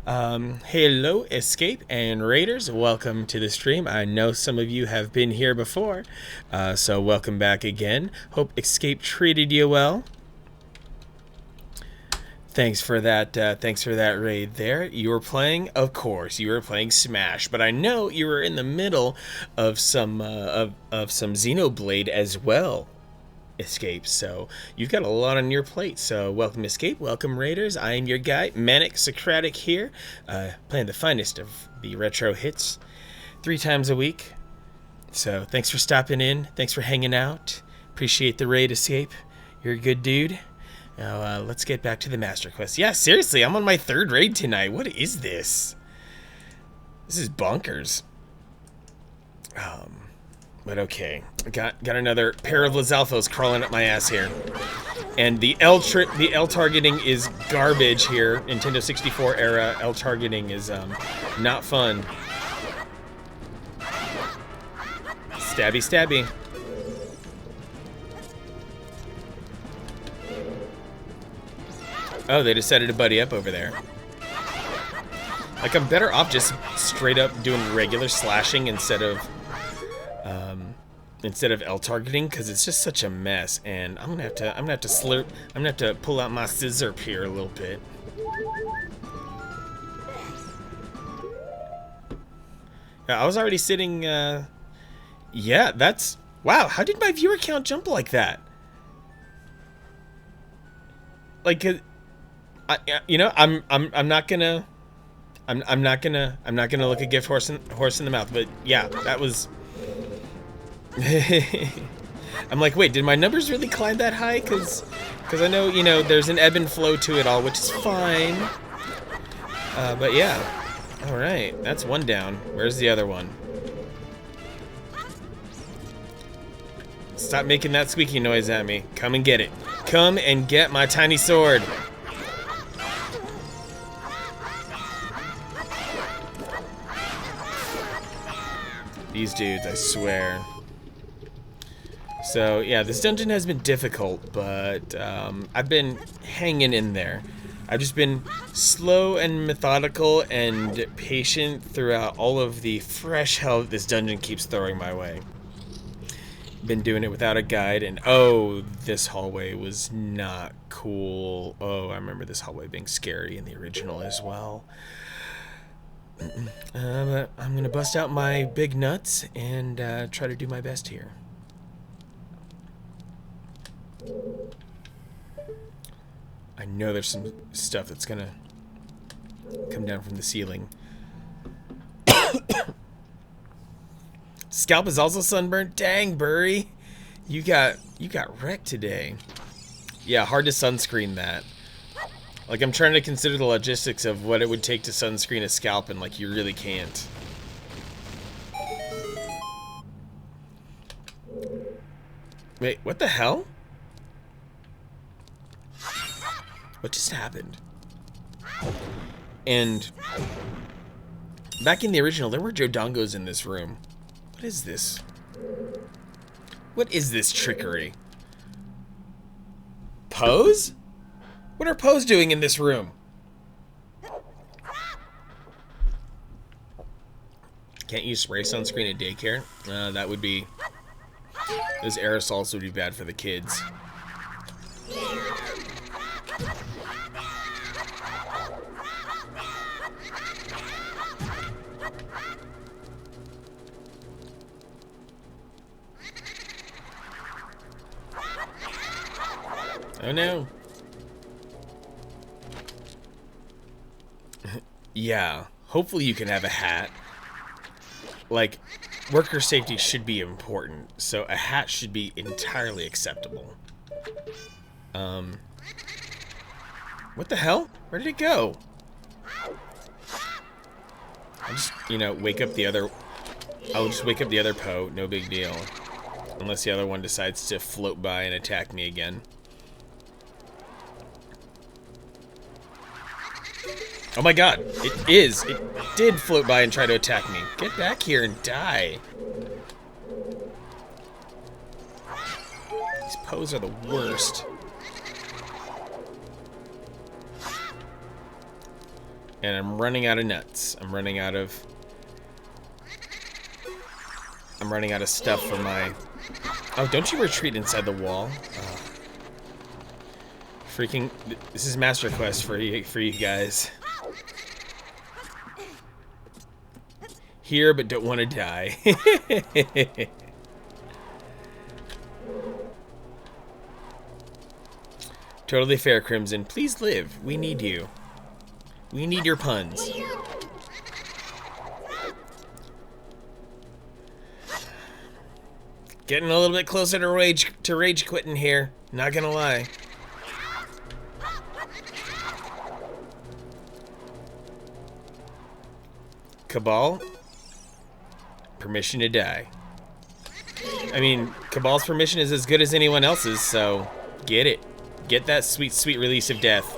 Hello, escape and raiders. Welcome to the stream. I know some of you have been here before, so welcome back again. Hope escape treated you well. Thanks for that raid there. You were playing, of course, you were playing Smash, but I know you were in the middle of some Xenoblade as well, Escape. So you've got a lot on your plate. So welcome, Escape. Welcome, Raiders. I am your guy, Manic Socratic here, playing the finest of the retro hits 3 times a week. So thanks for stopping in. Thanks for hanging out. Appreciate the raid, Escape. You're a good dude. Now, let's get back to the Master Quest. Yeah, seriously, I'm on my 3rd raid tonight. What is this? This is bonkers. But okay. Got another pair of Lizalfos crawling up my ass here. And the L targeting is garbage here. Nintendo 64 era L targeting is not fun. Stabby, stabby. Oh, they decided to buddy up over there. Like, I'm better off just straight up doing regular slashing instead of L targeting, because it's just such a mess. And I'm gonna have to pull out my scissor here a little bit. Yeah, I was already sitting. Yeah, that's wow. How did my viewer count jump like that? Like. You know, I'm not gonna look a gift horse in the mouth, but yeah, that was. I'm like, wait, did my numbers really climb that high? Cause I know, you know, there's an ebb and flow to it all, which is fine. But yeah, all right, that's one down. Where's the other one? Stop making that squeaky noise at me. Come and get it. Come and get my tiny sword. These dudes, I swear. So, yeah, this dungeon has been difficult, but I've been hanging in there. I've just been slow and methodical and patient throughout all of the fresh hell that this dungeon keeps throwing my way. Been doing it without a guide, and oh, this hallway was not cool. Oh, I remember this hallway being scary in the original as well. But I'm gonna bust out my big nuts and try to do my best here. I know there's some stuff that's gonna come down from the ceiling. Scalp is also sunburned. Dang, Burry, you got wrecked today. Yeah, hard to sunscreen that. Like, I'm trying to consider the logistics of what it would take to sunscreen a scalp, and like, you really can't. Wait, what the hell? What just happened? And back in the original, there were Jodongos in this room. What is this? What is this trickery? Pose? What are Pose doing in this room? Can't you spray sunscreen at daycare? That would be... Those aerosols would be bad for the kids. Oh no. Yeah, hopefully you can have a hat. Like, worker safety should be important, so a hat should be entirely acceptable. What the hell? Where did it go? I'll just, you know, wake up the other... I'll just wake up the other Poe, no big deal. Unless the other one decides to float by and attack me again. Oh my god, it did float by and try to attack me. Get back here and die. These Poes are the worst. And I'm running out of nuts. I'm running out of stuff for my... Oh, don't you retreat inside the wall? Freaking... This is Master Quest for you guys. Here, but don't want to die. Totally fair, Crimson. Please live. We need you. We need your puns. Getting a little bit closer to rage quitting here. Not gonna lie. Cabal? Permission to die. I mean, Cabal's permission is as good as anyone else's, so get it. Get that sweet, sweet release of death.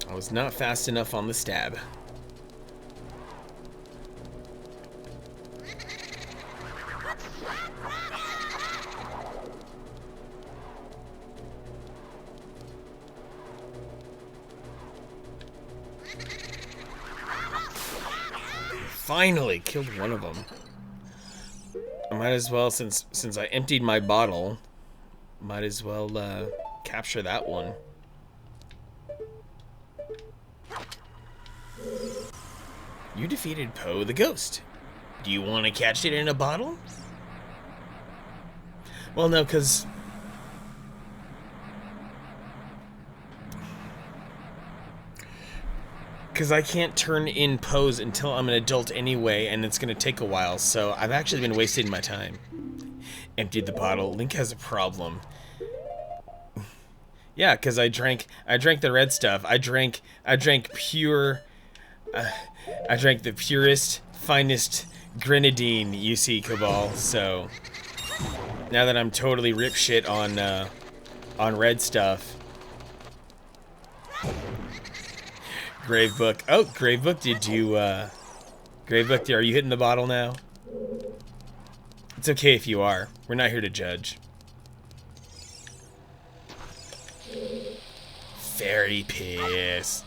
I was not fast enough on the stab. Finally killed one of them. I might as well, since I emptied my bottle, might as well capture that one. You defeated Poe the Ghost. Do you want to catch it in a bottle? Well, no, because I can't turn in Poes until I'm an adult anyway, and it's going to take a while, so I've actually been wasting my time. Emptied the bottle. Link has a problem. Yeah, because I drank the red stuff. I drank pure... I drank the purest, finest grenadine you see, Cabal, so...
Now that I'm totally rip shit on red stuff. Gravebook. Oh, Gravebook, did you, Gravebook, are you hitting the bottle now? It's okay if you are. We're not here to judge. Very pissed.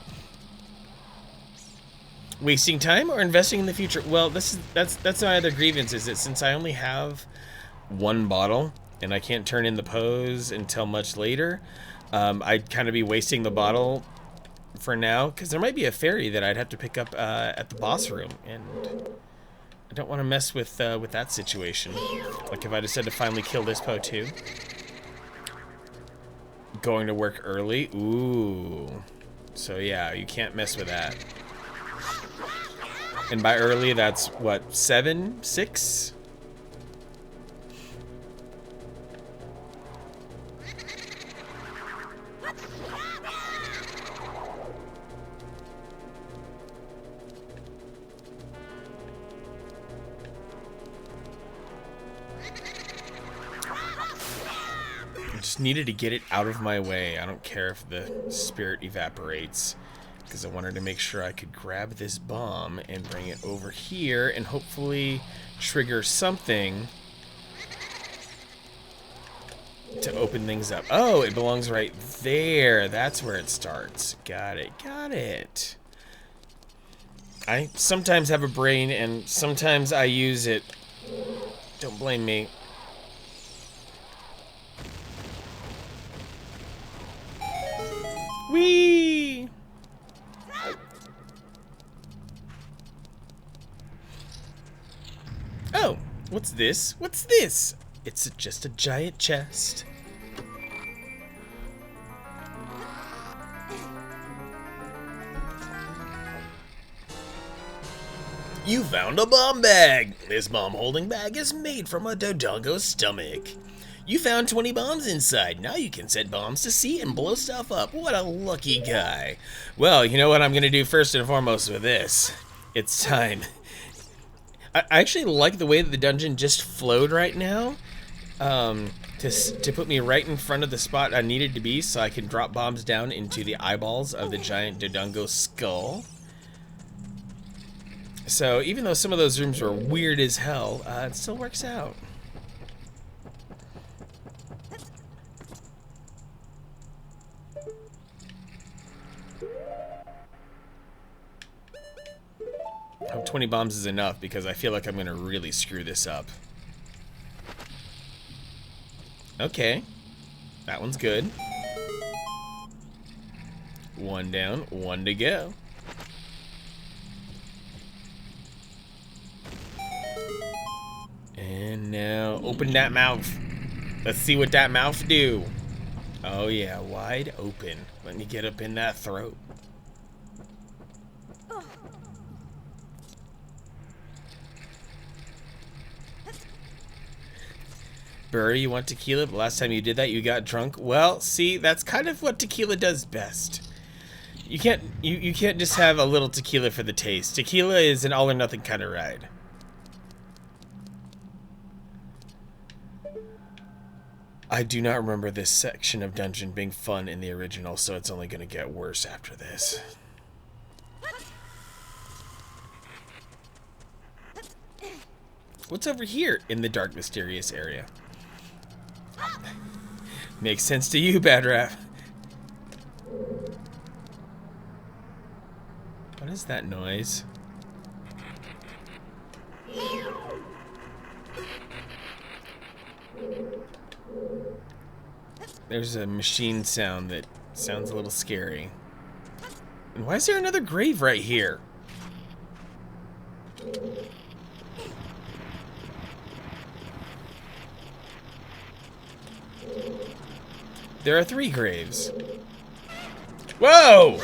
Wasting time or investing in the future? Well, that's my other grievance, is that since I only have one bottle and I can't turn in the pose until much later, I'd kind of be wasting the bottle for now, because there might be a fairy that I'd have to pick up at the boss room, and I don't want to mess with that situation. Like if I decide to finally kill this Po too. Going to work early? Ooh. So yeah, you can't mess with that. And by early, that's what, 7? 6? Just needed to get it out of my way. I don't care if the spirit evaporates, because I wanted to make sure I could grab this bomb and bring it over here and hopefully trigger something to open things up. Oh, it belongs right there. That's where it starts. Got it. Got it. I sometimes have a brain and sometimes I use it. Don't blame me. Whee! Oh, what's this? What's this? It's just a giant chest.
You found a bomb bag! This bomb holding bag is made from a Dodongo's stomach. You found 20 bombs inside. Now you can set bombs to sea and blow stuff up. What a lucky guy. Well, you know what I'm gonna do first and foremost with this? It's time. I actually like the way that the dungeon just flowed right now. To put me right in front of the spot I needed to be so I can drop bombs down into the eyeballs of the giant Dodongo skull. So even though some of those rooms were weird as hell, it still works out. I hope 20 bombs is enough because I feel like I'm gonna really screw this up. Okay, that one's good. One down, one to go. And now open that mouth. Let's see what that mouth do. Oh yeah, wide open. Let me get up in that throat. Burry, you want tequila? But last time you did that, you got drunk. Well, see, that's kind of what tequila does best. You can't just have a little tequila for the taste. Tequila is an all or nothing kind of ride. I do not remember this section of dungeon being fun in the original, so it's only going to get worse after this. What's over here in the dark, mysterious area? Makes sense to you, Bad Rap. What is that noise? There's a machine sound that sounds a little scary. And why is there another grave right here? There are 3 graves. Whoa!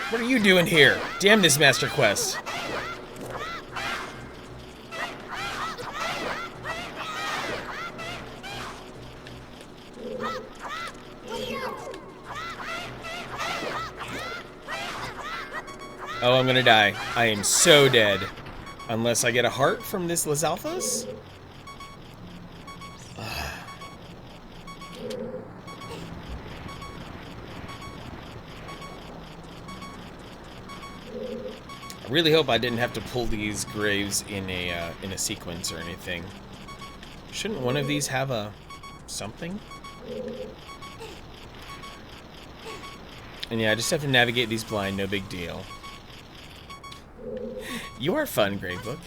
What are you doing here? Damn this Master Quest. Oh, I'm gonna die. I am so dead. Unless I get a heart from this Los Alphas? Really hope I didn't have to pull these graves in a sequence or anything. Shouldn't one of these have a something? And yeah, I just have to navigate these blind, no big deal. You are fun, Gravebook.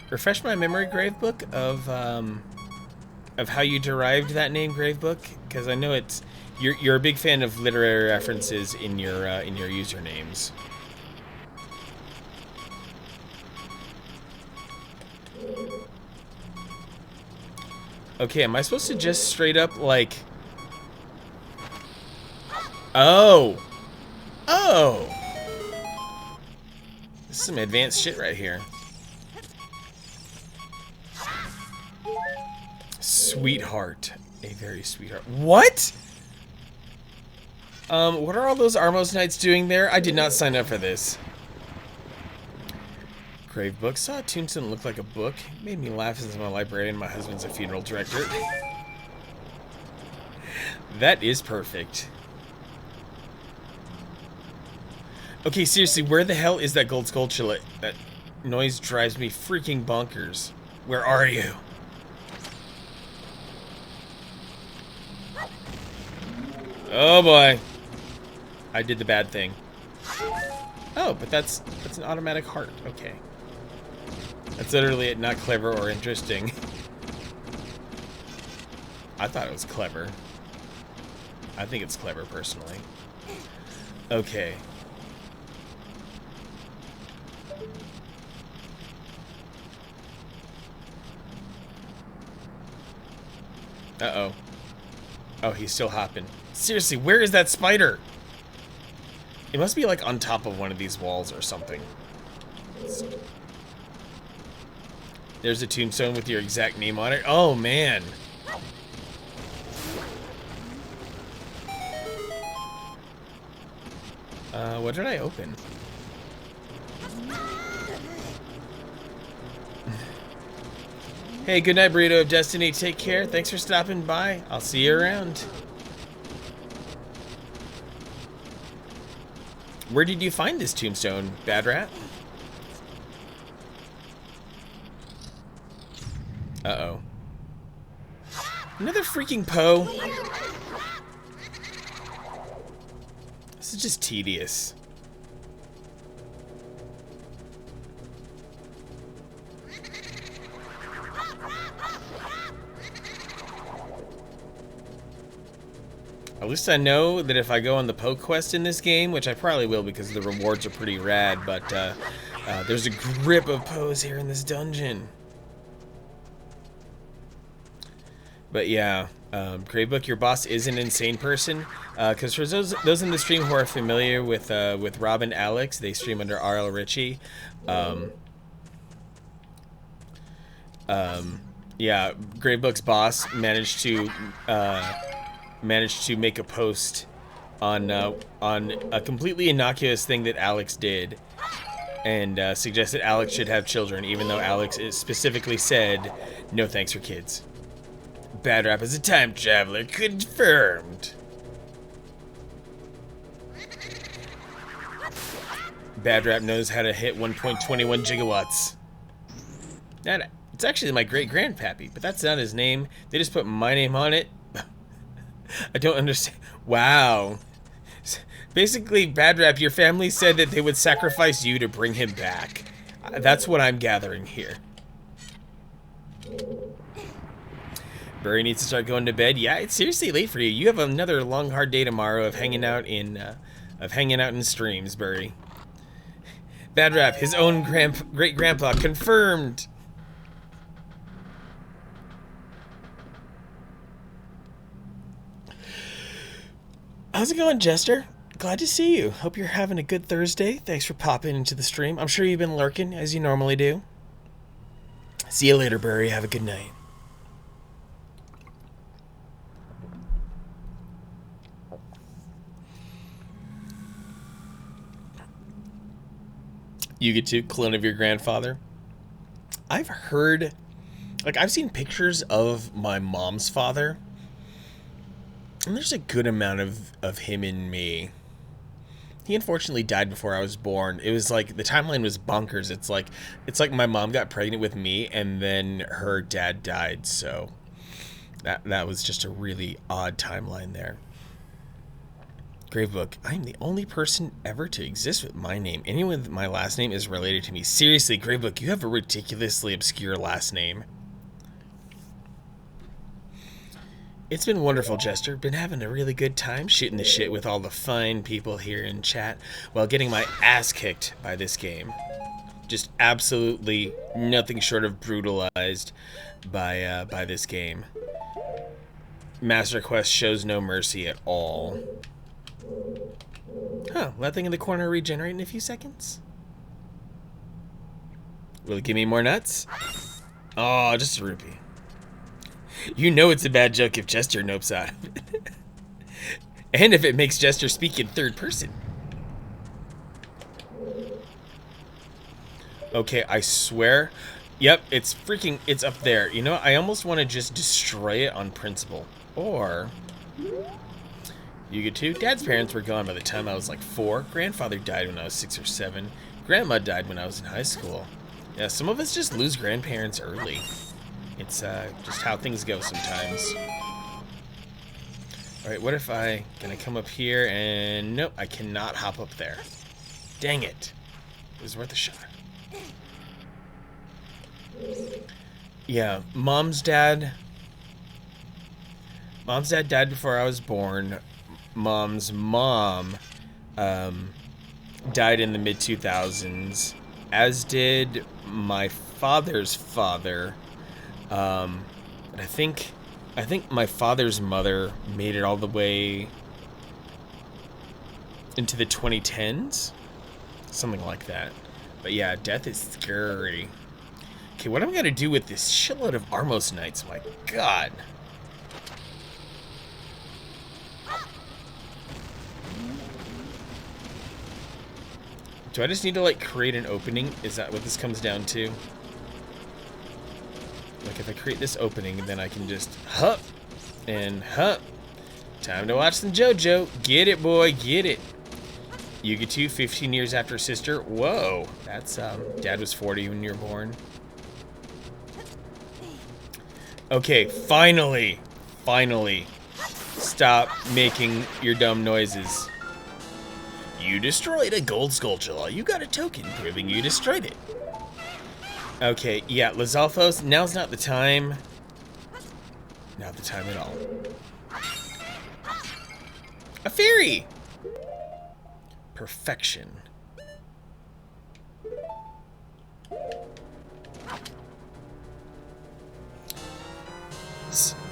Refresh my memory, Gravebook, of how you derived that name, Gravebook, because I know it's you're a big fan of literary references in your usernames. Okay, am I supposed to just straight up like? Oh, oh, this is some advanced shit right here. Sweetheart. A very sweetheart. What? What are all those Armos Knights doing there? I did not sign up for this. Gravebook. Saw a tombstone look like a book. Made me laugh since I'm a librarian and my husband's a funeral director. That is perfect. Okay, seriously, where the hell is that gold skulltula? That noise drives me freaking bonkers. Where are you? Oh boy. I did the bad thing. Oh, but that's an automatic heart. Okay. That's literally not clever or interesting. I thought it was clever. I think it's clever personally. Okay. Uh-oh. Oh, he's still hopping. Seriously, where is that spider? It must be like on top of one of these walls or something. There's a tombstone with your exact name on it. Oh, man. What did I open? Hey, good night, Burrito of Destiny. Take care. Thanks for stopping by. I'll see you around. Where did you find this tombstone, Bad Rat? Uh-oh. Another freaking Poe. This is just tedious. At least I know that if I go on the Poe quest in this game, which I probably will because the rewards are pretty rad, but there's a grip of Poes here in this dungeon. But yeah, Gravebook, your boss is an insane person. Because for those in the stream who are familiar with Rob and Alex, they stream under RL Ritchie. Yeah, Gravebook's boss managed to make a post on a completely innocuous thing that Alex did, and suggested Alex should have children, even though Alex specifically said, "No thanks for kids." Bad Rap is a time traveler, confirmed. Bad Rap knows how to hit 1.21 gigawatts. It's actually my great-grandpappy, but that's not his name. They just put my name on it. I don't understand. Wow. Basically, Bad Rap, your family said that they would sacrifice you to bring him back. That's what I'm gathering here. Burry needs to start going to bed. Yeah, it's seriously late for you. You have another long, hard day tomorrow of hanging out in streams, Burry. Bad Rap, his own great-grandpa, confirmed. How's it going, Jester? Glad to see you. Hope you're having a good Thursday. Thanks for popping into the stream. I'm sure you've been lurking, as you normally do. See you later, Burry. Have a good night. You get to clone of your grandfather. I've heard Like, I've seen pictures of my mom's father, and there's a good amount of him in me. He unfortunately died before I was born. It was like, the timeline was bonkers. It's like my mom got pregnant with me, and then her dad died, so that was just a really odd timeline there. Gravebook. I am the only person ever to exist with my name. Anyone with my last name is related to me. Seriously, Gravebook, you have a ridiculously obscure last name. It's been wonderful, Jester. Been having a really good time shooting the shit with all the fine people here in chat while getting my ass kicked by this game. Just absolutely nothing short of brutalized by this game. Master Quest shows no mercy at all. Huh, that thing in the corner regenerate in a few seconds? Will it give me more nuts? Oh, just a rupee. You know it's a bad joke if Jester nopes out of it. And if it makes Jester speak in third person. Okay, I swear. Yep, it's up there. You know, I almost want to just destroy it on principle. Or... You get two. Dad's parents were gone by the time I was like 4. Grandfather died when I was 6 or 7. Grandma died when I was in high school. Yeah, some of us just lose grandparents early. It's just how things go sometimes. Alright, what if can I come up here and... Nope, I cannot hop up there. Dang it. It was worth a shot. Yeah, Mom's dad died before I was born. Mom's mom died in the mid-2000s, as did my father's father. But I think my father's mother made it all the way into the 2010s, something like that. But yeah, death is scary. Okay, what am I gonna do with this shitload of Armos Knights? My God. Do I just need to, like, create an opening? Is that what this comes down to? Like, if I create this opening, then I can just hup and hup. Time to watch some JoJo. Get it, boy, get it. Yuga 2, 15 years after sister. Whoa. That's, Dad was 40 when you were born. Okay, finally. Finally. Stop making your dumb noises. You destroyed a gold Skulltula. You got a token proving you destroyed it. Okay, yeah, Lizalfos, now's not the time. Not the time at all. A fairy! Perfection.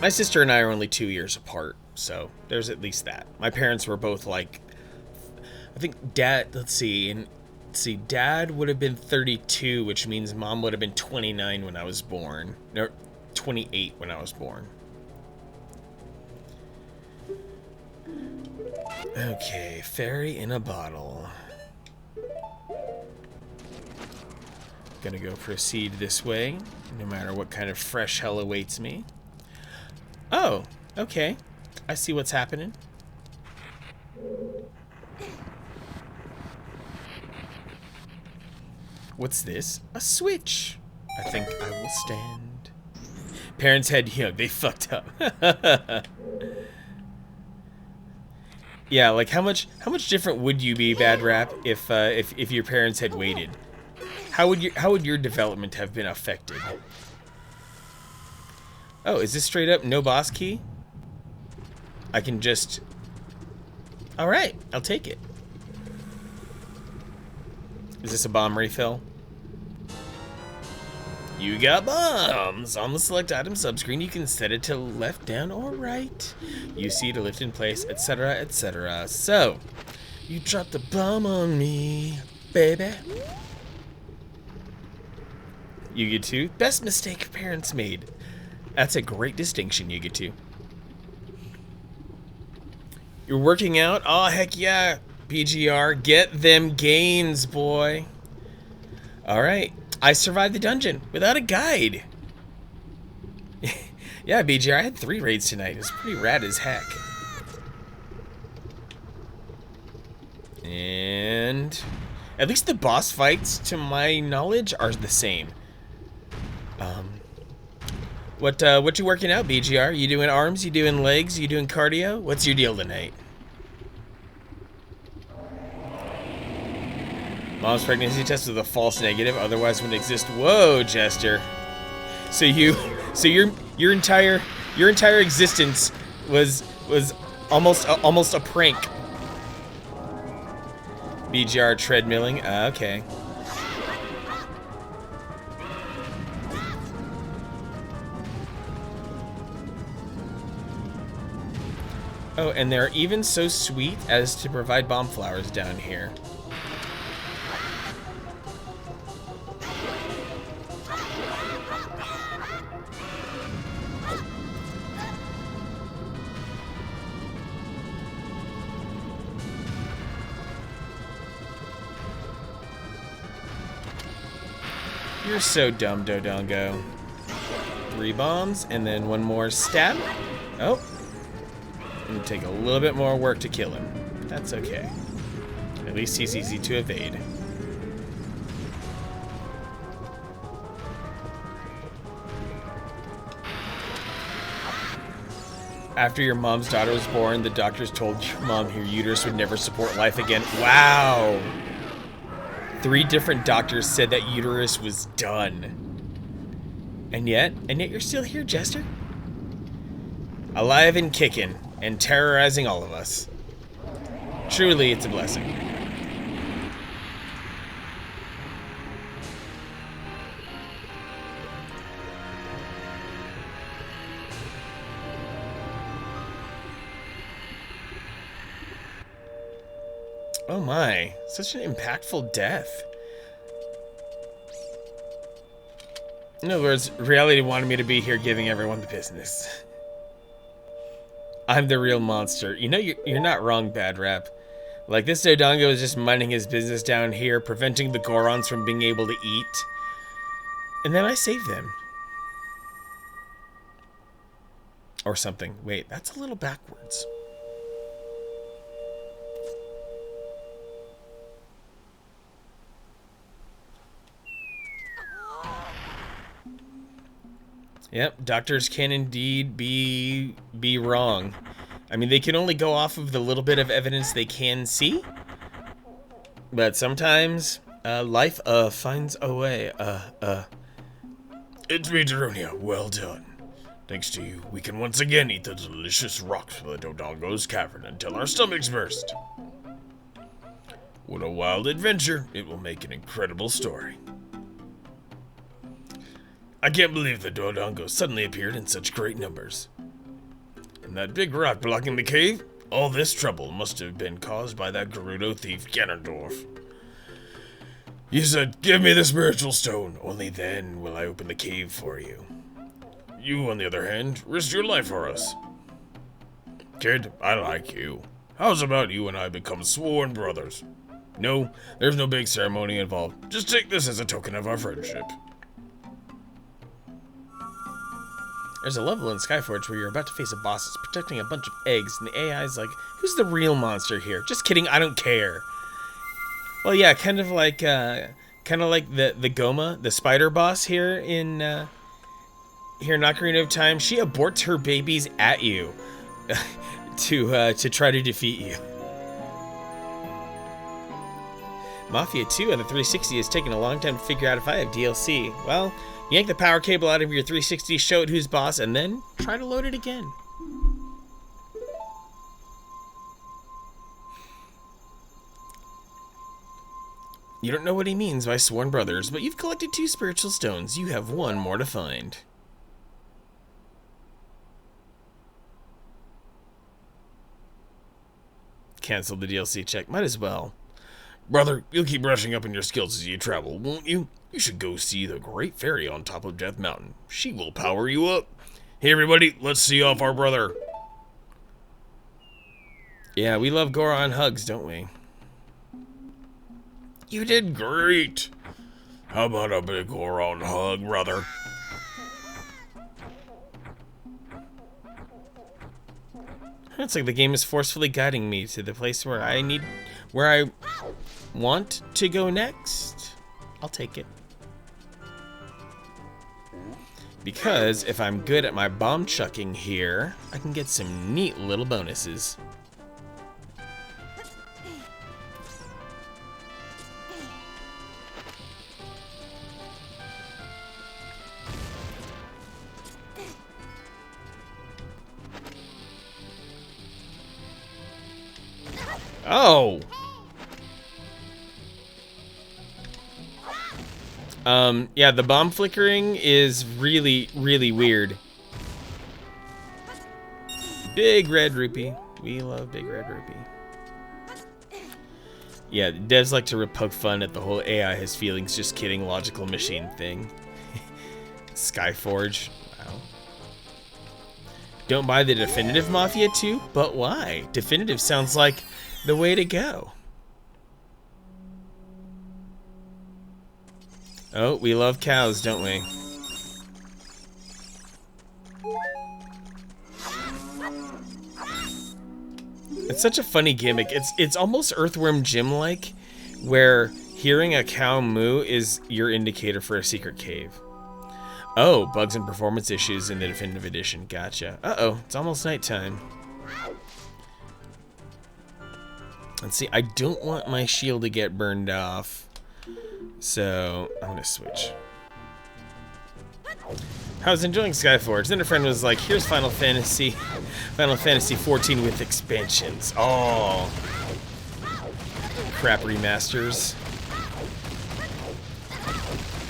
My sister and I are only 2 years apart, so there's at least that. My parents were both like, I think Dad, let's see, Dad would have been 32, which means Mom would have been 29 when I was born. No, 28 when I was born. Okay, fairy in a bottle. Gonna go proceed this way, no matter what kind of fresh hell awaits me. Oh, okay. I see what's happening. What's this? A switch. I think I will stand. Parents had, they fucked up. Yeah, like how much different would you be, Bad Rap, if your parents had waited? How would your development have been affected? Oh, is this straight up no boss key? I can just... Alright, I'll take it. Is this a bomb refill? You got bombs! On the select item subscreen, you can set it to left, down, or right. You see to lift in place, etc., etc. So, you dropped a bomb on me, baby. You get to best mistake parents made. That's a great distinction, you get to. You're working out? Oh, heck yeah. PGR, get them gains, boy. Alright, I survived the dungeon without a guide. Yeah, BGR, I had 3 raids tonight. It was pretty rad as heck. And at least the boss fights, to my knowledge, are the same. What you working out, BGR? You doing arms? You doing legs? You doing cardio? What's your deal tonight? Mom's pregnancy test was a false negative, otherwise wouldn't exist. Whoa, Jester. So your entire existence was almost a prank. BGR treadmilling. Okay. Oh, and they're even so sweet as to provide bomb flowers down here. You're so dumb, Dodongo. 3 bombs, and then 1 more stab. Oh. It'll take a little bit more work to kill him. That's okay. At least he's easy to evade. After your mom's daughter was born, the doctors told your mom your uterus would never support life again. Wow! 3 different doctors said that uterus was done. And yet you're still here, Jester? Alive and kicking, and terrorizing all of us. Truly, it's a blessing. Oh my, such an impactful death. In other words, reality wanted me to be here giving everyone the business. I'm the real monster. You know, you're not wrong, Bad Rap. Like, this Dodongo is just minding his business down here, preventing the Gorons from being able to eat. And then I save them. Or something. Wait, that's a little backwards. Yep, doctors can indeed be wrong. I mean, they can only go off of the little bit of evidence they can see. But sometimes, life, finds a way,
It's me, Darunia. Well done. Thanks to you, we can once again eat the delicious rocks from the Dodongo's cavern until our stomachs burst. What a wild adventure. It will make an incredible story. I can't believe the Dodongo suddenly appeared in such great numbers. And that big rock blocking the cave? All this trouble must have been caused by that Gerudo thief Ganondorf. You said, give me the spiritual stone, only then will I open the cave for you. You, on the other hand, risked your life for us. Kid, I like you. How's about you and I become sworn brothers? No, there's no big ceremony involved. Just take this as a token of our friendship.
There's a level in Skyforge where you're about to face a boss that's protecting a bunch of eggs, and the AI's like, who's the real monster here? Just kidding, I don't care. Well, yeah, kind of like the Goma, the spider boss here in Ocarina of Time. She aborts her babies at you to try to defeat you. Mafia 2 on the 360 has taken a long time to figure out if I have DLC. Well, yank the power cable out of your 360, show it who's boss, and then try to load it again. You don't know what he means by sworn brothers, but you've collected 2 spiritual stones. You have 1 more to find. Cancel the DLC check. Might as well.
Brother, you'll keep brushing up on your skills as you travel, won't you? You should go see the Great Fairy on top of Death Mountain. She will power you up. Hey everybody, let's see off our brother.
Yeah, we love Goron hugs, don't we?
You did great. How about a big Goron hug, brother?
It's like the game is forcefully guiding me to the place where I want to go next. I'll take it. Because if I'm good at my bomb chucking here, I can get some neat little bonuses. Oh! Yeah, the bomb flickering is really, really weird. Big red rupee. We love big red rupee. Yeah, devs like to poke fun at the whole AI has feelings, just kidding, logical machine thing. Skyforge. Wow. Don't buy the Definitive Mafia 2? But why? Definitive sounds like the way to go. Oh, we love cows, don't we? It's such a funny gimmick. It's almost Earthworm Jim-like, where hearing a cow moo is your indicator for a secret cave. Oh, bugs and performance issues in the Definitive Edition. Gotcha. Uh-oh, it's almost nighttime. Let's see, I don't want my shield to get burned off. So, I'm gonna switch. I was enjoying Skyforge. Then a friend was like, here's Final Fantasy 14 with expansions. Oh. Crap remasters.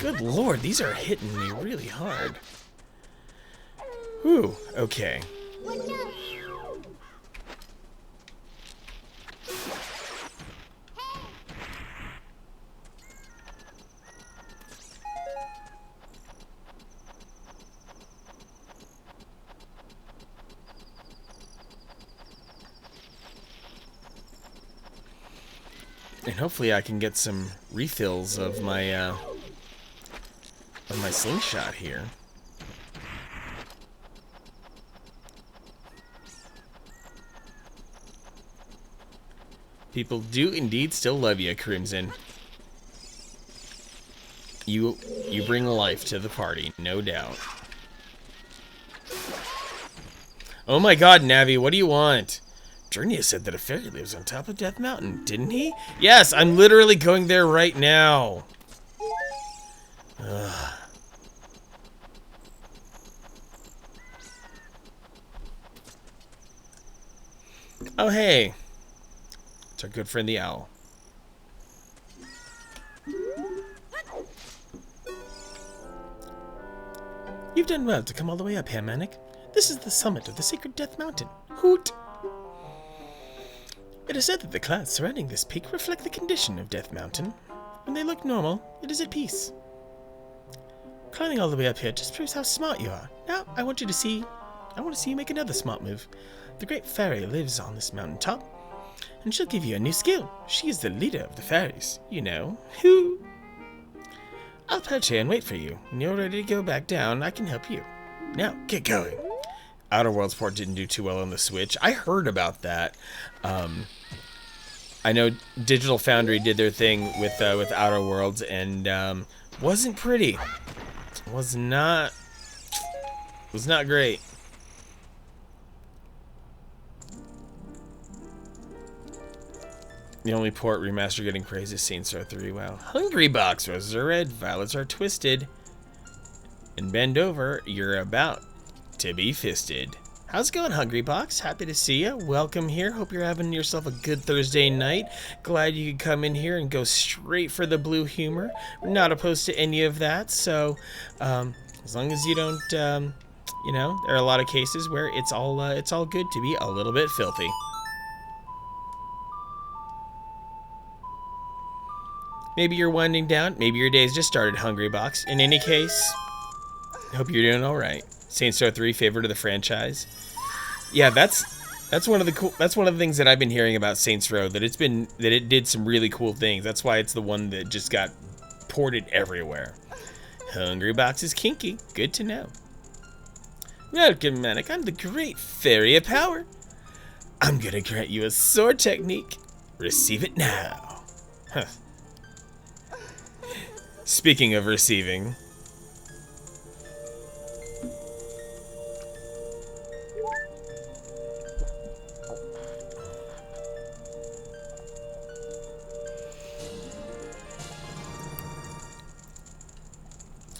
Good lord, these are hitting me really hard. Whew, okay. And hopefully I can get some refills of my slingshot here. People do indeed still love you, Crimson. You bring life to the party, no doubt. Oh my god, Navi, what do you want? Journia said that a fairy lives on top of Death Mountain, didn't he? Yes, I'm literally going there right now. Ugh. Oh, hey. It's our good friend the owl. You've done well to come all the way up here, Manic. This is the summit of the sacred Death Mountain. Hoot! It is said that the clouds surrounding this peak reflect the condition of Death Mountain. When they look normal, it is at peace. Climbing all the way up here just proves how smart you are. Now, I want to see you make another smart move. The great fairy lives on this mountain top, and she'll give you a new skill. She is the leader of the fairies, you know. Who? I'll perch here and wait for you. When you're ready to go back down, I can help you. Now, get going. Outer Worlds port didn't do too well on the Switch. I heard about that. I know Digital Foundry did their thing with Outer Worlds, and wasn't pretty. Was not great. The only port remaster getting praise is Saints Row 3. Wow. Hungry Box. Roses are red, violets are twisted. And bend over, you're about to be fisted. How's it going, Hungry Box? Happy to see you. Welcome here. Hope you're having yourself a good Thursday night. Glad you could come in here and go straight for the blue humor. We're not opposed to any of that, so as long as you don't, you know, there are a lot of cases where it's all good to be a little bit filthy. Maybe you're winding down. Maybe your day's just started, Hungry Box. In any case, hope you're doing all right. Saints Row 3, favorite of the franchise. Yeah, that's one of the things that I've been hearing about Saints Row, that it did some really cool things. That's why it's the one that just got ported everywhere. Hungry Box is kinky. Good to know. Welcome, Manic. I'm the great fairy of power. I'm gonna grant you a sword technique. Receive it now. Huh. Speaking of receiving,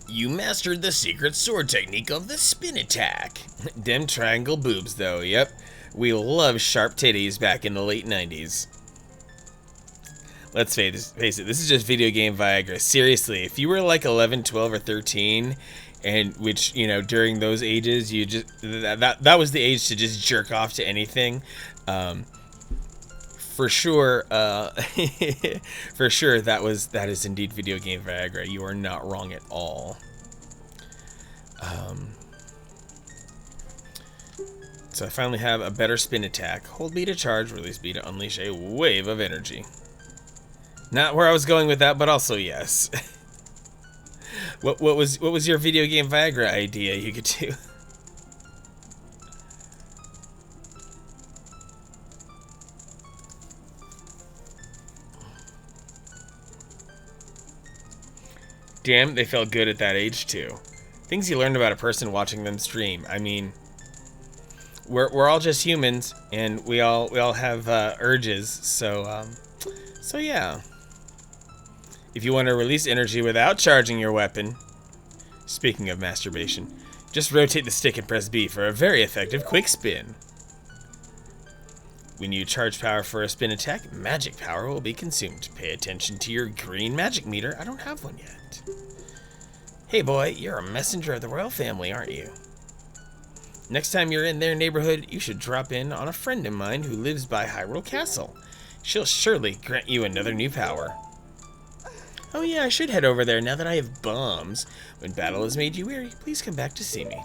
you mastered the secret sword technique of the spin attack. Dem triangle boobs, though, yep. We love sharp titties back in the late 90s. Let's face it, this is just video game Viagra. Seriously, if you were like 11, 12, or 13, and which, you know, during those ages, you just, that was the age to just jerk off to anything, for sure, for sure, that is indeed video game Viagra. You are not wrong at all. So I finally have a better spin attack. Hold B to charge, release B to unleash a wave of energy. Not where I was going with that, but also yes. What was your video game Viagra idea you could do? Damn, they felt good at that age too. Things you learned about a person watching them stream. I mean, we're all just humans, and we all have urges. So yeah. If you want to release energy without charging your weapon, speaking of masturbation, just rotate the stick and press B for a very effective quick spin. When you charge power for a spin attack, magic power will be consumed. Pay attention to your green magic meter. I don't have one yet. Hey boy, you're a messenger of the royal family, aren't you? Next time you're in their neighborhood, you should drop in on a friend of mine who lives by Hyrule Castle. She'll surely grant you another new power. Oh yeah, I should head over there now that I have bombs. When battle has made you weary, please come back to see me.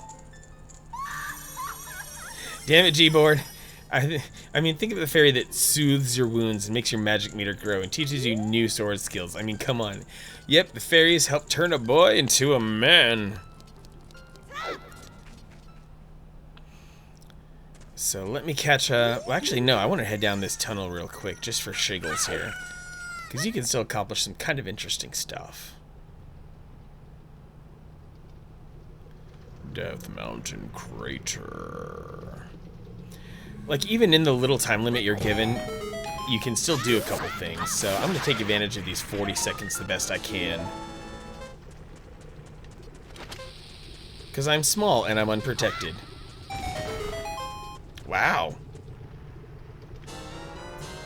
Damn it, Gboard. I mean, think of the fairy that soothes your wounds and makes your magic meter grow and teaches you new sword skills. I mean, come on. Yep, the fairies help turn a boy into a man. So let me catch well, actually, no, I want to head down this tunnel real quick just for shiggles here. Because you can still accomplish some kind of interesting stuff. Death Mountain Crater. Like, even in the little time limit you're given, you can still do a couple things. So I'm going to take advantage of these 40 seconds the best I can. Because I'm small and I'm unprotected. Wow.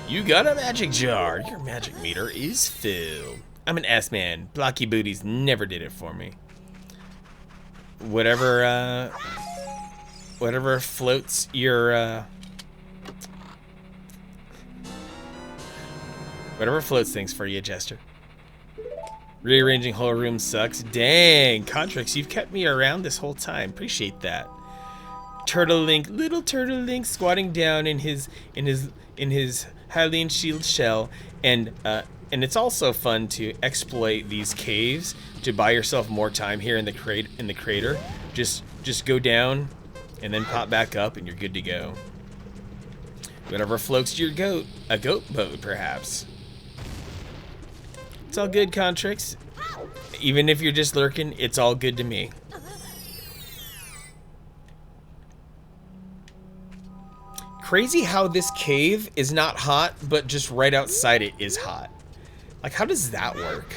You got a magic jar. Your magic meter is filled. I'm an S-man. Blocky booties never did it for me. Whatever floats your, whatever floats things for you, Jester. Rearranging whole room sucks. Dang, Contrix, you've kept me around this whole time. Appreciate that. Turtle Link, little Turtle Link, squatting down in his Hylian shield shell, and it's also fun to exploit these caves to buy yourself more time here in the crater. Just go down, and then pop back up, and you're good to go. Whatever floats your goat, a goat boat, perhaps. It's all good, Contrix. Even if you're just lurking, it's all good to me. Crazy how this cave is not hot, but just right outside it is hot. Like, how does that work?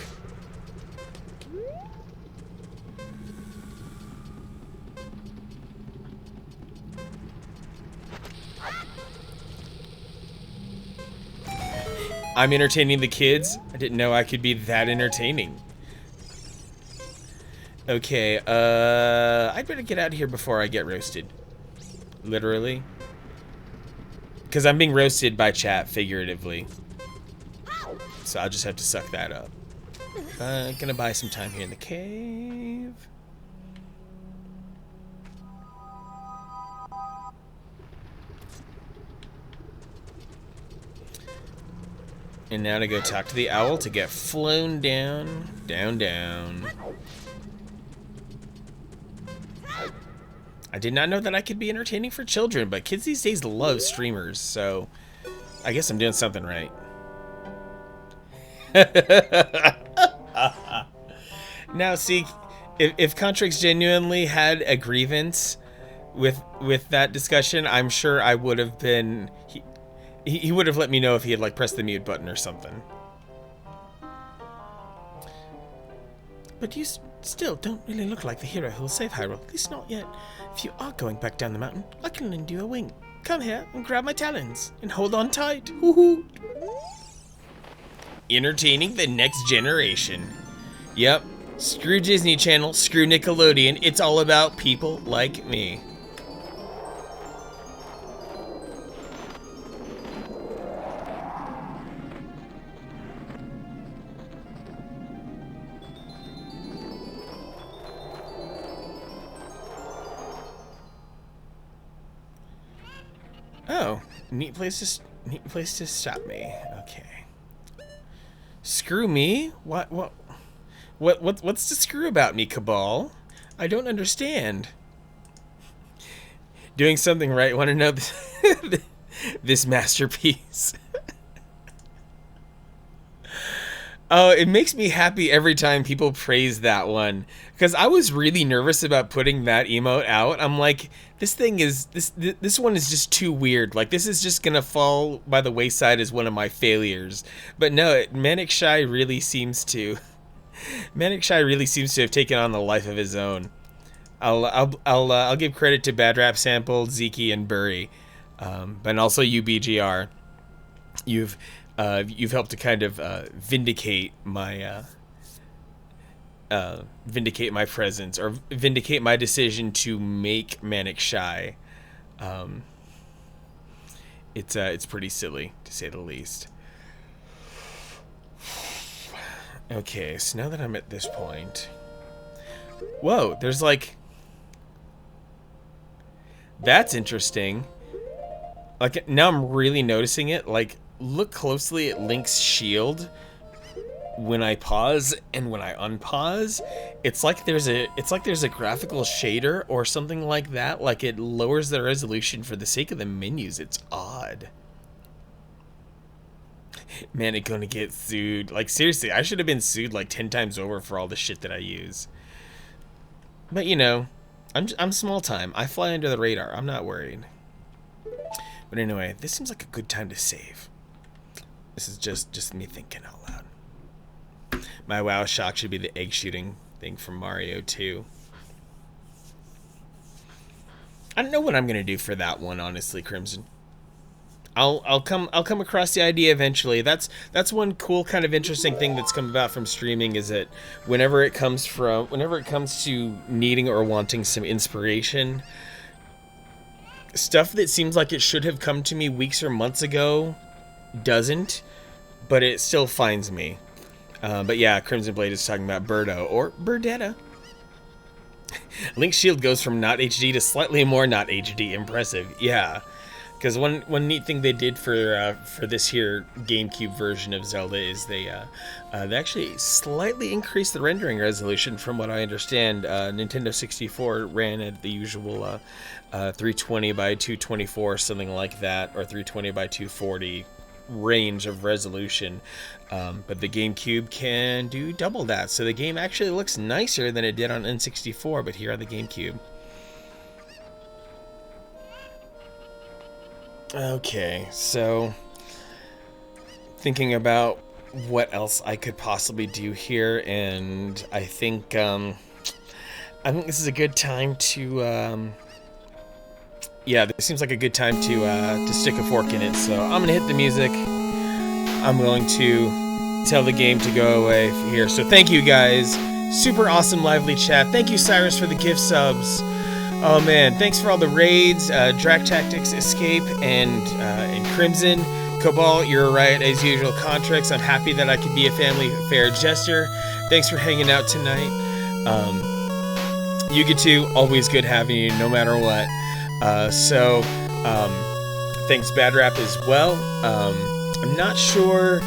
I'm entertaining the kids? I didn't know I could be that entertaining. Okay, I'd better get out of here before I get roasted. Literally. Because I'm being roasted by chat, figuratively. So I'll just have to suck that up. Gonna buy some time here in the cave. And now to go talk to the owl to get flown down, down, down. I did not know that I could be entertaining for children, but kids these days love streamers, so I guess I'm doing something right. Now, see, if Contrix genuinely had a grievance with that discussion, I'm sure I would have been... He would have let me know if he had, like, pressed the mute button or something. But you still don't really look like the hero who will save Hyrule, at least not yet. If you are going back down the mountain, I can lend you a wing. Come here and grab my talons, and hold on tight. Woohoo! Entertaining the next generation. Yep, screw Disney Channel, screw Nickelodeon, it's all about people like me. Oh, neat place to stop me. Okay. Screw me? What's the screw about me, Cabal? I don't understand. Doing something right. Want to know this masterpiece? Oh, it makes me happy every time people praise that one, because I was really nervous about putting that emote out. I'm like, this one is just too weird. Like, this is just gonna fall by the wayside as one of my failures. But no, Manic Shy really seems to have taken on the life of his own. I'll give credit to Bad Rap Sample, Zeke, and Burry, but also UBGR. You've helped to kind of vindicate my presence, or vindicate my decision to make Manic Shy. It's pretty silly, to say the least. Okay, so now that I'm at this point, whoa, there's like, that's interesting. Like, now I'm really noticing it. Like, look closely at Link's shield when I pause and when I unpause. It's like there's a graphical shader or something like that. Like, it lowers the resolution for the sake of the menus. It's odd. Man, it's gonna get sued. Like, seriously, I should have been sued like 10 times over for all the shit that I use. But you know, I'm small time. I fly under the radar. I'm not worried. But anyway, this seems like a good time to save. This is just me thinking out loud. My WoW shock should be the egg shooting thing from Mario 2. I don't know what I'm gonna do for that one, honestly, Crimson. I'll come across the idea eventually. That's one cool kind of interesting thing that's come about from streaming, is that whenever it comes to needing or wanting some inspiration, stuff that seems like it should have come to me weeks or months ago doesn't, but it still finds me. But yeah, Crimson Blade is talking about Birdo, or Birdetta. Link's shield goes from not HD to slightly more not HD. Impressive. Yeah. Because one neat thing they did for this here GameCube version of Zelda is they actually slightly increased the rendering resolution. From what I understand, Nintendo 64 ran at the usual 320 by 224, something like that, or 320 by 240 range of resolution. But the GameCube can do double that, so the game actually looks nicer than it did on N64. But here on the GameCube. Okay, so thinking about what else I could possibly do here, and I think this is a good time to yeah, this seems like a good time to stick a fork in it. So I'm gonna hit the music. I'm going to tell the game to go away here. So thank you guys, super awesome lively chat. Thank you, Cyrus, for the gift subs. Oh man, thanks for all the raids, Drac Tactics, Escape, and Crimson. Cabal, you're right, as usual. Contrix, I'm happy that I could be a family fair jester. Thanks for hanging out tonight. You get to, always good having you, no matter what. Thanks Bad Rap as well. I'm not sure,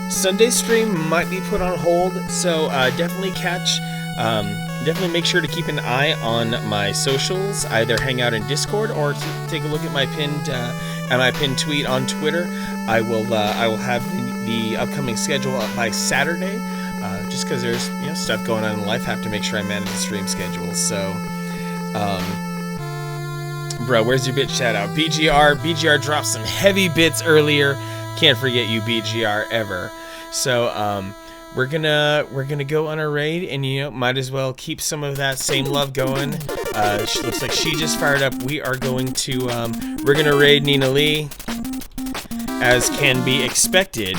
Sunday stream might be put on hold, so definitely catch definitely make sure to keep an eye on my socials. Either hang out in Discord or take a look at my pinned tweet on Twitter. I will have the upcoming schedule up by Saturday. Just because there's stuff going on in life, I have to make sure I manage the stream schedule. So, bro, where's your bit shout out? BGR dropped some heavy bits earlier. Can't forget you, BGR, ever. So, we're gonna go on a raid, and might as well keep some of that same love going. She looks like she just fired up. We are going to we're gonna raid Nina Lee, as can be expected.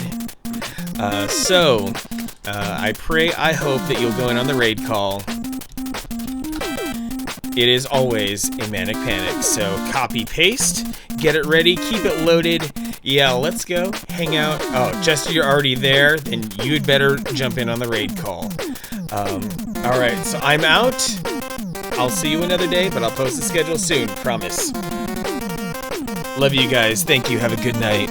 I hope that you'll go in on the raid call. It is always a manic panic. So copy paste, get it ready, keep it loaded. Yeah, let's go hang out. Oh, Jester, you're already there. Then you'd better jump in on the raid call. All right, so I'm out. I'll see you another day, but I'll post the schedule soon. Promise. Love you guys. Thank you. Have a good night.